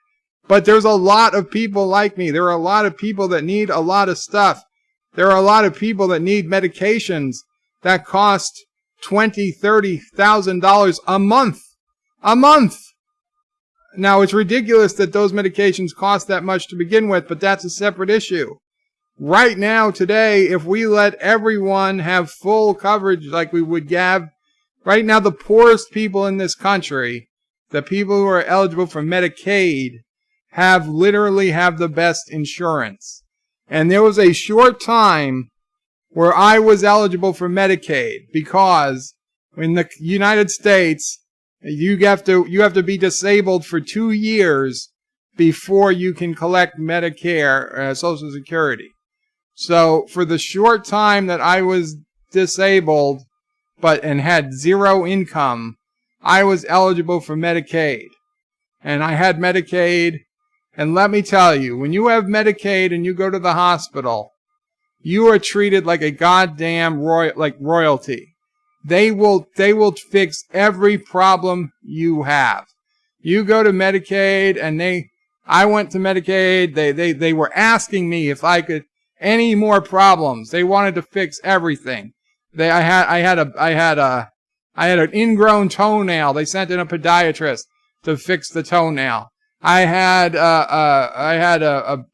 But there's a lot of people like me. There are a lot of people that need a lot of stuff. There are a lot of people that need medications that cost $20,000, $30,000 a month. A month! Now, it's ridiculous that those medications cost that much to begin with, but that's a separate issue. Right now, today, if we let everyone have full coverage like we would have, right now the poorest people in this country, the people who are eligible for Medicaid, literally have the best insurance. And there was a short time where I was eligible for Medicaid because in the United States, you have to be disabled for 2 years before you can collect Medicare, Social Security. So for the short time that I was disabled and had zero income, I was eligible for Medicaid. And I had Medicaid. And let me tell you, when you have Medicaid and you go to the hospital, you are treated like a goddamn royalty. They will fix every problem you have. You go to Medicaid and I went to Medicaid, they were asking me if I could any more problems. They wanted to fix everything. I had an ingrown toenail. They sent in a podiatrist to fix the toenail. I had a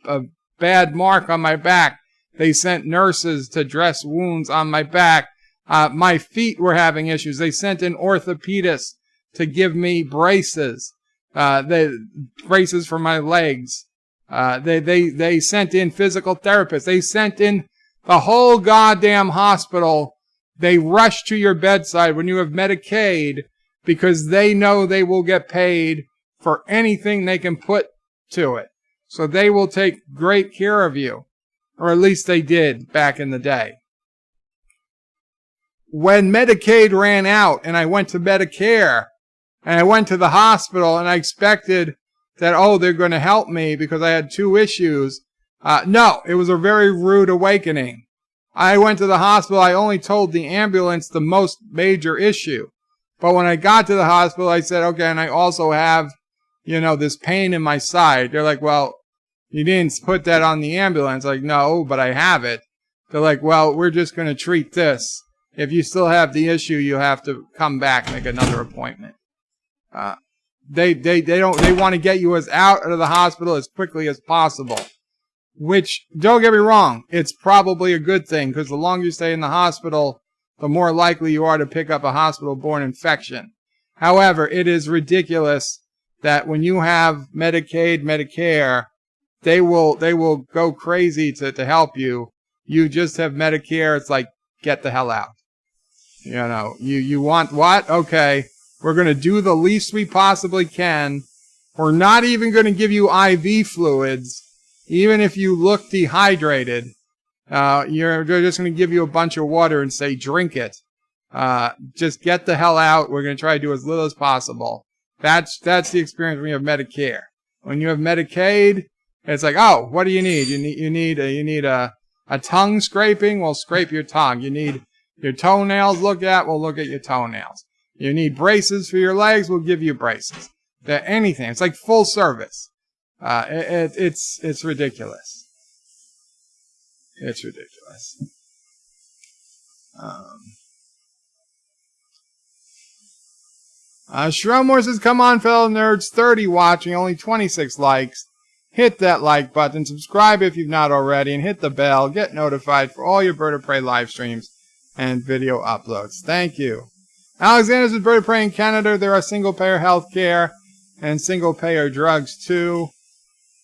bad mark on my back. They sent nurses to dress wounds on my back. My feet were having issues. They sent in orthopedists to give me braces. Braces for my legs. They sent in physical therapists. They sent in the whole goddamn hospital. They rush to your bedside when you have Medicaid because they know they will get paid for anything they can put to it. So they will take great care of you. Or at least they did back in the day. When Medicaid ran out and I went to Medicare and I went to the hospital and I expected that, they're going to help me because I had 2 issues. No, it was a very rude awakening. I went to the hospital. I only told the ambulance the most major issue. But when I got to the hospital, I said, okay, and I also have, this pain in my side. They're like, well, you didn't put that on the ambulance. Like, no, but I have it. They're like, well, we're just going to treat this. If you still have the issue, you have to come back, make another appointment. They want to get you out of the hospital as quickly as possible. Which, don't get me wrong, it's probably a good thing, because the longer you stay in the hospital, the more likely you are to pick up a hospital-borne infection. However, it is ridiculous that when you have Medicaid, Medicare, they will go crazy to help you. You just have Medicare, it's like, get the hell out. You know, you want what? Okay, we're going to do the least we possibly can. We're not even going to give you IV fluids, even if you look dehydrated. They're just going to give you a bunch of water and say, drink it. Just get the hell out. We're going to try to do as little as possible. That's the experience when you have Medicare. When you have Medicaid, it's like, oh, what do you need? You need a tongue scraping? We'll scrape your tongue. You need your toenails looked at? We'll look at your toenails. You need braces for your legs? We'll give you braces. Anything. It's like full service. It's ridiculous. It's ridiculous. Shrumore says, come on, fellow nerds. 30 watching, only 26 likes. Hit that like button, subscribe if you've not already, and hit the bell. Get notified for all your Bird of Prey live streams and video uploads. Thank you. Alexander says, Bird of Prey in Canada, there are single-payer health care and single-payer drugs, too.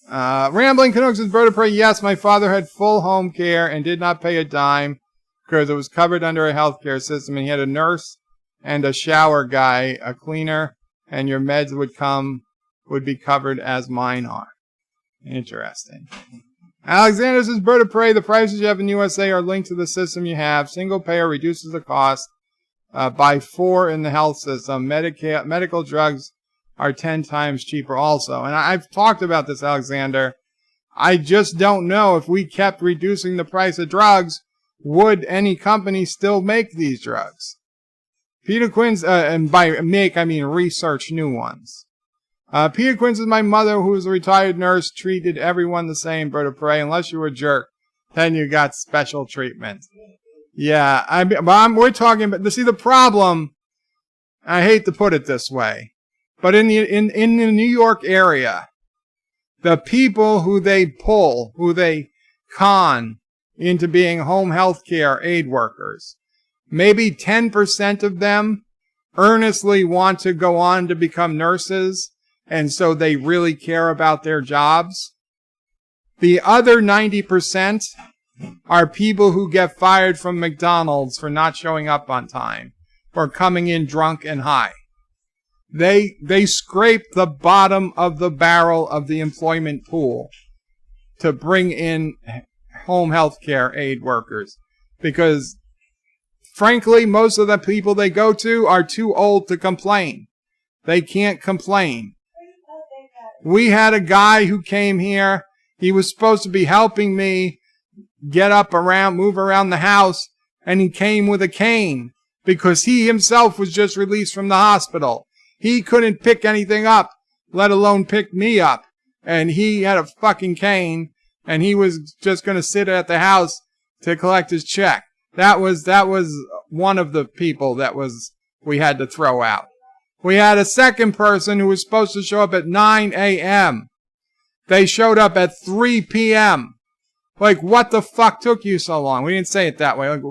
Rambling Canucks says, Bird of Prey, yes, my father had full home care and did not pay a dime because it was covered under a healthcare system, and he had a nurse and a shower guy, a cleaner, and your meds would be covered as mine are. Interesting. Alexander says, Bird of Prey, the prices you have in USA are linked to the system you have. Single payer reduces the cost by 4 in the health system. Medical drugs are 10 times cheaper also. And I've talked about this, Alexander. I just don't know if we kept reducing the price of drugs, would any company still make these drugs? Peter Quinn's, and by make, I mean research new ones. Peter Quinn says, my mother, who was a retired nurse, treated everyone the same, Bird of Prey. Unless you were a jerk, then you got special treatment. Yeah, we're talking about, see, the problem, I hate to put it this way, but in the New York area, the people who they con into being home health care aid workers, maybe 10% of them earnestly want to go on to become nurses, and so they really care about their jobs. The other 90% are people who get fired from McDonald's for not showing up on time, for coming in drunk and high. They scrape the bottom of the barrel of the employment pool to bring in home health care aid workers, because frankly, most of the people they go to are too old to complain. They can't complain. We had a guy who came here. He was supposed to be helping me get up around, move around the house, and he came with a cane because he himself was just released from the hospital. He couldn't pick anything up, let alone pick me up. And he had a fucking cane, and he was just going to sit at the house to collect his check. That was one of the people we had to throw out. We had a second person who was supposed to show up at 9 a.m. They showed up at 3 p.m. Like, what the fuck took you so long? We didn't say it that way. Like,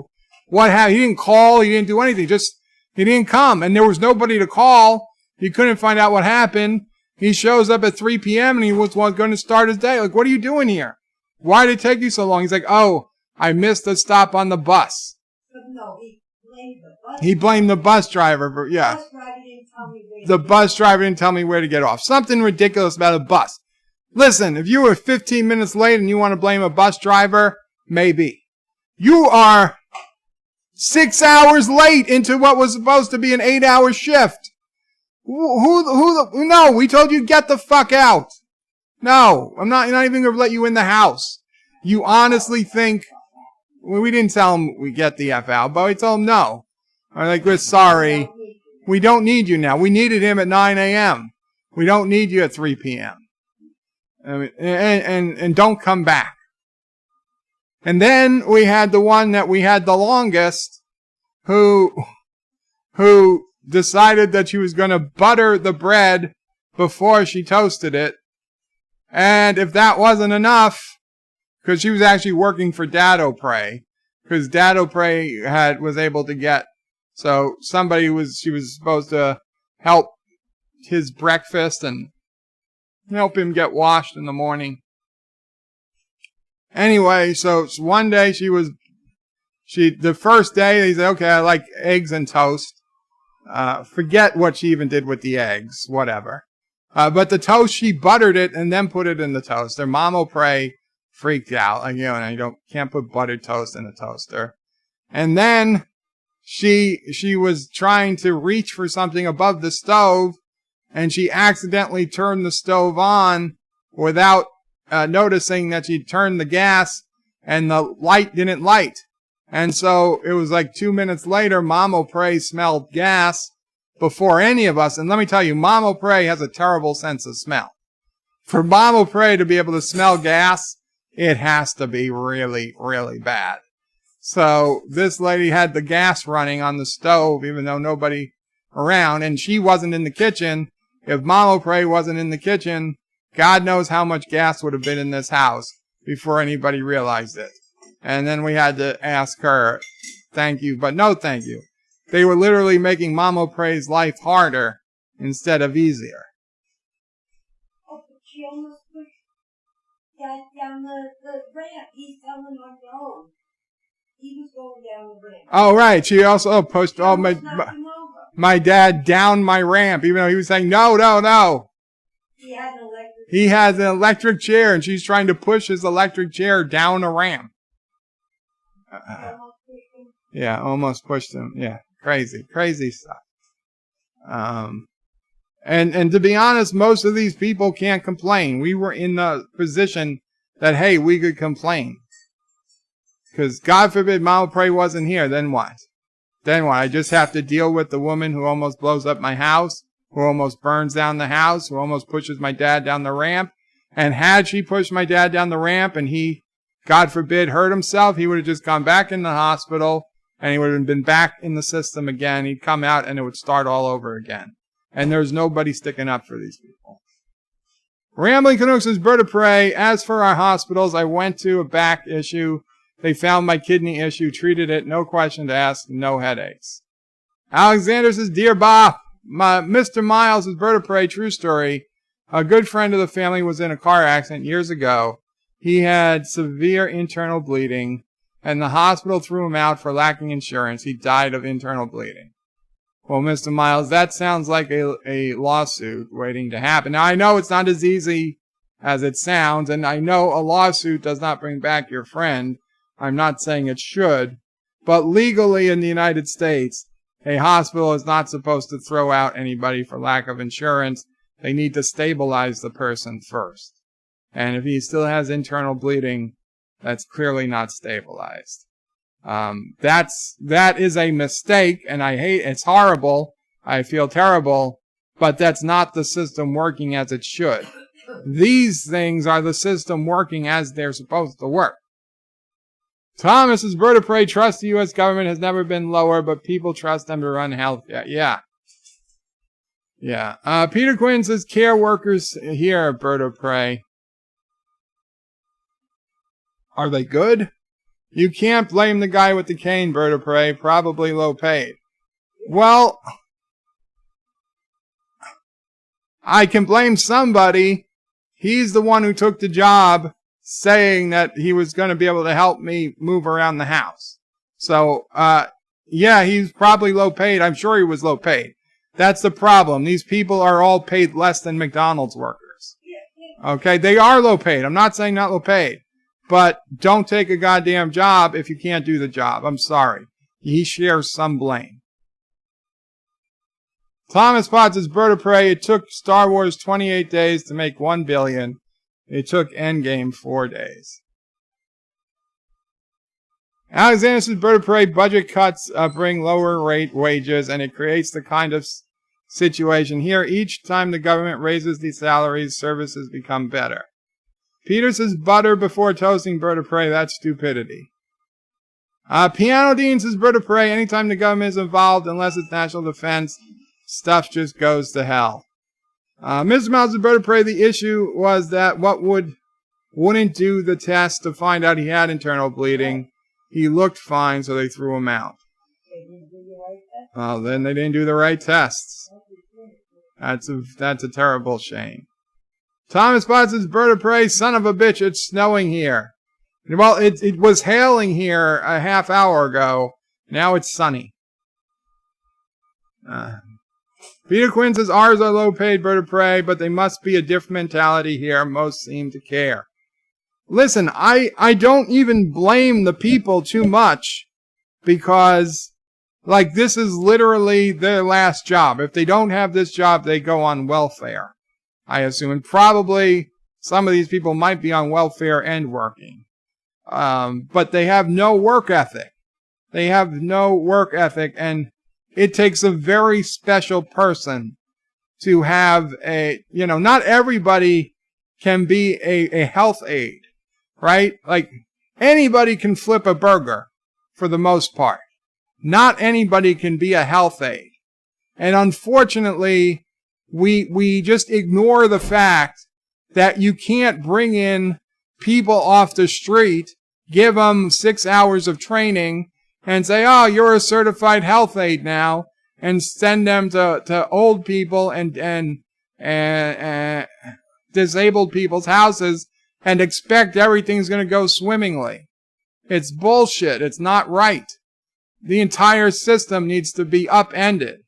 what happened? He didn't call. He didn't do anything. He didn't come. And there was nobody to call. He couldn't find out what happened. He shows up at 3 p.m. and he was going to start his day. Like, what are you doing here? Why did it take you so long? He's like, oh, I missed a stop on the bus. But no, he blamed the bus. He blamed the bus driver. Yeah. The bus driver didn't tell me where to get off. Something ridiculous about a bus. Listen, if you were 15 minutes late and you want to blame a bus driver, maybe. You are 6 hours late into what was supposed to be an 8-hour shift. No, we told you get the fuck out. No, you're not even going to let you in the house. You honestly think, we didn't tell him we get the F out, but we told him no. I'm like, we're sorry. We don't need you now. We needed him at 9 a.m. We don't need you at 3 p.m. I mean, and don't come back. And then we had the one that we had the longest, who decided that she was going to butter the bread before she toasted it. And if that wasn't enough, because she was actually working for Dado Prey, because Dado Prey was able to get, so she was supposed to help his breakfast and help him get washed in the morning. Anyway, so one day the first day they said, okay, I like eggs and toast. Forget what she even did with the eggs, whatever. But the toast, she buttered it and then put it in the toaster. Mama Prey freaked out. Like, you can't put buttered toast in a toaster. And then she was trying to reach for something above the stove, and she accidentally turned the stove on without noticing that she turned the gas, and the light didn't light. And so it was like 2 minutes later, Mama Prey smelled gas before any of us. And let me tell you, Mama Prey has a terrible sense of smell. For Mama Prey to be able to smell gas, it has to be really, really bad. So this lady had the gas running on the stove, even though nobody around, and she wasn't in the kitchen. If Mama Prey wasn't in the kitchen, God knows how much gas would have been in this house before anybody realized it. And then we had to ask her, thank you, but no thank you. They were literally making Mama Prey's life harder instead of easier. Oh, but she almost pushed Dad down the ramp. He's telling her no. He was going down the ramp. Oh, right. She also pushed my dad down my ramp, even though he was saying, no, no, no. He has an electric chair, and she's trying to push his electric chair down a ramp. Yeah, almost pushed him. Yeah, crazy stuff. And to be honest, most of these people can't complain. We were in the position that, hey, we could complain. Because God forbid Mama Prey wasn't here, then what? Then what? I just have to deal with the woman who almost blows up my house, who almost burns down the house, who almost pushes my dad down the ramp. And had she pushed my dad down the ramp and he, God forbid, hurt himself, he would have just gone back in the hospital and he would have been back in the system again. He'd come out and it would start all over again. And there's nobody sticking up for these people. Rambling Canucks is Bird of Prey. As for our hospitals, I went to a back issue. They found my kidney issue, treated it, no question to ask, no headaches. Alexander says, Dear Bop, Mr. Miles is Bird of Prey, true story. A good friend of the family was in a car accident years ago. He had severe internal bleeding, and the hospital threw him out for lacking insurance. He died of internal bleeding. Well, Mr. Miles, that sounds like a lawsuit waiting to happen. Now, I know it's not as easy as it sounds, and I know a lawsuit does not bring back your friend. I'm not saying it should, but legally in the United States, a hospital is not supposed to throw out anybody for lack of insurance. They need to stabilize the person first. And if he still has internal bleeding, that's clearly not stabilized. That is a mistake, and I hate, it's horrible. I feel terrible, but that's not the system working as it should. These things are the system working as they're supposed to work. Thomas is Bird of Prey. Trust the U.S. government has never been lower, but people trust them to run health. Yeah. Peter Quinn says care workers here, Bird of Prey. Are they good? You can't blame the guy with the cane, Bird of Prey. Probably low paid. Well, I can blame somebody. He's the one who took the job saying that he was going to be able to help me move around the house. So, yeah, he's probably low paid. I'm sure he was low paid. That's the problem. These people are all paid less than McDonald's workers. Okay, they are low paid. I'm not saying not low paid. But don't take a goddamn job if you can't do the job. I'm sorry. He shares some blame. Thomas Potts is Bird of Prey. It took Star Wars 28 days to make $1 billion. It took Endgame 4 days. Alexander says Bird of Prey budget cuts bring lower rate wages, and it creates the kind of situation here. Each time the government raises the salaries, services become better. Peter says butter before toasting Bird of Prey. That's stupidity. Piano Dean says, Bird of Prey, anytime the government is involved, unless it's national defense, stuff just goes to hell. Mr. Miles says, Bird of Prey, the issue was that wouldn't do the test to find out he had internal bleeding. He looked fine, so they threw him out. Well, then they didn't do the right tests. That's a terrible shame. Thomas Potts says, Bird of Prey, son of a bitch, it's snowing here. Well, it was hailing here a half hour ago. Now it's sunny. Peter Quinn says, ours are low-paid, Bird of Prey, but they must be a different mentality here. Most seem to care. Listen, I don't even blame the people too much because, like, this is literally their last job. If they don't have this job, they go on welfare, I assume. And probably some of these people might be on welfare and working. But they have no work ethic. They have no work ethic, and it takes a very special person to have not everybody can be a health aide, right? Like, anybody can flip a burger for the most part. Not anybody can be a health aide. And unfortunately, we just ignore the fact that you can't bring in people off the street, give them 6 hours of training, and say, oh, you're a certified health aide now, and send them to old people and disabled people's houses and expect everything's going to go swimmingly. It's bullshit. It's not right. The entire system needs to be upended.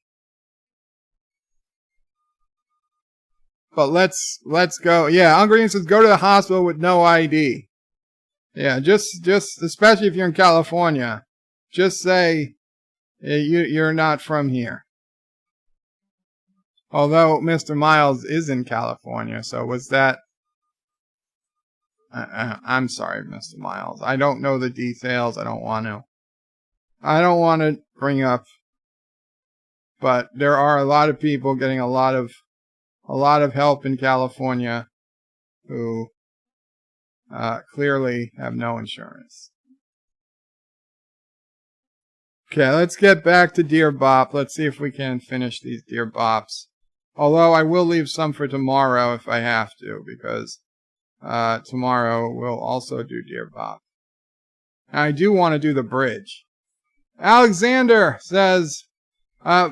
But let's go. Yeah, Ungreen says, go to the hospital with no ID. Yeah, just especially if you're in California, just say you're not from here. Although Mr. Miles is in California, so was that... I'm sorry, Mr. Miles. I don't know the details. I don't want to bring up, but there are a lot of people getting a lot of help in California who clearly have no insurance. Okay, let's get back to Dear Bop. Let's see if we can finish these Dear Bops. Although I will leave some for tomorrow if I have to, because tomorrow we'll also do Dear Bop. I do want to do the bridge. Alexander says,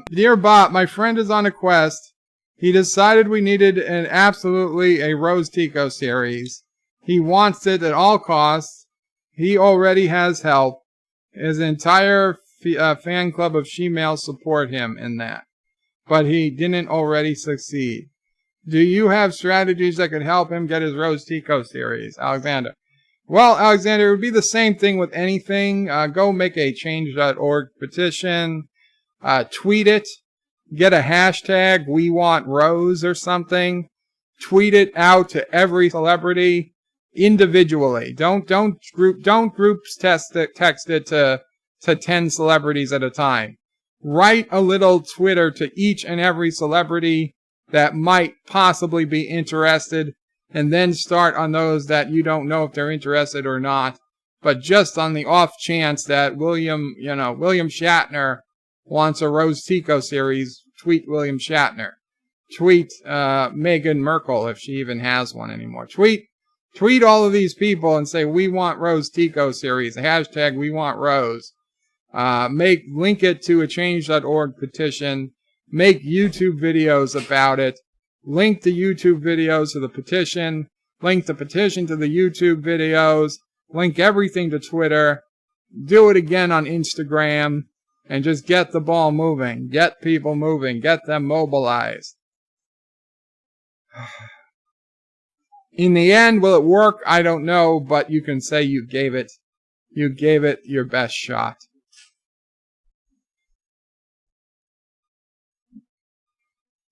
Dear Bop, my friend is on a quest. He decided we needed absolutely a Rose Tico series. He wants it at all costs. He already has help. His entire fan club of she-males support him in that. But he didn't already succeed. Do you have strategies that could help him get his Rose Tico series? Alexander. Well, Alexander, it would be the same thing with anything. Go make a change.org petition. Tweet it. Get a hashtag, we want Rose or something. Tweet it out to every celebrity individually. Don't groups text it to 10 celebrities at a time. Write a little Twitter to each and every celebrity that might possibly be interested, and then start on those that you don't know if they're interested or not. But just on the off chance that William Shatner wants a Rose Tico series, tweet William Shatner. Tweet Meghan Merkel, if she even has one anymore. Tweet all of these people and say, we want Rose Tico series. Hashtag we want Rose. Link it to a change.org petition. Make YouTube videos about it. Link the YouTube videos to the petition. Link the petition to the YouTube videos. Link everything to Twitter. Do it again on Instagram. And just get the ball moving. Get people moving. Get them mobilized. In the end, will it work? I don't know, but you can say you gave it your best shot.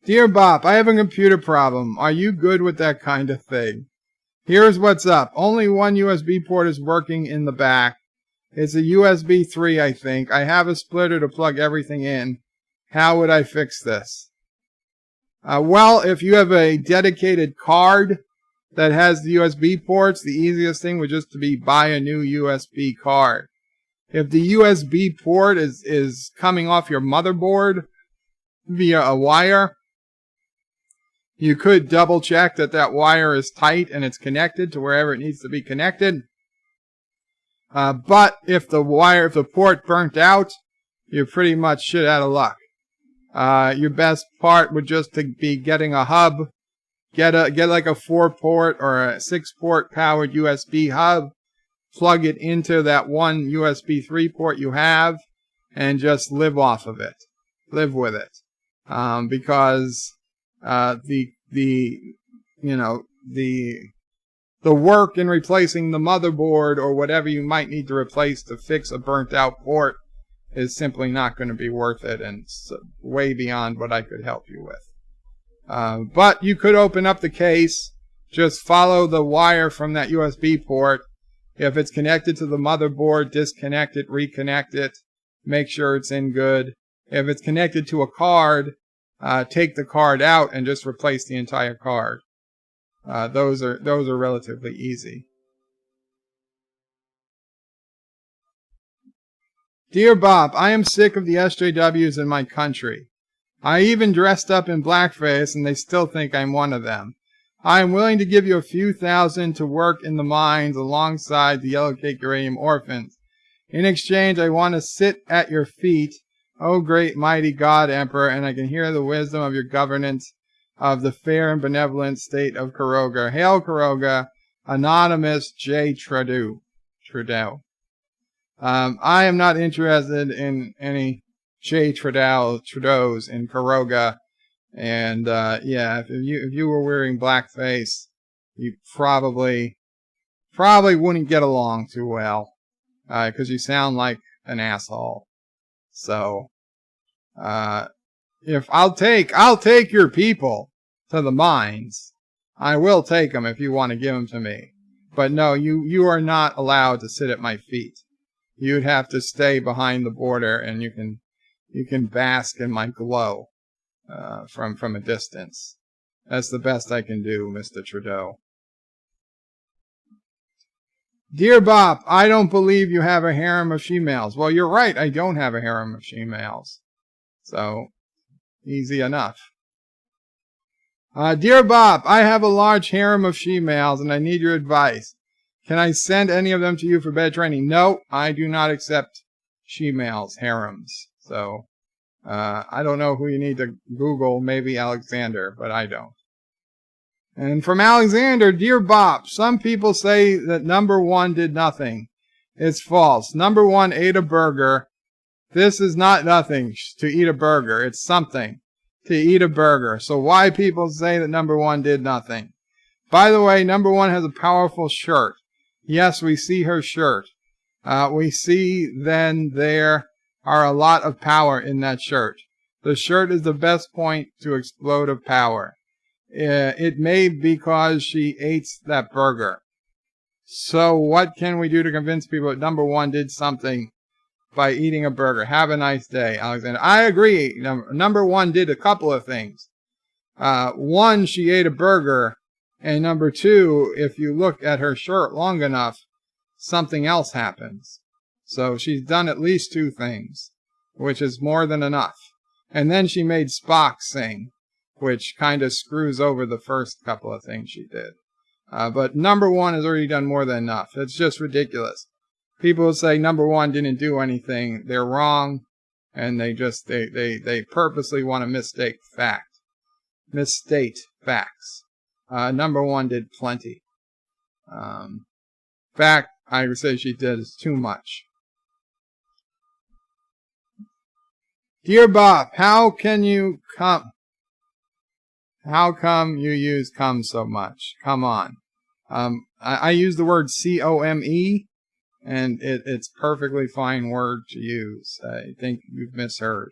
Dear Bop, I have a computer problem. Are you good with that kind of thing? Here's what's up. Only one USB port is working in the back. It's a USB 3, I think. I have a splitter to plug everything in. How would I fix this? Well, if you have a dedicated card that has the USB ports, the easiest thing would just be buy a new USB card. if the USB port is coming off your motherboard via a wire, you could double check that wire is tight and it's connected to wherever it needs to be connected. But if the port burnt out, you're pretty much shit out of luck. Your best part would just be getting a hub. Get like a 4-port or a 6-port powered USB hub. Plug it into that one USB 3 port you have, and just live off of it. Live with it. Because the work in replacing the motherboard or whatever you might need to replace to fix a burnt out port is simply not going to be worth it, and it's way beyond what I could help you with. But you could open up the case, just follow the wire from that USB port. If it's connected to the motherboard, disconnect it, reconnect it, make sure it's in good. If it's connected to a card, take the card out and just replace the entire card. Those are relatively easy. Dear Bob, I am sick of the SJWs in my country. I even dressed up in blackface and they still think I'm one of them. I am willing to give you a few thousand to work in the mines alongside the Yellow Cake Uranium Orphans. In exchange, I want to sit at your feet, O great mighty God Emperor, and I can hear the wisdom of your governance of the fair and benevolent state of Kuroga. Hail Kuroga, Anonymous J. Trudeau. I am not interested in any J. Trudeaus in Kuroga. And yeah, if you were wearing blackface, you probably wouldn't get along too well, because you sound like an asshole. So, if I'll take your people to the mines. I will take them if you want to give them to me. But no, you are not allowed to sit at my feet. You'd have to stay behind the border, and you can bask in my glow. From a distance. That's the best I can do, Mr. Trudeau. Dear Bob, I don't believe you have a harem of she-males. Well, you're right, I don't have a harem of she-males. So, easy enough. Dear Bob, I have a large harem of she-males and I need your advice. Can I send any of them to you for bed training? No, I do not accept she-males, harems. So, I don't know who you need to Google, maybe Alexander, but I don't. And from Alexander, Dear Bob, some people say that number 1 did nothing. It's false. Number 1 ate a burger. This is not nothing to eat a burger. It's something to eat a burger. So why people say that number 1 did nothing? By the way, number 1 has a powerful shirt. Yes, we see her shirt. We see then there are a lot of power in that shirt. The shirt is the best point to explode of power. It may be because she ate that burger. So what can we do to convince people that number 1 did something by eating a burger? Have a nice day, Alexander. I agree. Number 1 did a couple of things. 1, she ate a burger. And number 2, if you look at her shirt long enough, something else happens. So she's done at least 2 things, which is more than enough. And then she made Spock sing, which kind of screws over the first couple of things she did. But number 1 has already done more than enough. It's just ridiculous. People will say number 1 didn't do anything. They're wrong, and they purposely want to misstate facts. Number 1 did plenty. Fact, I would say she did is too much. Dear Bob, how come you use come so much? Come on. I use the word C-O-M-E, and it's perfectly fine word to use. I think you've misheard.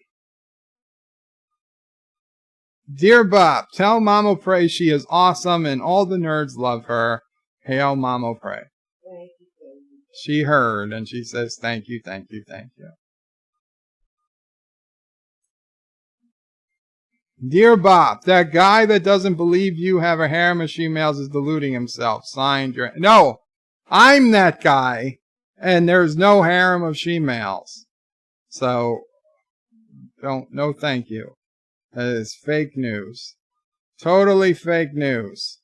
Dear Bob, tell Mama Pray she is awesome and all the nerds love her. Hail Mama Pray. She heard, and she says thank you, thank you, thank you. Dear Bob, that guy that doesn't believe you have a harem of she-males is deluding himself. Signed, No, I'm that guy, And there's no harem of she-males. So, no thank you. That is fake news. Totally fake news.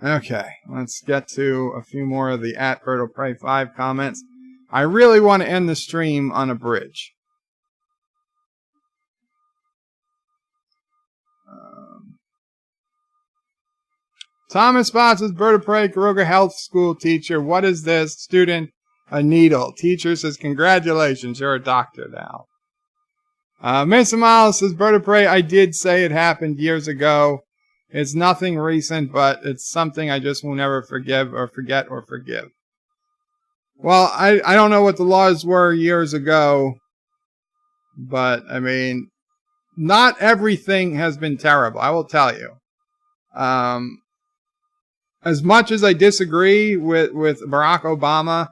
Okay, let's get to a few more of the @BirdoPrey5 comments. I really want to end the stream on a bridge. Thomas Spots is Bird of Prey, Karoga Health School teacher. What is this? Student, a needle. Teacher says, congratulations, you're a doctor now. Mason Miles says, Bird of Prey, I did say it happened years ago. It's nothing recent, but it's something I just will never forgive or forget or forgive. Well, I don't know what the laws were years ago, but, I mean, not everything has been terrible, I will tell you. As much as I disagree with Barack Obama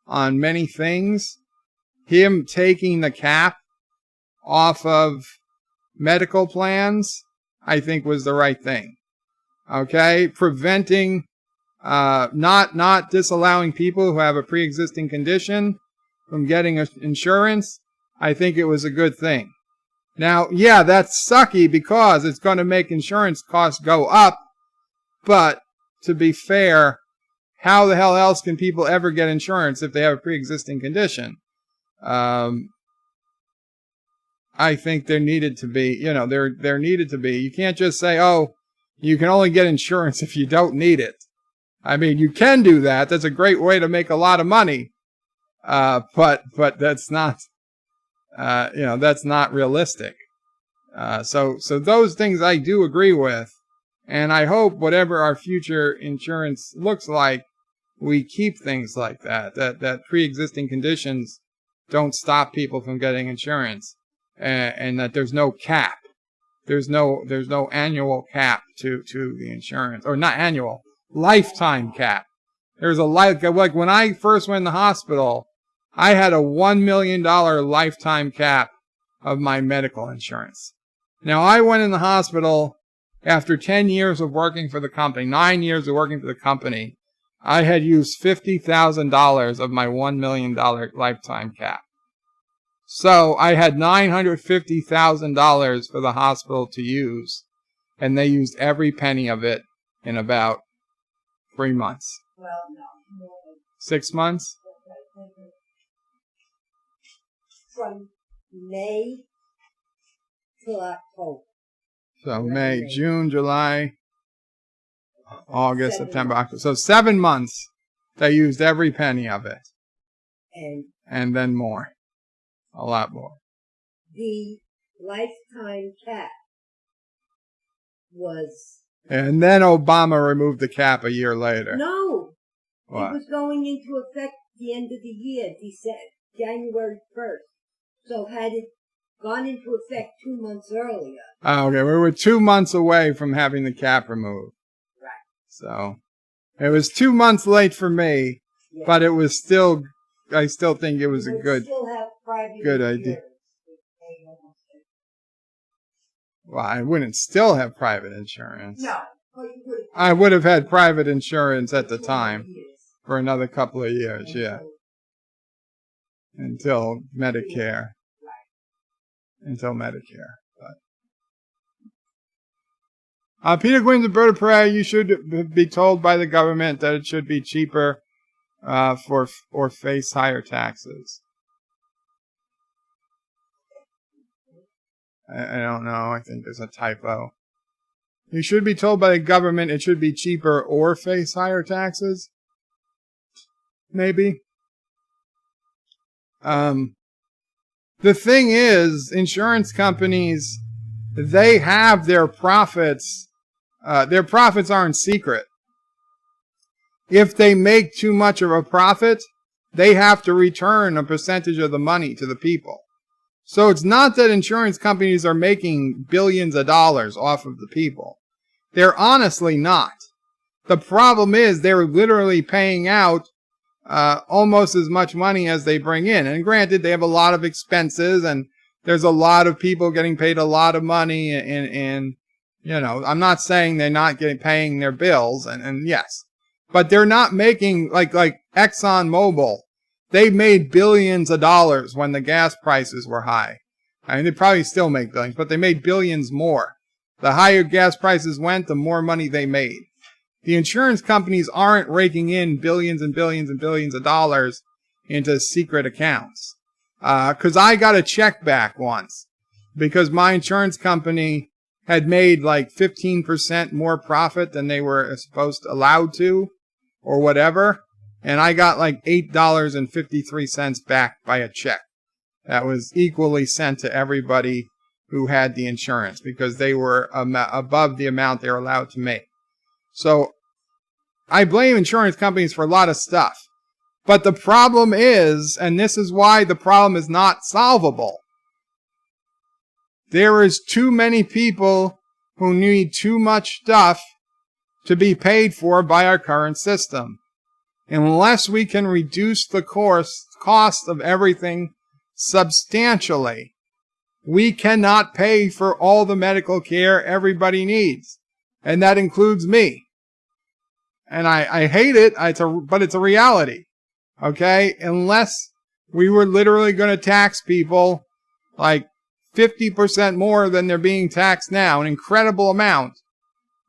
on many things, him taking the cap off of medical plans, I think was the right thing. Okay? Preventing, not disallowing people who have a pre-existing condition from getting insurance, I think it was a good thing. Now, yeah, that's sucky because it's going to make insurance costs go up, but to be fair, how the hell else can people ever get insurance if they have a pre-existing condition? I think there needed to be, there needed to be. You can't just say, oh, you can only get insurance if you don't need it. I mean, you can do that. That's a great way to make a lot of money. But that's not, that's not realistic. So those things I do agree with. And I hope whatever our future insurance looks like, we keep things like that pre-existing conditions don't stop people from getting insurance. And that there's no cap. There's no annual cap to the insurance, or not annual, lifetime cap. There's like when I first went in the hospital, I had a $1 million lifetime cap of my medical insurance. Now I went in the hospital after 10 years of working for the company, 9 years of working for the company. I had used $50,000 of my $1 million lifetime cap. So I had $950,000 for the hospital to use, and they used every penny of it in about 3 months. Well, no. 6 months? From May till October. So May, June, July, August, September, October. So 7 months, they used every penny of it. And then more. A lot more. The lifetime cap was... And then Obama removed the cap a year later. No. What? It was going into effect the end of the year, January 1st. So had it gone into effect 2 months earlier... Oh, okay, we were 2 months away from having the cap removed. Right. So, it was 2 months late for me, yeah. But it was still, I still think it was a good idea. Well, I wouldn't still have private insurance. No. I would have had private insurance at the time for another couple of years, yeah. Until Medicare. Until Medicare. But. Peter Quinn's a Bird of Prey. You should be told by the government that it should be cheaper or face higher taxes. I don't know. I think there's a typo. You should be told by the government it should be cheaper or face higher taxes. Maybe. The thing is, insurance companies, they have their profits. Their profits aren't secret. If they make too much of a profit, they have to return a percentage of the money to the people. So it's not that insurance companies are making billions of dollars off of the people. They're honestly not. The problem is they're literally paying out almost as much money as they bring in. And granted, they have a lot of expenses, and there's a lot of people getting paid a lot of money. And I'm not saying they're not paying their bills, and yes. But they're not making, like ExxonMobil, they made billions of dollars when the gas prices were high. I mean, they probably still make billions, but they made billions more. The higher gas prices went, the more money they made. The insurance companies aren't raking in billions and billions and billions of dollars into secret accounts. 'Cause I got a check back once because my insurance company had made like 15% more profit than they were allowed to, or whatever. And I got like $8.53 back by a check that was equally sent to everybody who had the insurance because they were above the amount they were allowed to make. So I blame insurance companies for a lot of stuff. But the problem is, and this is why the problem is not solvable, there is too many people who need too much stuff to be paid for by our current system. Unless we can reduce the cost of everything substantially, we cannot pay for all the medical care everybody needs. And that includes me. And I hate it, but it's a reality. Okay? Unless we were literally going to tax people like 50% more than they're being taxed now, an incredible amount,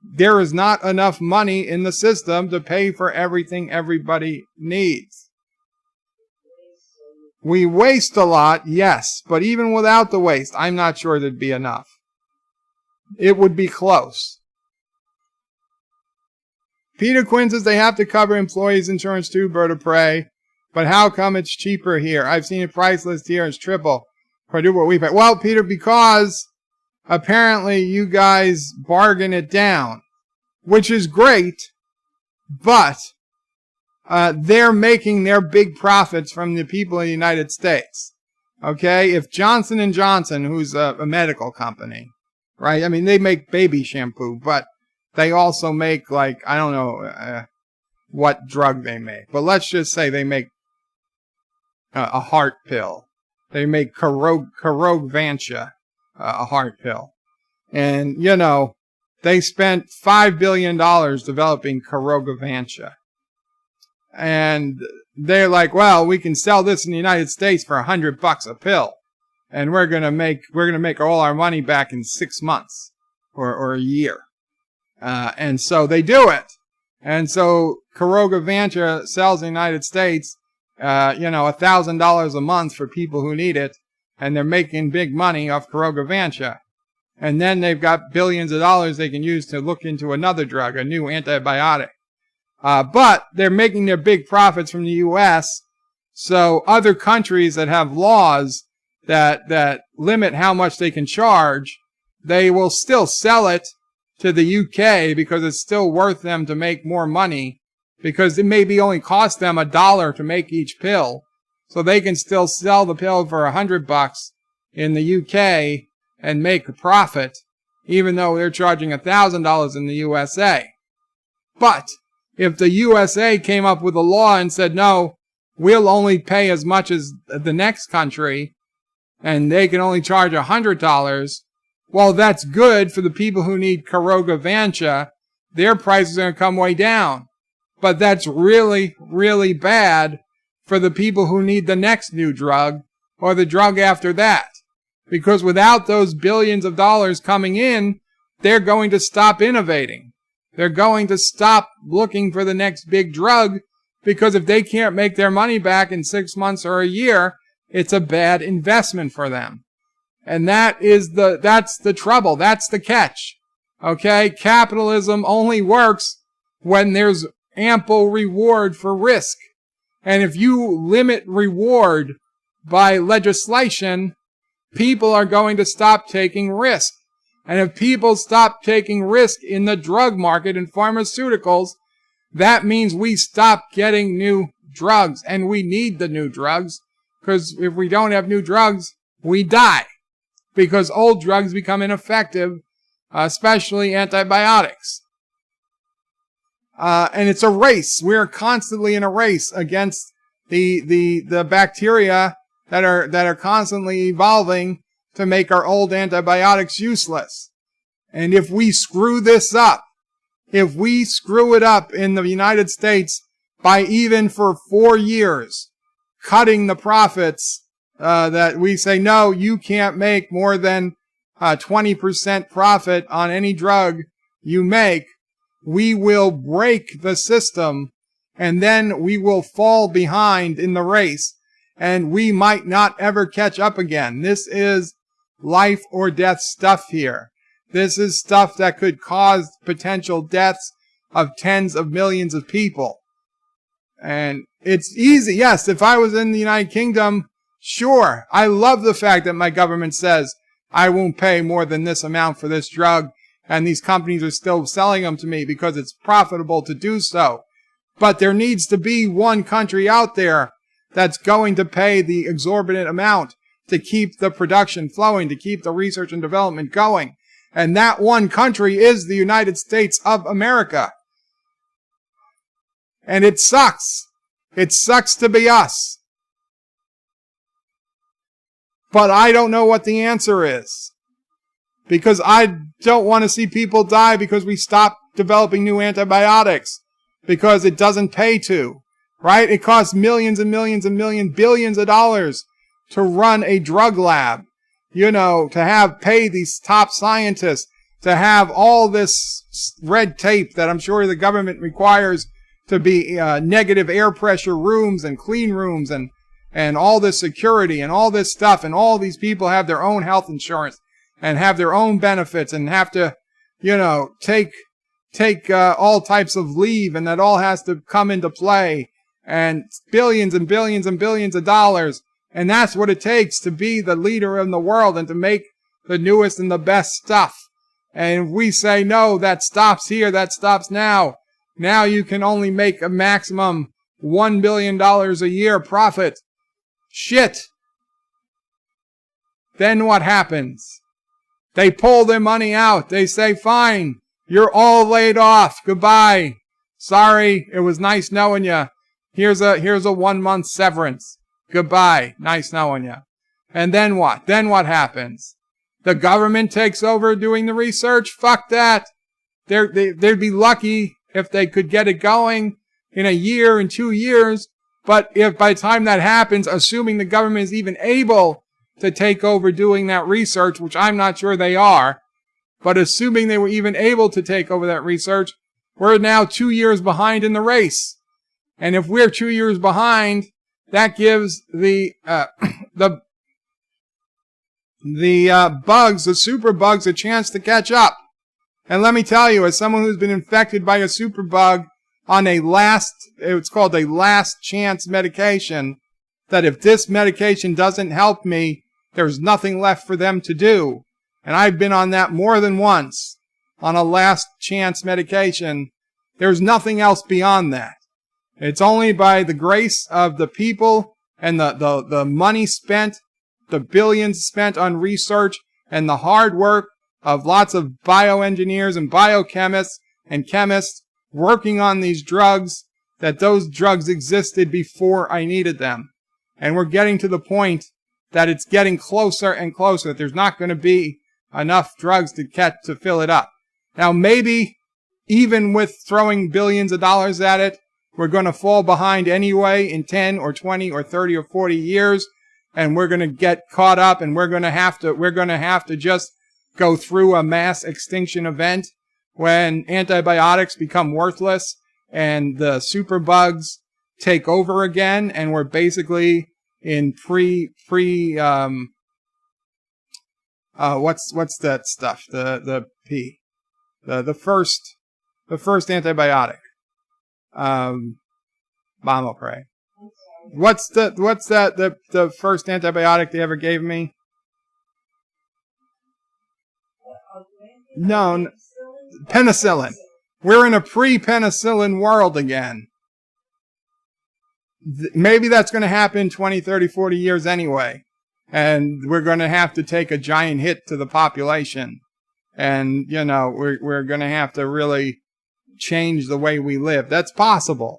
there is not enough money in the system to pay for everything everybody needs. We waste a lot, yes, but even without the waste, I'm not sure there'd be enough. It would be close. Peter Quinn says they have to cover employees' insurance too, Bird of Prey, but how come it's cheaper here? I've seen a price list here, it's triple. Quadruple what we pay. Well, Peter, because apparently you guys bargain it down, which is great, but they're making their big profits from the people in the United States. Okay? If Johnson & Johnson, who's a medical company, right? I mean, they make baby shampoo, but they also make, like, I don't know what drug they make. But let's just say they make a heart pill. They make Carogvantia, a heart pill. And, you know, they spent $5 billion developing Carogvantia. And they're like, well, we can sell this in the United States for $100 a pill. And we're gonna make all our money back in 6 months or a year. And so they do it. And so Carogvantia sells in the United States, $1,000 a month for people who need it. And they're making big money off Carogvantia. And then they've got billions of dollars they can use to look into another drug, a new antibiotic. But they're making their big profits from the U.S. So other countries that have laws that limit how much they can charge, they will still sell it to the UK because it's still worth them to make more money, because it maybe only cost them $1 to make each pill. So they can still sell the pill for $100 in the UK and make a profit, even though they're charging $1,000 in the USA. But if the USA came up with a law and said, no, we'll only pay as much as the next country, and they can only charge $100, well, that's good for the people who need Carogvantia. Their prices are going to come way down. But that's really, really bad for the people who need the next new drug or the drug after that. Because without those billions of dollars coming in, they're going to stop innovating. They're going to stop looking for the next big drug, because if they can't make their money back in 6 months or a year, it's a bad investment for them. And that's the trouble. That's the catch. Okay? Capitalism only works when there's ample reward for risk. And if you limit reward by legislation, people are going to stop taking risk. And if people stop taking risk in the drug market and pharmaceuticals, that means we stop getting new drugs. And we need the new drugs, because if we don't have new drugs, we die. Because old drugs become ineffective, especially antibiotics. And it's a race. We're constantly in a race against the bacteria that are constantly evolving to make our old antibiotics useless. And if we screw this up, if we screw it up in the United States by even for 4 years cutting the profits, that we say, no, you can't make more than 20% profit on any drug you make, we will break the system, and then we will fall behind in the race, and we might not ever catch up again. This is life or death stuff here. This is stuff that could cause potential deaths of tens of millions of people. And it's easy. Yes, if I was in the United Kingdom, sure. I love the fact that my government says I won't pay more than this amount for this drug, and these companies are still selling them to me because it's profitable to do so. But there needs to be one country out there that's going to pay the exorbitant amount to keep the production flowing, to keep the research and development going. And that one country is the United States of America. And it sucks. It sucks to be us. But I don't know what the answer is. Because I don't want to see people die because we stop developing new antibiotics. Because it doesn't pay to. Right? It costs millions and millions and billions of dollars to run a drug lab. You know, to pay these top scientists, to have all this red tape that I'm sure the government requires to be negative air pressure rooms and clean rooms and all this security and all this stuff, and all these people have their own health insurance and have their own benefits and have to, you know, take all types of leave, and that all has to come into play, and billions and billions and billions of dollars. And that's what it takes to be the leader in the world and to make the newest and the best stuff. And if we say, no, that stops here, that stops now. Now you can only make a maximum $1 billion a year profit. Shit. Then what happens? They pull their money out. They say, fine, you're all laid off. Goodbye. Sorry, it was nice knowing you. Here's a 1 month severance. Goodbye. Nice knowing you. And then what? Then what happens? The government takes over doing the research? Fuck that. They'd be lucky if they could get it going in a year and 2 years. But if by the time that happens, assuming the government is even able to take over doing that research, which I'm not sure they are, but assuming they were even able to take over that research, we're now 2 years behind in the race. And if we're 2 years behind, that gives the bugs, the super bugs, a chance to catch up. And let me tell you, as someone who's been infected by a super bug on it's called a last chance medication, that if this medication doesn't help me, there's nothing left for them to do. And I've been on that more than once, on a last chance medication. There's nothing else beyond that. It's only by the grace of the people and the money spent, the billions spent on research, and the hard work of lots of bioengineers and biochemists and chemists working on these drugs, that those drugs existed before I needed them. And we're getting to the point that it's getting closer and closer, that there's not going to be enough drugs to fill it up. Now maybe, even with throwing billions of dollars at it, we're going to fall behind anyway in 10 or 20 or 30 or 40 years, and we're going to get caught up, and we're going to have to just go through a mass extinction event when antibiotics become worthless and the superbugs take over again, and we're basically in what's that stuff? The first antibiotic. Bomopray. What's the first antibiotic they ever gave me? No, penicillin. We're in a pre-penicillin world again. Maybe that's going to happen 20, 30, 40 years anyway. And we're going to have to take a giant hit to the population. And, you know, we're going to have to really change the way we live. That's possible.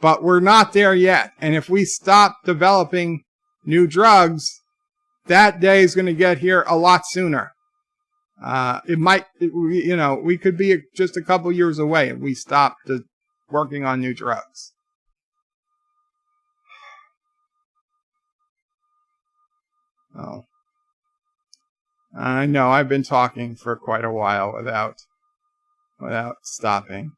But we're not there yet. And if we stop developing new drugs, that day is going to get here a lot sooner. We could be just a couple years away if we stop working on new drugs. Oh. I know, I've been talking for quite a while without stopping.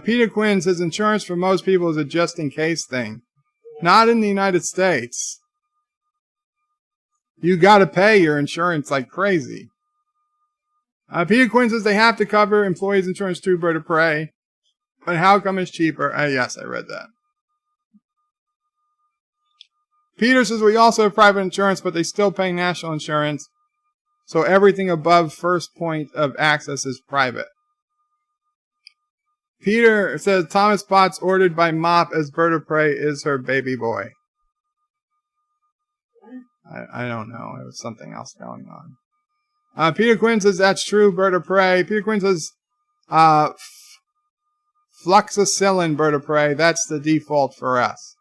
Peter Quinn says insurance for most people is a just-in-case thing. Not in the United States. You gotta pay your insurance like crazy. Peter Quinn says they have to cover employees' insurance too, Bird of Prey. But how come it's cheaper? Yes, I read that. Peter says we also have private insurance, but they still pay national insurance. So everything above first point of access is private. Peter says Thomas Potts ordered by Mop as Bird of Prey is her baby boy. I don't know. There was something else going on. Peter Quinn says that's true, Bird of Prey. Peter Quinn says fluxacillin, Bird of Prey. That's the default for us.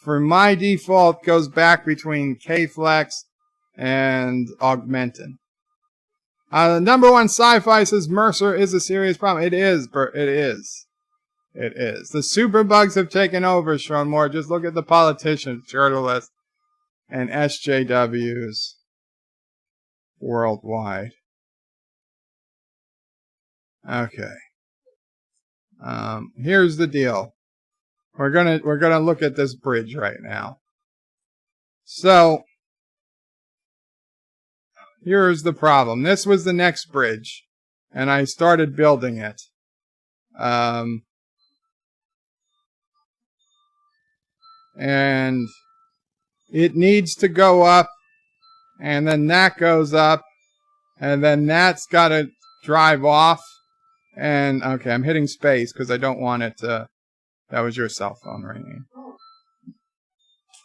For my default goes back between K-Flex and Augmentin. Number one sci-fi says Mercer is a serious problem. It is, Bert. It is. It is. The superbugs have taken over, Sean Moore. Just look at the politicians, journalists, and SJWs worldwide. Okay. Here's the deal. We're gonna look at this bridge right now. So here's the problem. This was the next bridge, and I started building it. And it needs to go up, and then that goes up, and then that's got to drive off. And okay, I'm hitting space because I don't want it to. That was your cell phone ringing.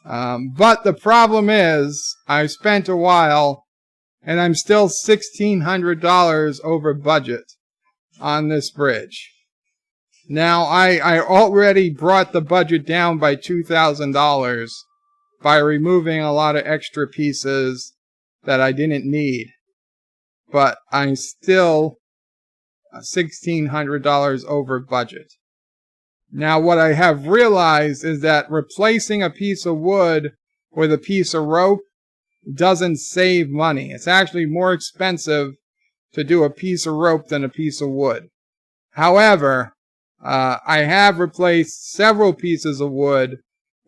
But the problem is, I spent a while, and I'm still $1,600 over budget on this bridge. Now, I already brought the budget down by $2,000 by removing a lot of extra pieces that I didn't need. But I'm still $1,600 over budget. Now, what I have realized is that replacing a piece of wood with a piece of rope doesn't save money. It's actually more expensive to do a piece of rope than a piece of wood. However, I have replaced several pieces of wood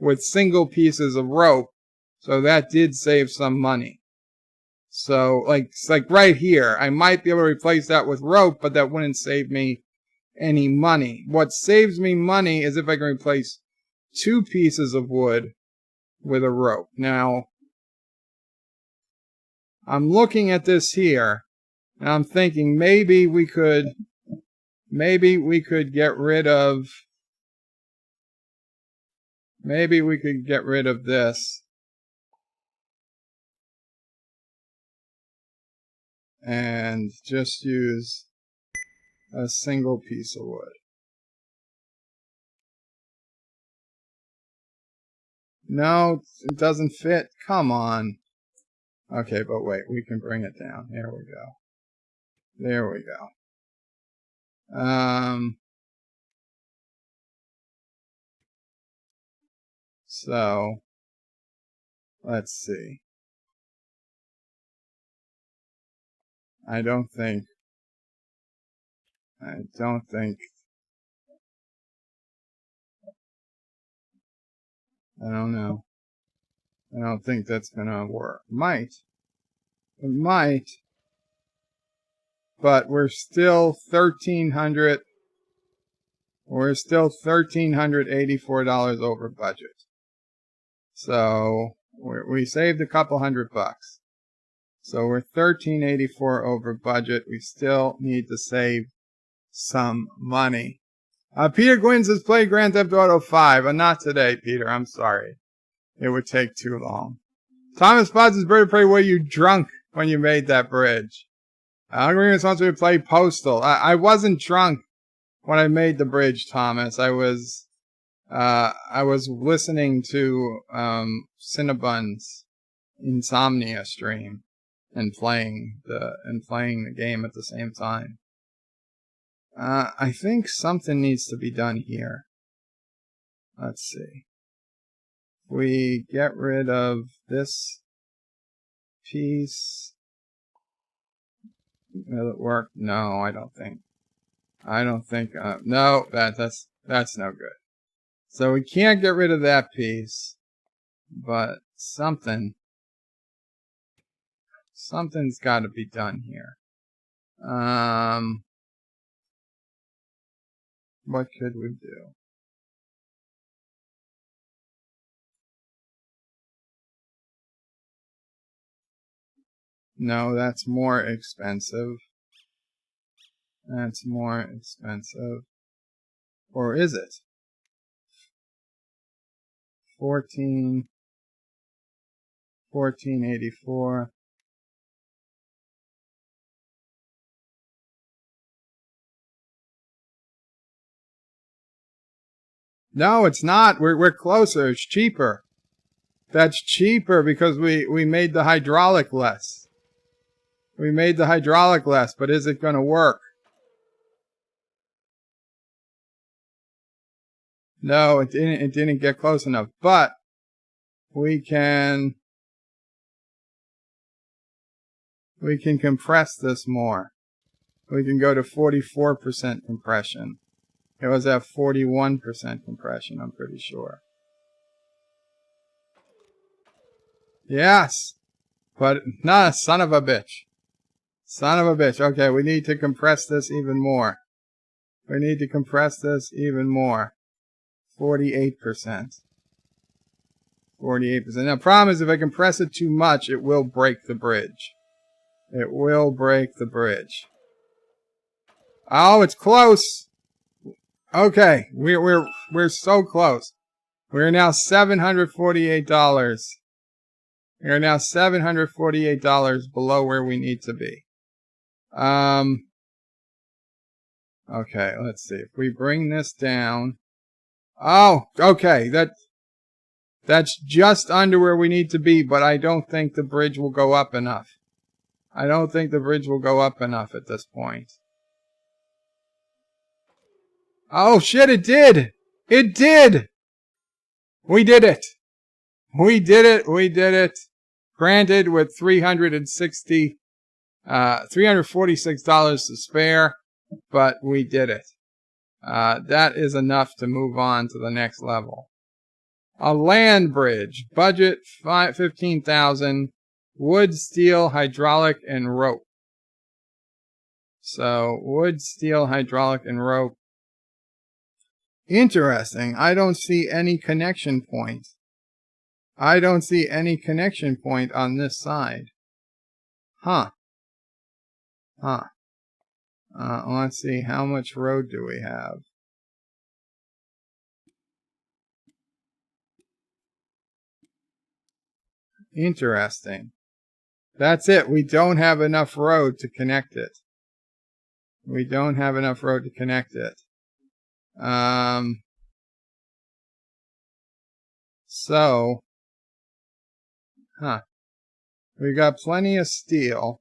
with single pieces of rope, so that did save some money. So, like right here, I might be able to replace that with rope, but that wouldn't save me any money. What saves me money is if I can replace two pieces of wood with a rope. Now, I'm looking at this here, and I'm thinking maybe we could get rid of this and just use a single piece of wood. No, it doesn't fit. Come on. Okay, but wait, we can bring it down. There we go. There we go. So, let's see. I don't think. I don't know. I don't think that's gonna work. It might. But we're still $1,300. We're still $1,384 over budget. So we saved a couple $100. So we're $1,384 over budget. We still need to save some money. Peter Gwynn says play Grand Theft Auto 5. Not today, Peter. I'm sorry. It would take too long. Thomas Potts says Bird of Prey, were you drunk when you made that bridge? Agreement wants me to play Postal. I wasn't drunk when I made the bridge, Thomas. I was listening to Cinnabon's Insomnia stream and playing the game at the same time. I think something needs to be done here. Let's see. We get rid of this piece. Will it work? No, I don't think. No, that's no good. So we can't get rid of that piece, but something's got to be done here. What could we do? No, that's more expensive. That's more expensive. Or is it? 1484. No, it's not. We're closer. It's cheaper. That's cheaper because we made the hydraulic less. We made the hydraulic less, but is it going to work? No, it didn't get close enough. But we can compress this more. We can go to 44% compression. It was at 41% compression, I'm pretty sure. Yes! But, nah, son of a bitch. Son of a bitch. Okay, we need to compress this even more. We need to compress this even more. 48%. 48%. Now, problem is, if I compress it too much, it will break the bridge. It will break the bridge. Oh, it's close! Okay, we're so close. We're now $748. We are now $748 below where we need to be. Okay, let's see. If we bring this down. Oh, okay. That's just under where we need to be, but I don't think the bridge will go up enough. I don't think the bridge will go up enough at this point. Oh, shit, it did! It did! We did it! We did it! We did it! Granted, with $346 to spare, but we did it. That is enough to move on to the next level. A land bridge. Budget $15,000. Wood, steel, hydraulic, and rope. So, wood, steel, hydraulic, and rope. Interesting. I don't see any connection point. I don't see any connection point on this side. Huh. Huh. Let's see. How much road do we have? Interesting. That's it. We don't have enough road to connect it. We don't have enough road to connect it. So, we got plenty of steel.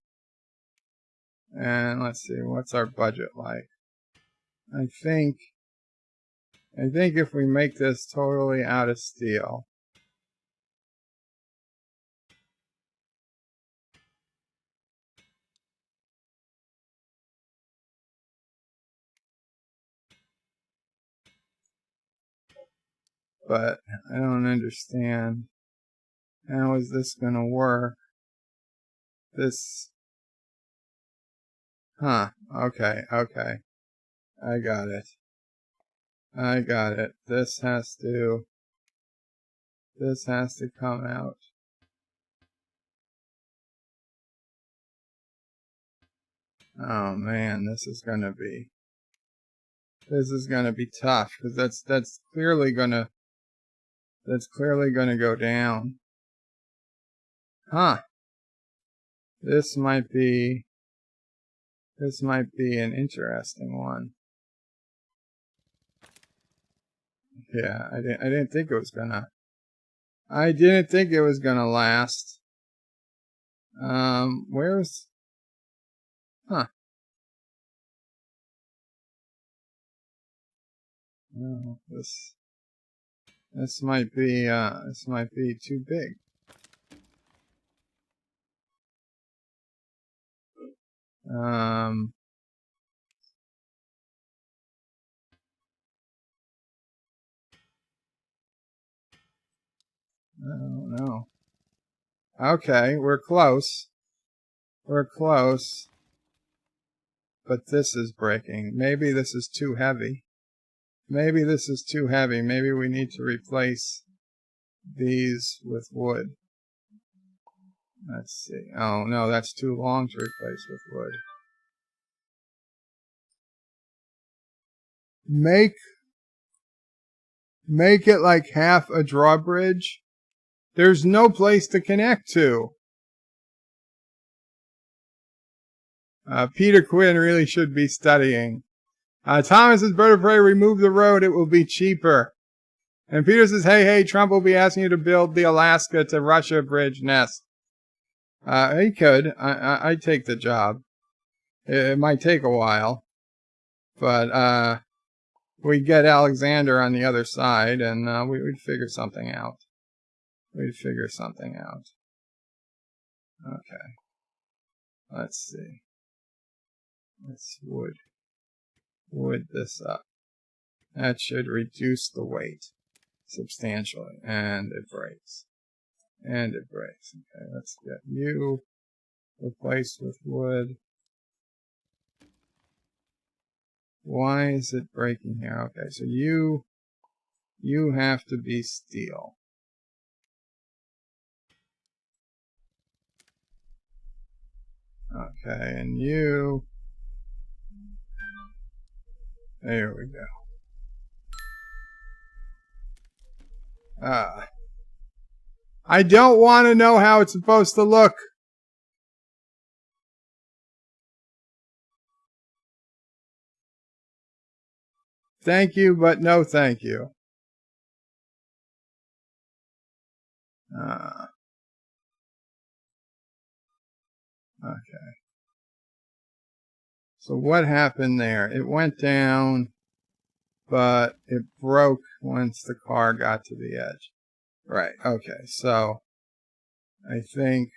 And let's see, what's our budget like? I think if we make this totally out of steel. But I don't understand. How is this gonna work? Okay. I got it. This has to come out. Oh man, this is gonna be tough, because that's clearly gonna go down. This might be an interesting one. Yeah, I didn't think it was gonna last. Where's No, this might be too big. I don't know. Okay, we're close. We're close. But this is breaking. Maybe this is too heavy. Maybe this is too heavy. Maybe we need to replace these with wood. Let's see. Oh, no, that's too long to replace with wood. Make it like half a drawbridge. There's no place to connect to. Peter Quinn really should be studying. Thomas's Bird of Prey, remove the road. It will be cheaper. And Peter says, hey, Trump will be asking you to build the Alaska to Russia bridge next. He could. I'd take the job. It might take a while. But we'd get Alexander on the other side, and we'd figure something out. We'd figure something out. Okay. Let's see. Let's wood this up. That should reduce the weight substantially. And it breaks. And it breaks. Okay, let's get you replaced with wood. Why is it breaking here? Okay, so you have to be steel. Okay, and you... There we go. I don't want to know how it's supposed to look. Thank you, but no thank you. Okay. So what happened there? It went down, but it broke once the car got to the edge. Right, okay. So I think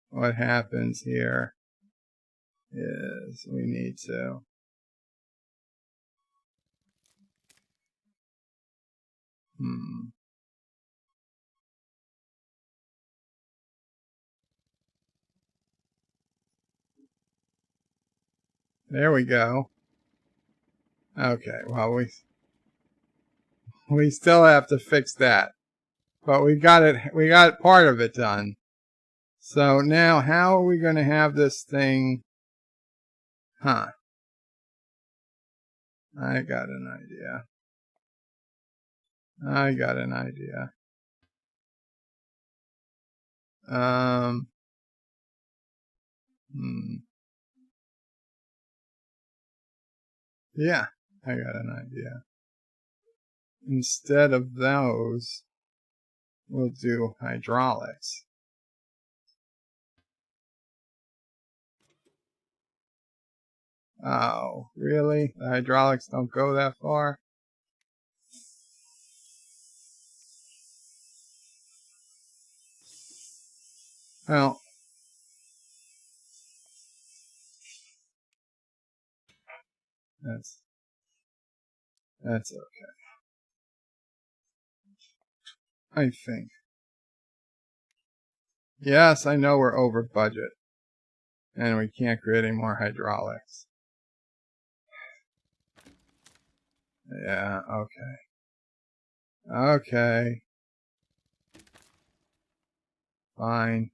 what happens here is we need to... There we go. Okay, well, we still have to fix that. But we got part of it done. So now how are we going to have this thing? I got an idea. Yeah, I got an idea. Instead of those, we'll do hydraulics. Oh, really? The hydraulics don't go that far? Well, that's okay. I think. Yes, I know we're over budget. And we can't create any more hydraulics. Yeah, okay. Okay. Fine.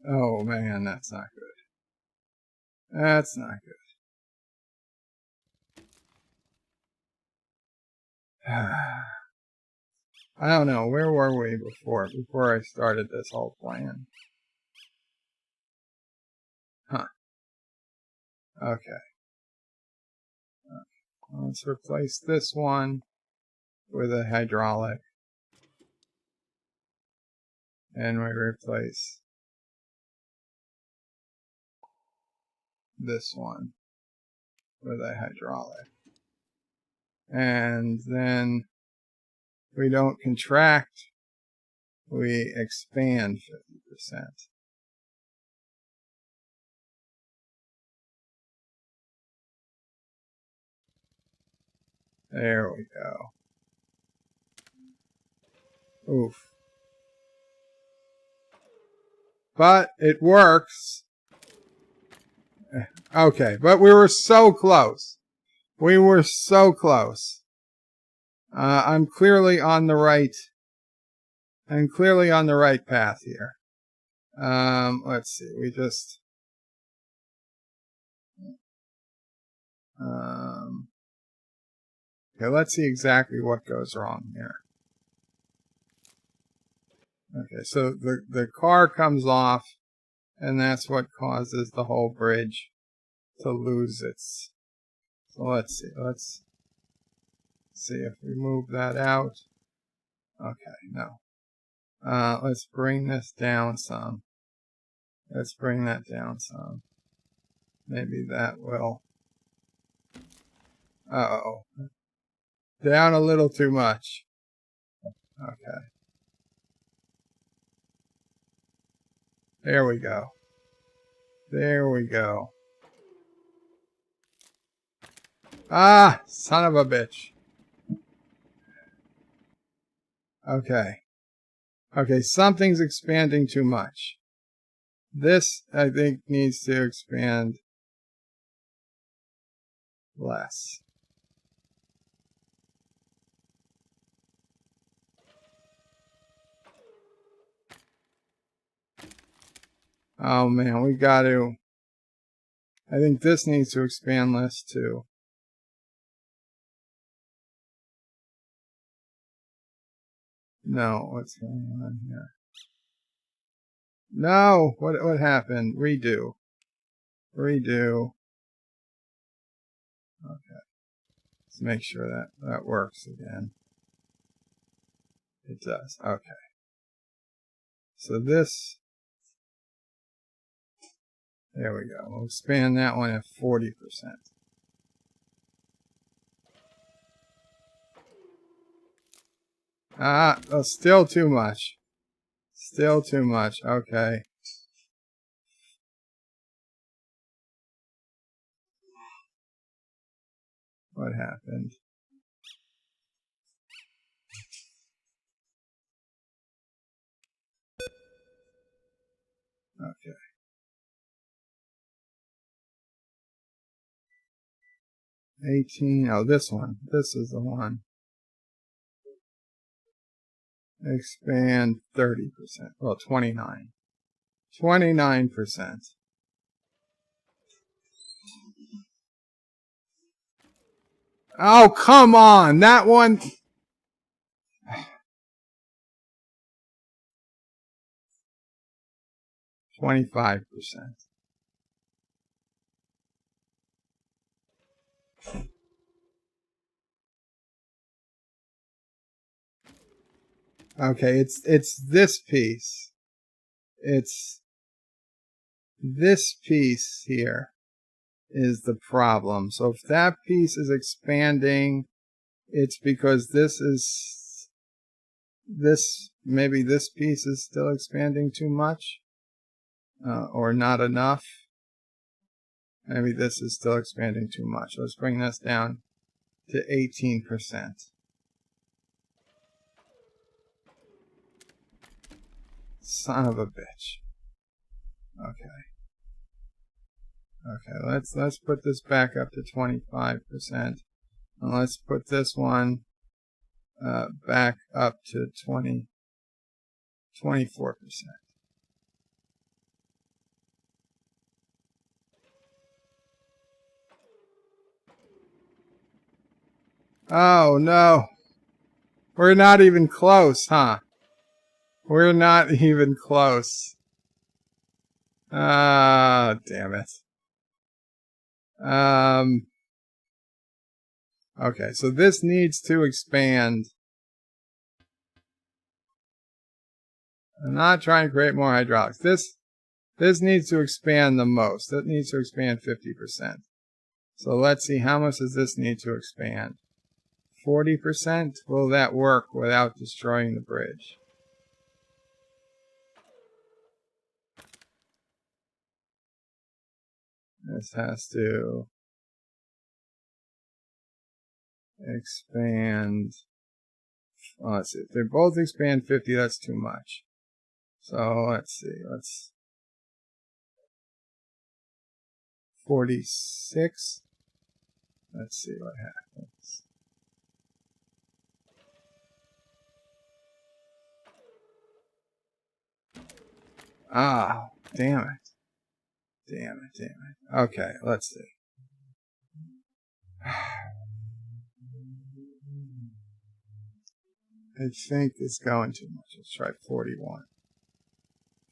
Oh man, that's not good. That's not good. I don't know. Where were we before I started this whole plan? Huh. Okay. Let's replace this one with a hydraulic. And we replace this one with a hydraulic. And then we don't contract, we expand 50%. There we go. Oof. But it works. Okay, but we were so close. We were so close. I'm clearly on the right. I'm clearly on the right path here. Let's see. We just. Okay, let's see exactly what goes wrong here. Okay, so the car comes off, and that's what causes the whole bridge to lose its. So let's see. Let's see if we move that out. Okay, no. Let's bring this down some. Let's bring that down some. Maybe that will. Uh-oh. Down a little too much. Okay. There we go. There we go. Ah, son of a bitch. Okay. Okay, something's expanding too much. This, I think, needs to expand less. Oh man, we got to. I think this needs to expand less too. No, what's going on here? No, what happened? Redo. Redo. Okay. Let's make sure that works again. It does. Okay. So this. There we go. We'll expand that one at 40%. Ah, oh, still too much. Still too much. Okay. What happened? Okay. 18. Oh, this one. This is the one. Expand 30%. Well, 29. 29%. Oh, come on. That one. $25. Okay, it's this piece. It's this piece here is the problem. So if that piece is expanding, it's because maybe this piece is still expanding too much, or not enough. Maybe this is still expanding too much. Let's bring this down to 18%. Son of a bitch. Okay. Okay, let's put this back up to 25%. And let's put this one back up to 24%. Oh no. We're not even close, huh? We're not even close. Ah, damn it. Okay, so this needs to expand. I'm not trying to create more hydraulics. This needs to expand the most. It needs to expand 50%. So let's see, how much does this need to expand? 40%? Will that work without destroying the bridge? This has to expand. Oh, let's see. If they both expand 50, that's too much. So let's see. Let's 46. Let's see what happens. Ah, damn it. Damn it, damn it. Okay, let's see. I think it's going too much. Let's try 41.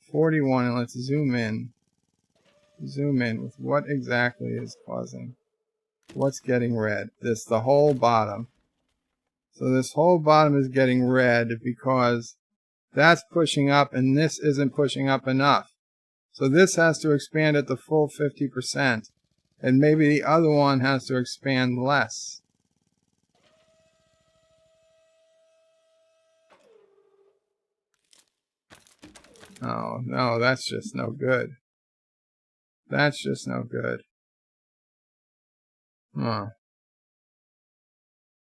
41, and let's zoom in. Zoom in with what exactly is causing. What's getting red? The whole bottom. So this whole bottom is getting red because that's pushing up and this isn't pushing up enough. So this has to expand at the full 50%. And maybe the other one has to expand less. Oh, no, that's just no good. That's just no good. Huh.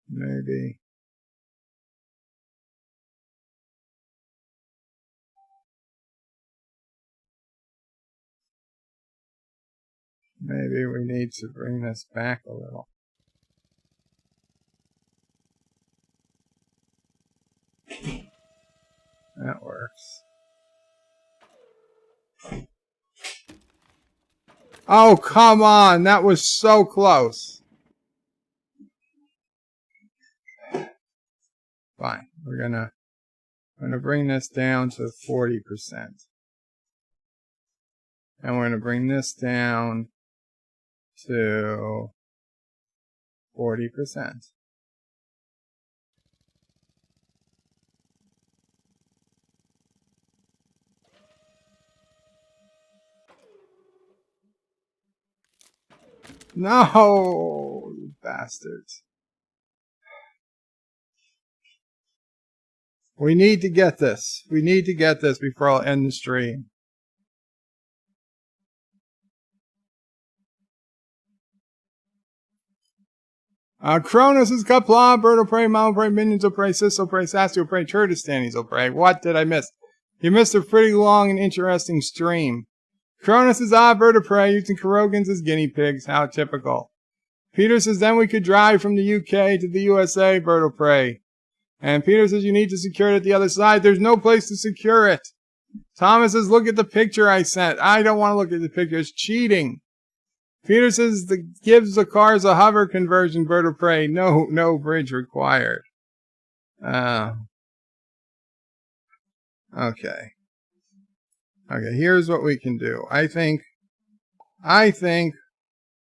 Maybe. Maybe we need to bring this back a little. That works. Oh, come on! That was so close! Fine. We're gonna bring this down to 40%. And we're gonna bring this down to 40%. No, you bastards. We need to get this. We need to get this before I'll end the stream. Cronus is Qapla, Bird will pray, Mount will pray, Minions will pray, Sis will pray, Sassy will pray, Turdistanis will pray. What did I miss? You missed a pretty long and interesting stream. Cronus is Bird will pray, using Kurogans as guinea pigs. How typical. Peter says then we could drive from the UK to the USA, Bird will pray. And Peter says you need to secure it at the other side. There's no place to secure it. Thomas says look at the picture I sent. I don't want to look at the picture. It's cheating. Peter says gives the cars a hover conversion, Bird of Prey. No bridge required. Okay. Okay, here's what we can do. I think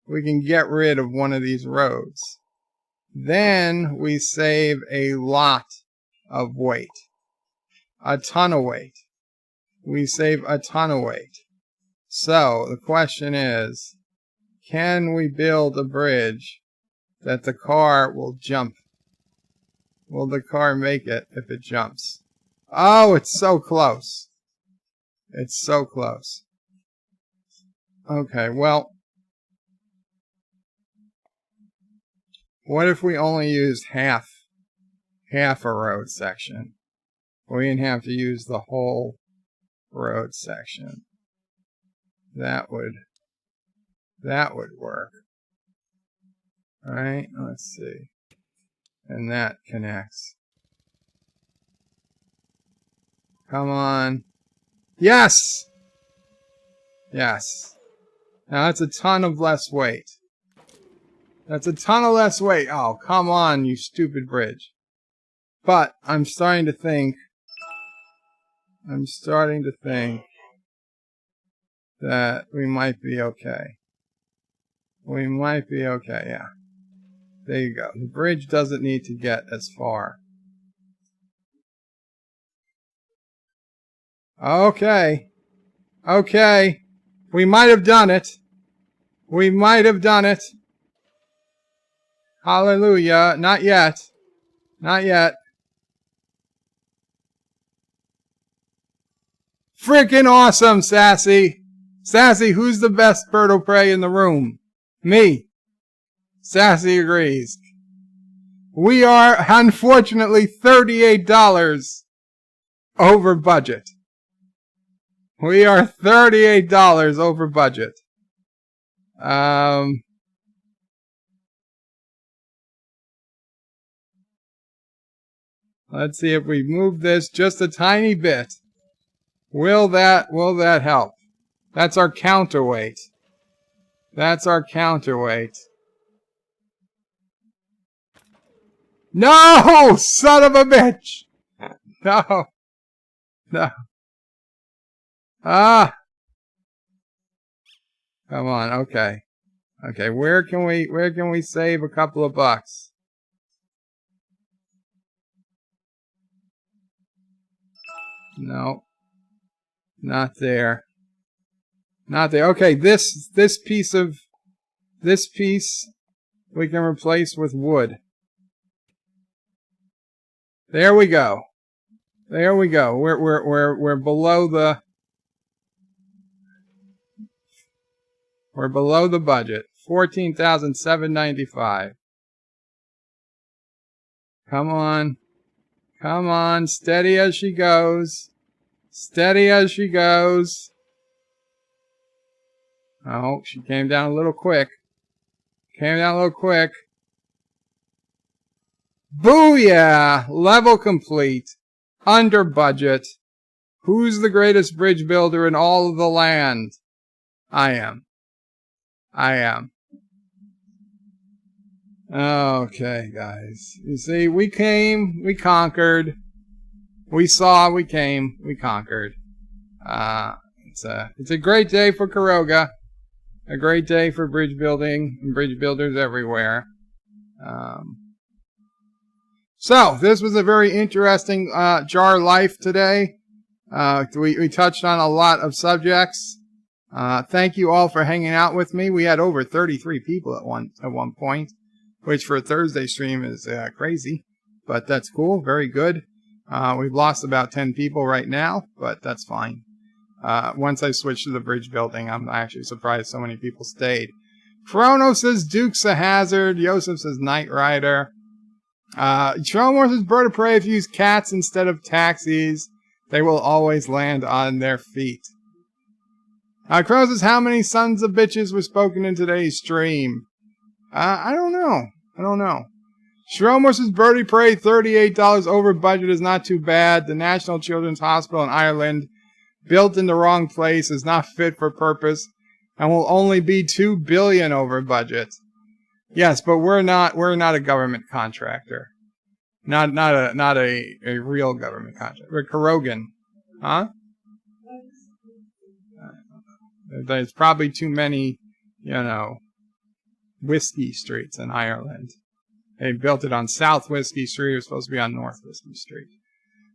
we can get rid of one of these roads. Then we save a lot of weight. A ton of weight. We save a ton of weight. So, the question is, can we build a bridge that the car will jump? Will the car make it if it jumps? Oh, it's so close. It's so close. Okay, well, what if we only used half a road section? We didn't have to use the whole road section. That would work. Alright, let's see. And that connects. Come on. Yes! Yes. Now that's a ton of less weight. That's a ton of less weight. Oh, come on, you stupid bridge. But I'm starting to think that we might be okay. We might be okay, yeah. There you go. The bridge doesn't need to get as far. Okay. Okay. We might have done it. We might have done it. Hallelujah. Not yet. Not yet. Freaking awesome, Sassy. Sassy, who's the best bird of prey in the room? Me. Sassy agrees. We are, unfortunately, $38 over budget. We are $38 over budget. Let's see if we move this just a tiny bit. Will that help? That's our counterweight. That's our counterweight. No! Son of a bitch! No. No. Ah! Come on, okay. Okay, where can we save a couple of bucks? No. Not there. Not there. Okay, this piece we can replace with wood. There we go. There we go. We're below the budget. $14,795. Come on. Come on. Steady as she goes. Steady as she goes. Oh, she came down a little quick. Came down a little quick. Booyah! Level complete. Under budget. Who's the greatest bridge builder in all of the land? I am. I am. Okay, guys. You see, we came, we conquered. We saw, we came, we conquered. It's a great day for Karoga. A great day for bridge building and bridge builders everywhere. So, this was a very interesting Jar Life today. We touched on a lot of subjects. Thank you all for hanging out with me. We had over 33 people at one point, which for a Thursday stream is crazy, but that's cool. Very good. We've lost about 10 people right now, but that's fine. Once I switched to the bridge building, I'm actually surprised so many people stayed. Chrono says Duke's a hazard. Yosef says Knight Rider. Tromor says Bird of Prey, if you use cats instead of taxis, they will always land on their feet. Chrono says, how many sons of bitches were spoken in today's stream? I don't know. I don't know. Shromor says Birdie Prey, $38 over budget is not too bad. The National Children's Hospital in Ireland, built in the wrong place, is not fit for purpose, and will only be $2 billion over budget. Yes, but we're not a government contractor. Not a real government contractor. We're Karogan. Huh? There's probably too many, Whiskey Streets in Ireland. They built it on South Whiskey Street. It was supposed to be on North Whiskey Street.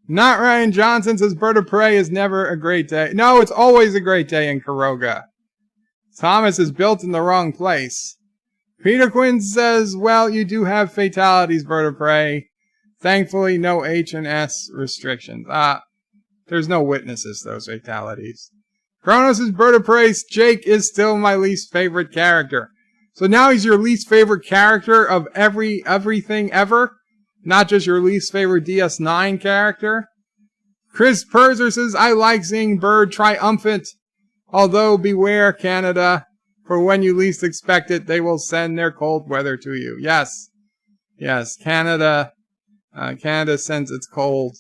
Not Ryan Johnson says Bird of Prey is never a great day. No, it's always a great day in Karoga. Thomas is built in the wrong place. Peter Quinn says, well, you do have fatalities, Bird of Prey. Thankfully, no H&S restrictions. There's no witnesses to those fatalities. Kronos is Bird of Prey. Jake is still my least favorite character. So now he's your least favorite character of everything ever? Not just your least favorite DS9 character? Chris Perzer says, I like seeing Bird triumphant. Although beware, Canada. For when you least expect it, they will send their cold weather to you. Yes. Yes, Canada. Canada sends its cold.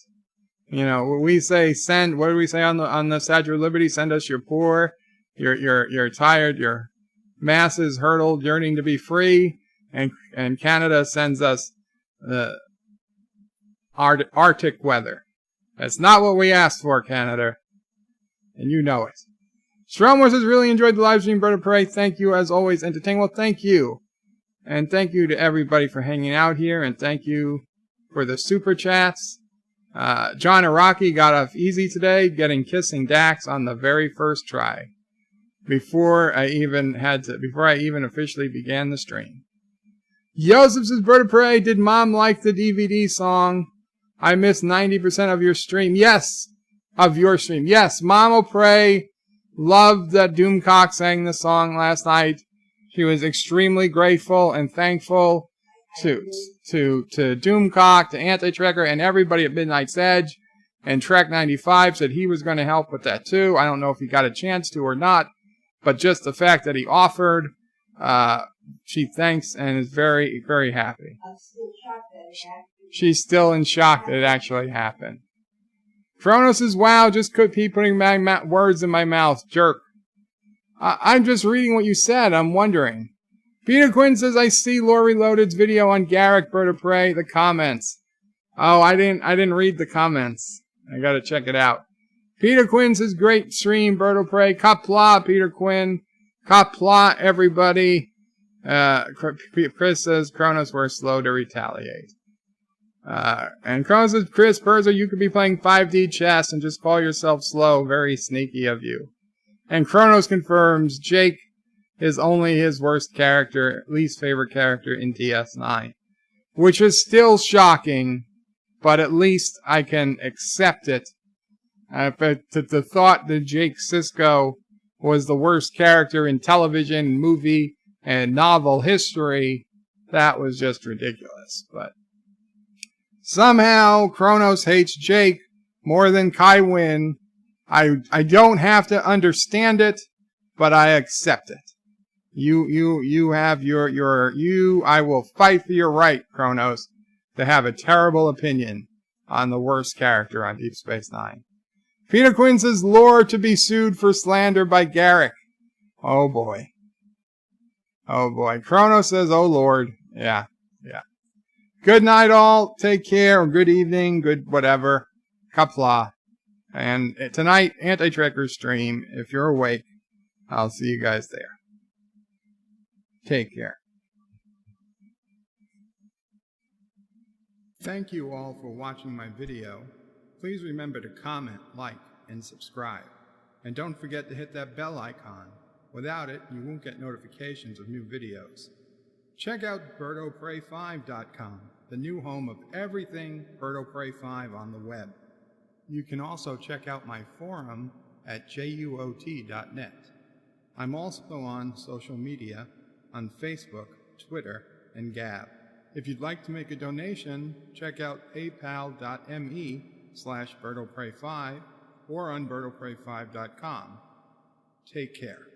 We say send, what do we say on the Statue of Liberty? Send us your poor, you're tired, your masses hurtled, yearning to be free, and Canada sends us Arctic weather. That's not what we asked for, Canada. And you know it. Stromor says, really enjoyed the live stream, Bird of Prey. Thank you, as always, entertaining. Well, thank you. And thank you to everybody for hanging out here. And thank you for the super chats. John Araki got off easy today, getting Kissing Dax on the very first try. Before I even officially began the stream. Joseph says, Bird of Prey, did Mom like the DVD song? I missed 90% of your stream. Yes, of your stream. Yes, Mom will pray. Loved that Doomcock sang the song last night. She was extremely grateful and thankful to Doomcock, to Anti-Trekker, and everybody at Midnight's Edge. And Trek 95 said he was going to help with that too. I don't know if he got a chance to or not, but just the fact that he offered, she thanks and is very, very happy. I'm still shocked that it happened. She's still in shock that it actually happened. Kronos says, wow, just could keep putting words in my mouth. Jerk. I'm just reading what you said. I'm wondering. Peter Quinn says, I see Lore Reloaded's video on Garrick, Bird of Prey. The comments. Oh, I didn't read the comments. I gotta check it out. Peter Quinn says, great stream, Bird of Prey. Qapla, Peter Quinn. Qapla, everybody. Chris says, Kronos, we're slow to retaliate. And Kronos says, Chris Berzer, you could be playing 5D chess and just call yourself slow. Very sneaky of you. And Kronos confirms Jake is only his worst character, least favorite character in DS9. Which is still shocking, but at least I can accept it. The thought that Jake Sisko was the worst character in television, movie, and novel history, that was just ridiculous. But somehow Kronos hates Jake more than Kai Wynn. I don't have to understand it, but I accept it. You have I will fight for your right, Kronos, to have a terrible opinion on the worst character on Deep Space Nine. Peter Quinn says, Lore to be sued for slander by Garrick. Oh boy. Oh boy. Kronos says, oh Lord. Yeah. Good night all. Take care. Or good evening. Good whatever. Qapla. And tonight, Anti-Trekker stream. If you're awake, I'll see you guys there. Take care. Thank you all for watching my video. Please remember to comment, like, and subscribe. And don't forget to hit that bell icon. Without it, you won't get notifications of new videos. Check out BirdoPrey5.com, the new home of everything Birdo Prey 5 on the web. You can also check out my forum at juot.net. I'm also on social media on Facebook, Twitter, and Gab. If you'd like to make a donation, check out paypal.me/BirdoPrey5 or on BirdoPrey5.com. Take care.